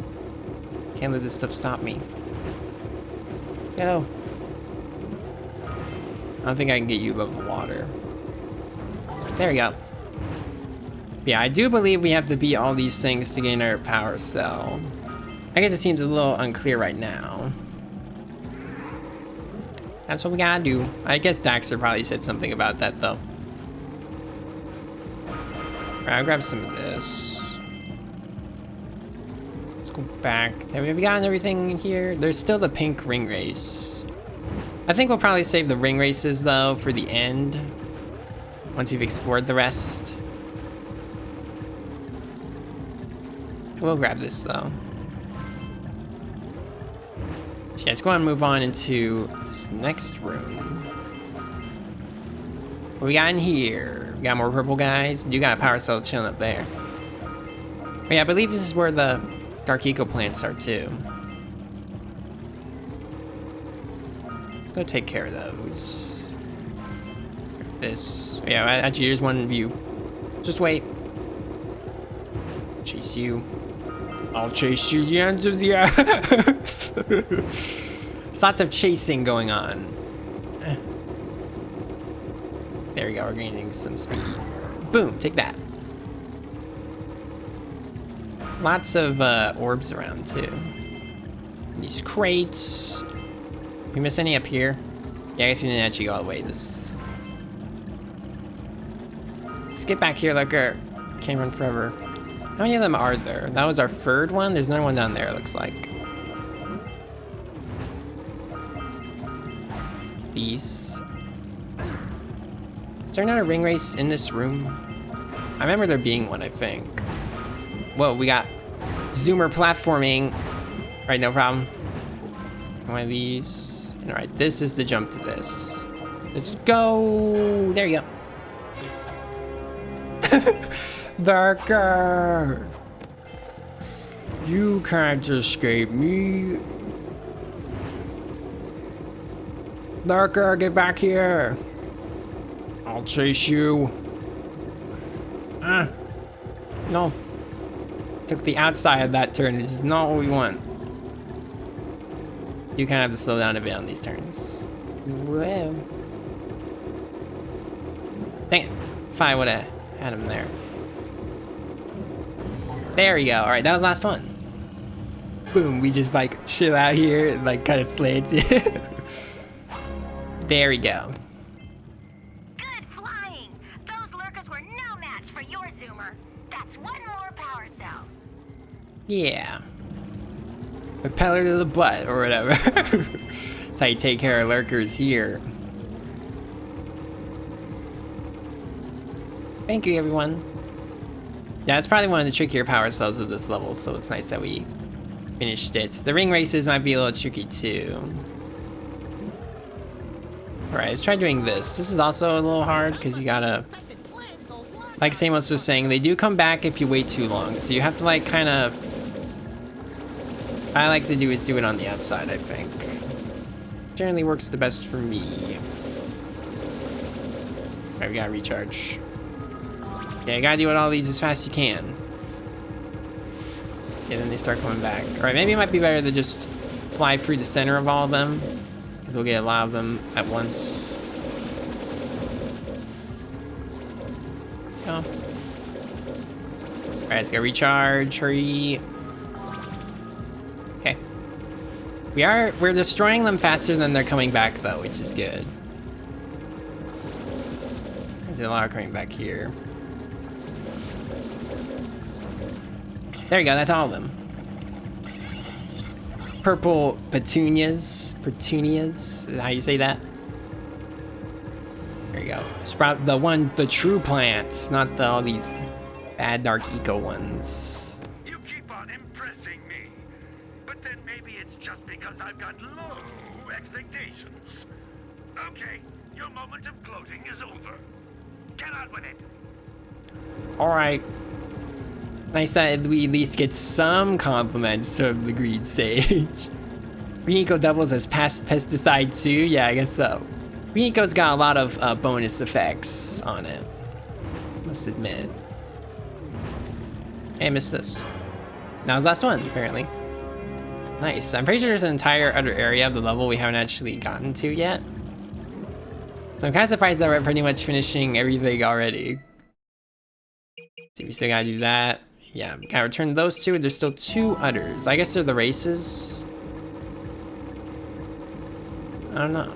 A: Can't let this stuff stop me. Go. I don't think I can get you above the water. There we go. Yeah, I do believe we have to beat all these things to gain our power cell. I guess it seems a little unclear right now. That's what we gotta do. I guess Daxter probably said something about that though. Alright, I'll grab some of this. Let's go back. Have we gotten everything in here? There's still the pink ring race. I think we'll probably save the ring races though for the end. Once you've explored the rest. We'll grab this though. So yeah, let's go ahead and move on into this next room. What we got in here? We got more purple guys. You got a power cell chilling up there. Oh yeah, I believe this is where the Dark Eco plants are too. Let's go take care of those. This. Yeah, actually, here's one view. Just wait. Chase you. I'll chase you the ends of the earth. There's lots of chasing going on. There we go, we're gaining some speed. Boom, take that. Lots of orbs around too. These crates. We miss any up here? Yeah, I guess we didn't actually go all the way. Let's get back here, Lurker. Can't run forever. How many of them are there? That was our third one. There's another one down there, it looks like. These. Is there not a ring race in this room? I remember there being one, I think. Whoa, we got zoomer platforming. All right, no problem. One of these. All right, this is the jump to this. Let's go. There you go. Darker. You can't escape me. Darker, get back here. I'll chase you. No. Took the outside of that turn. This is not what we want. You kind of have to slow down a bit on these turns. Whoa. Dang it. If I would have had him there. There we go. All right, that was the last one. Boom. We just like chill out here and like kind of slants. There we go.
K: Good flying! Those lurkers were no match for your zoomer. That's one more power cell.
A: Yeah. Propeller to the butt or whatever. That's how you take care of lurkers here. Thank you, everyone. Yeah, it's probably one of the trickier power cells of this level, so it's nice that we finished it. The ring races might be a little tricky too. Alright, let's try doing this. This is also a little hard because you gotta, like Samos was saying, they do come back if you wait too long. So you have to like kind of, what I like to do is do it on the outside, I think. Generally works the best for me. Alright, we gotta recharge. Yeah, you gotta do it all these as fast as you can. Yeah, then they start coming back. Alright, maybe it might be better to just fly through the center of all of them, because we'll get a lot of them at once. Oh. Alright, let's go recharge. Hurry. Okay. We're destroying them faster than they're coming back though, which is good. There's a lot coming back here. There you go, that's all of them. Purple petunias. Petunias, is that how you say that? There you go. Sprout the true plants, not all these bad dark eco ones.
B: You keep on impressing me. But then maybe it's just because I've got low expectations. Okay, your moment of gloating is over. Get on with it.
A: Alright. Nice that we at least get some compliments from the Green Sage. Green Eco doubles as pesticide too? Yeah, I guess so. Green Eco's got a lot of bonus effects on it. Must admit. Hey, I missed this. That was the last one, apparently. Nice. I'm pretty sure there's an entire other area of the level we haven't actually gotten to yet. So I'm kind of surprised that we're pretty much finishing everything already. So we still gotta do that. Yeah, we gotta return those two. There's still 2 others. I guess they're the races. I don't know.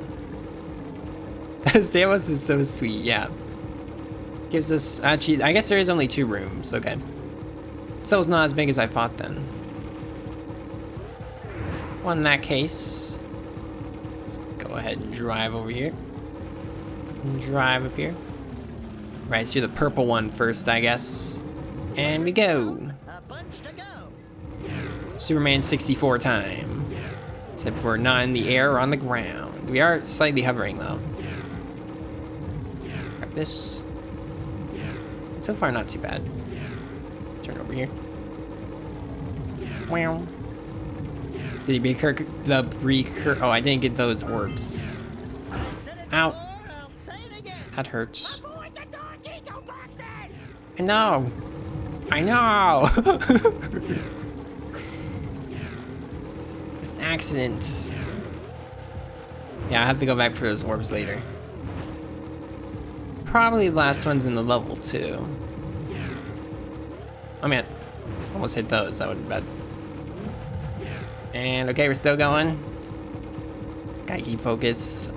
A: Stamos is so sweet, yeah. Gives us, actually, I guess there is only 2 rooms, okay. So it's not as big as I thought then. Well, in that case, let's go ahead and drive over here. And drive up here. Right, let's do the purple one first, I guess. And we go. Superman 64 time. Except we're not in the air or on the ground. We are slightly hovering though. Grab this. So far, not too bad. Turn over here. Wow. Did he recur the recur? Oh, I didn't get those orbs. Ow. That hurts. I know. I know. It's an accident. Yeah, I have to go back for those orbs later. Probably the last one's in the level too. Oh man, Almost hit those. That would have been bad. And okay, we're still going. Gotta keep focus.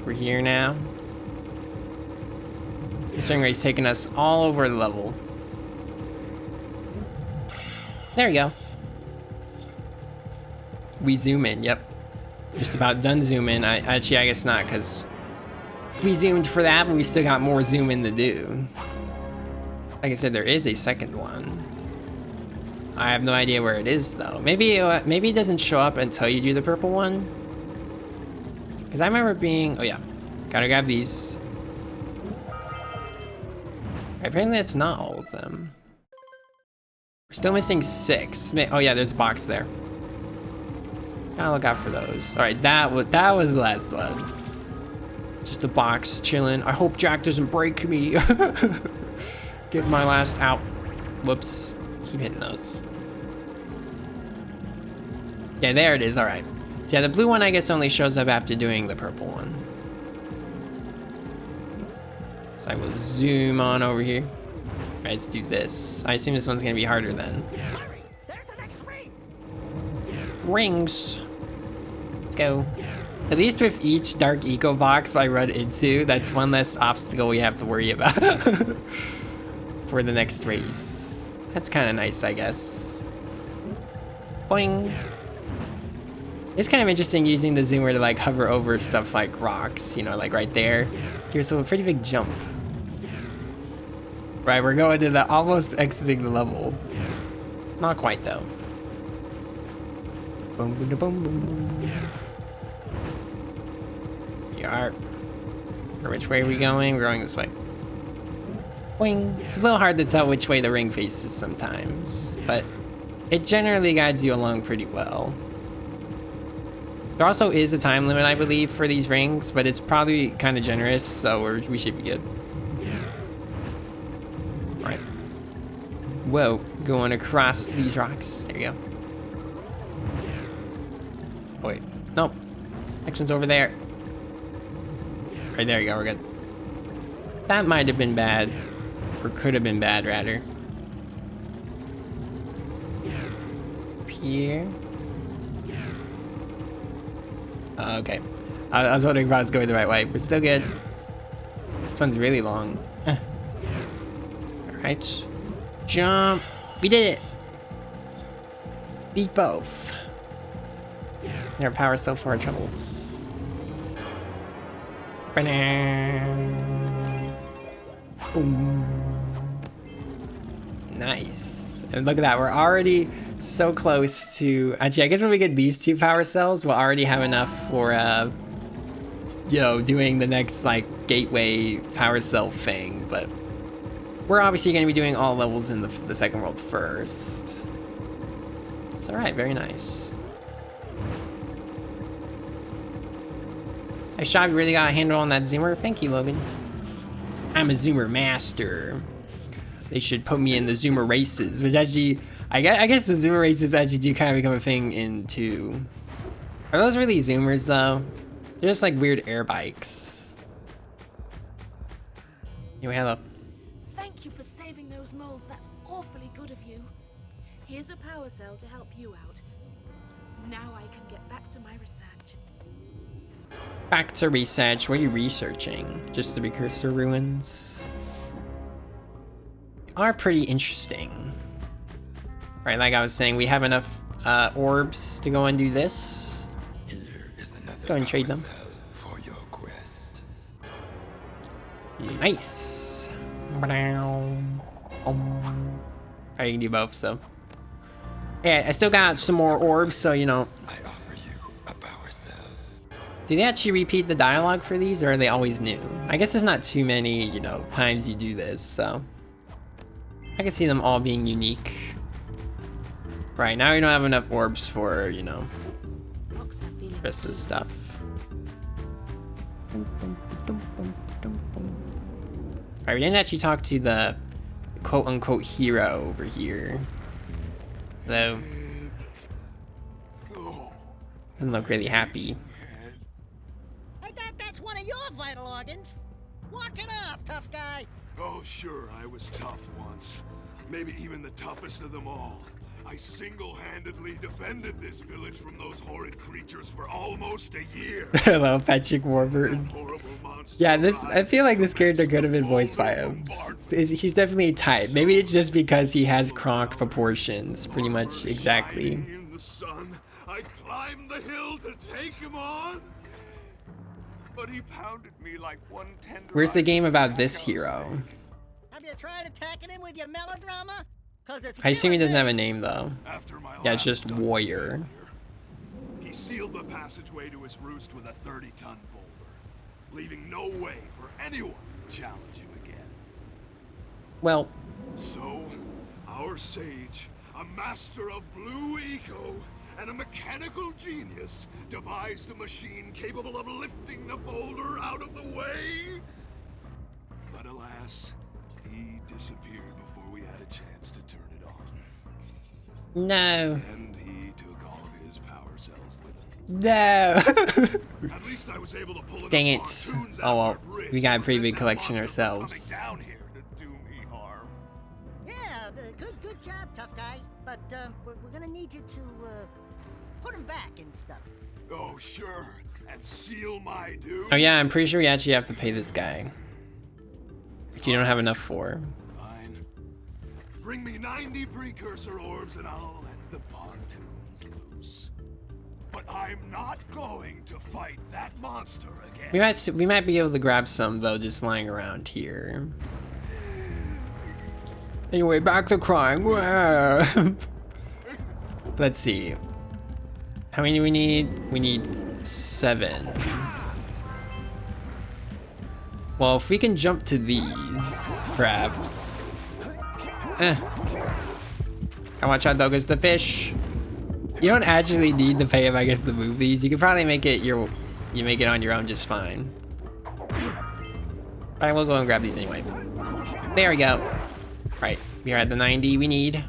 A: We're here now. This ring race taking us all over the level. There we go. We zoom in, yep. Just about done zooming. Actually, I guess not, because we zoomed for that, but we still got more zooming to do. Like I said, there is a second one. I have no idea where it is, though. Maybe it doesn't show up until you do the purple one. Because I remember being... Oh, yeah. Gotta grab these. Apparently, it's not all of them. We're still missing 6. Oh, yeah, there's a box there. Gotta look out for those. Alright, that was the last one. Just a box chilling. I hope Jack doesn't break me. Get my last out. Whoops. Keep hitting those. Yeah, there it is. Alright. So yeah, the blue one I guess only shows up after doing the purple one. So I will zoom on over here. Alright, let's do this. I assume this one's gonna be harder then.
C: Hurry! There's the next ring!
A: Rings. Let's go. At least with each dark eco box I run into, that's one less obstacle we have to worry about for the next race. That's kind of nice, I guess. Boing. It's kind of interesting using the zoomer to like hover over stuff like rocks, you know, like right there. Gives us a pretty big jump. Right, we're going to the almost exiting the level. Not quite though. Boom, boom, boom, boom. Yarp. Or which way are we going? We're going this way. Boing. It's a little hard to tell which way the ring faces sometimes, but it generally guides you along pretty well. There also is a time limit, I believe, for these rings, but it's probably kind of generous, so we should be good. Alright. Whoa, going across these rocks. There you go. Oh, wait. Nope. Next one's over there. Right, there you go, we're good. That might have been bad. Or could have been bad, rather. Up here. Okay. I was wondering if I was going the right way, but still good. This one's really long. Alright. Jump. We did it! Beat both. Our power cell for our troubles. Boom. Nice. And look at that, we're already so close to... Actually, I guess when we get these 2 power cells, we'll already have enough for, you know, doing the next, like, gateway power cell thing, but we're obviously going to be doing all levels in the second world first. It's alright, very nice. Nice job, you really got a handle on that zoomer. Thank you, Logan. I'm a zoomer master. They should put me in the zoomer races, which actually... I guess the zoomer races actually do kind of become a thing in 2. Are those really zoomers, though? They're just like weird air bikes. Anyway, hello.
L: Thank you for saving those moles. That's awfully good of you. Here's a power cell to help you out. Now I can get back to my research.
A: Back to research. What are you researching? Just the precursor ruins? Are pretty interesting. Right, like I was saying, we have enough orbs to go and do this. Let's go and trade them.
H: For your quest.
A: Nice. I can do both, so. Yeah, I still got some more orbs, so you know.
H: I offer you a power cell.
A: Do they actually repeat the dialogue for these, or are they always new? I guess there's not too many, you know, times you do this, so. I can see them all being unique. Right, now we don't have enough orbs for, you know, rest of the stuff. Alright, we didn't actually talk to the quote-unquote hero over here. Though, doesn't look really happy.
C: I thought that's one of your vital organs. Walk it off, tough guy.
N: Oh, sure, I was tough once. Maybe even the toughest of them all. I single-handedly defended this village from those horrid creatures for almost a year.
A: Hello, Patrick Warburton. Yeah, I feel like this character could have been voiced by him. He's definitely a type. Maybe it's just because he has Kronk proportions, pretty much exactly.
N: In the sun, I climbed the hill to take him on. But he pounded me like one tender.
A: Where's the game about this hero?
C: Have you tried attacking him with your melodrama?
A: I assume he doesn't have a name though. Yeah, it's just Warrior.
N: He sealed the passageway to his roost with a 30-ton boulder, leaving no way for anyone to challenge him again.
A: Well,
N: so our sage, a master of blue eco and a mechanical genius, devised a machine capable of lifting the boulder out of the way. But alas, he disappeared before we had a chance to turn it on.
A: No.
N: And he took all of his power cells with him.
A: No.
N: At least I was able to pull
A: Dang it. Oh well, we got a pretty big collection ourselves.
N: Down here to do me harm.
C: Yeah, good job, tough guy. But we're gonna need you to put him back and stuff.
N: Oh sure, and seal my doom.
A: Oh yeah, I'm pretty sure we actually have to pay this guy, which you don't have enough for.
N: Fine. Bring me 90 precursor orbs and I'll let the pontoons loose. But I'm not going to fight that monster again.
A: We might be able to grab some though, just lying around here. Anyway, back to crying. Let's see. How many do we need? We need 7. Well, if we can jump to these, perhaps. I watch out, though, goes the fish. You don't actually need to pay him, I guess, to move these. You can probably make it you make it on your own just fine. Alright, we'll go and grab these anyway. There we go. Right, we are at the 90 we need.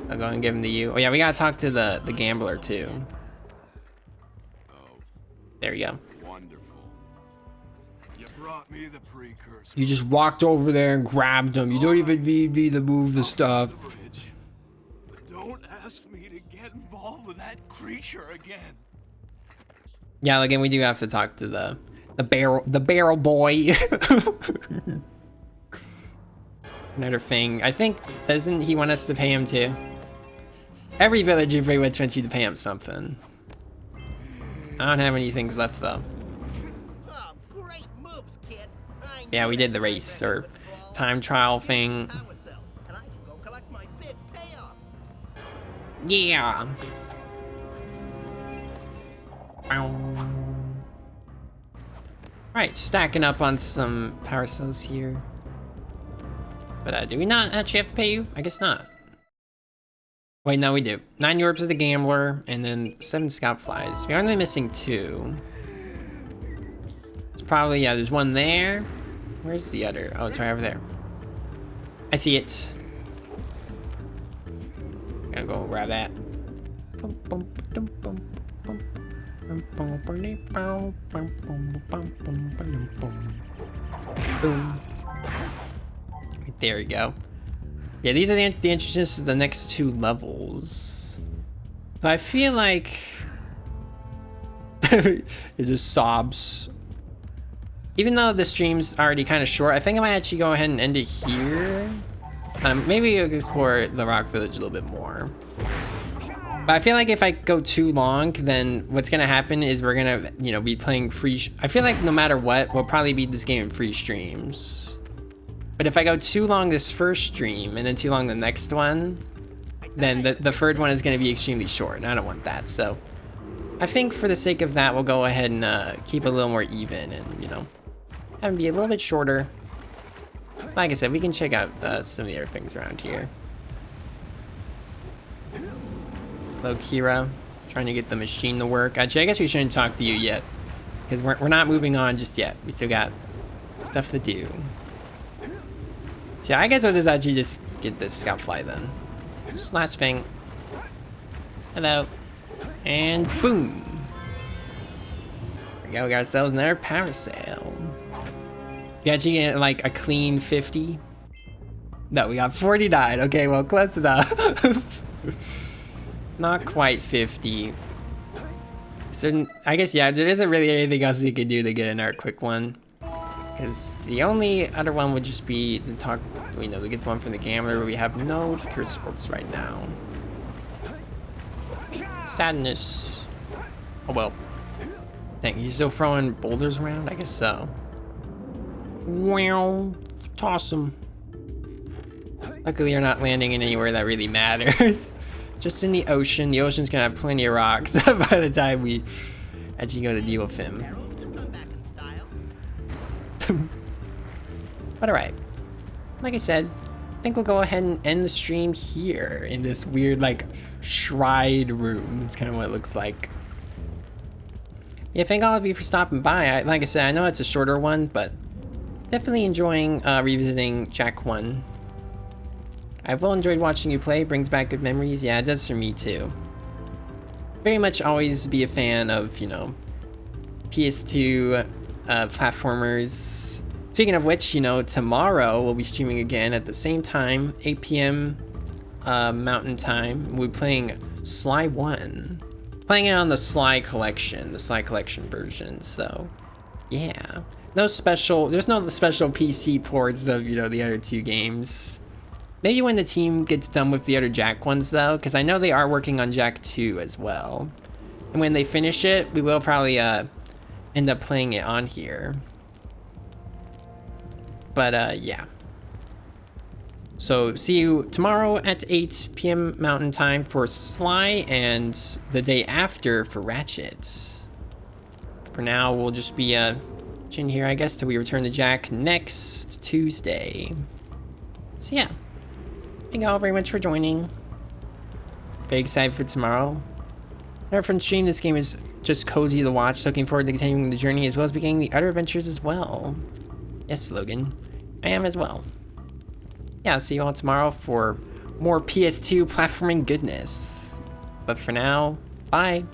A: I'll go and give him to you. Oh yeah, we gotta talk to the gambler too. There you go.
N: Wonderful. You brought me the precursor.
A: You just walked over there and grabbed him. You don't even need me to move the stuff.
N: But don't ask me to get involved with that creature again.
A: Yeah, again, we do have to talk to the barrel boy. Another thing. I think, doesn't he want us to pay him too? Every villager pretty much wants you to pay him something. I don't have any things left though.
M: Oh, great moves, kid.
A: Yeah, we did the race or time trial thing.
M: And I can go collect my big payoff.
A: Yeah. Right, stacking up on some power cells here. But do we not actually have to pay you? I guess not. Wait, no, we do. 9 orbs of the gambler, and then 7 scout flies. We're only missing 2. It's probably, yeah, there's one there. Where's the other? Oh, it's right over there. I see it. Gonna go grab that. Boom. There we go. Yeah, these are the entrances to the next 2 levels. So I feel like it just sobs. Even though the stream's already kind of short, I think I might actually go ahead and end it here. Maybe we'll explore the Rock Village a little bit more. But I feel like if I go too long, then what's gonna happen is we're gonna, you know, be playing free. I feel like no matter what, we'll probably beat this game in free streams. But if I go too long this first stream and then too long the next one, then the third one is gonna be extremely short, and I don't want that. So I think for the sake of that, we'll go ahead and keep it a little more even, and you know, have it be a little bit shorter. Like I said, we can check out some of the other things around here. Hello, Kira. Trying to get the machine to work. Actually, I guess we shouldn't talk to you yet, because we're not moving on just yet. We still got stuff to do. So I guess we'll just actually just get this scout fly then. Just last thing. Hello. And boom. There we go, we got ourselves another power sail. You actually get like a clean 50? No, we got 49. Okay, well, close enough. Not quite 50. So, I guess, yeah, there isn't really anything else we can do to get another quick one. Because the only other one would just be to talk, you know, to get the one from the gambler, but we have no precursor orbs right now. Sadness. Oh well. Dang, he's still throwing boulders around? I guess so. Wow. Toss them. Luckily, you're not landing in anywhere that really matters. Just in the ocean. The ocean's gonna have plenty of rocks by the time we actually go to deal with him. But alright. Like I said, I think we'll go ahead and end the stream here in this weird, like, shrine room. That's kind of what it looks like. Yeah, thank all of you for stopping by. Like I said, I know it's a shorter one, but definitely enjoying revisiting Jak 1. I've well enjoyed watching you play. Brings back good memories. Yeah, it does for me too. Very much always be a fan of, you know, PS2 platformers. Speaking of which, you know, tomorrow we'll be streaming again at the same time, 8 p.m. Mountain Time. We'll be playing Sly 1. Playing it on the Sly Collection version, so yeah. There's no special PC ports of, you know, the other two games. Maybe when the team gets done with the other Jak ones though, because I know they are working on Jak 2 as well. And when they finish it, we will probably end up playing it on here. But yeah. So see you tomorrow at 8 p.m. Mountain Time for Sly, and the day after for Ratchet. For now, we'll just be in here, I guess, till we return to Jak next Tuesday. So yeah. Thank you all very much for joining. Very excited for tomorrow. Another fun stream. This game is just cozy to watch. Looking forward to continuing the journey as well as beginning the other adventures as well. Yes, Logan. I am as well. Yeah, I'll see you all tomorrow for more PS2 platforming goodness. But for now, bye.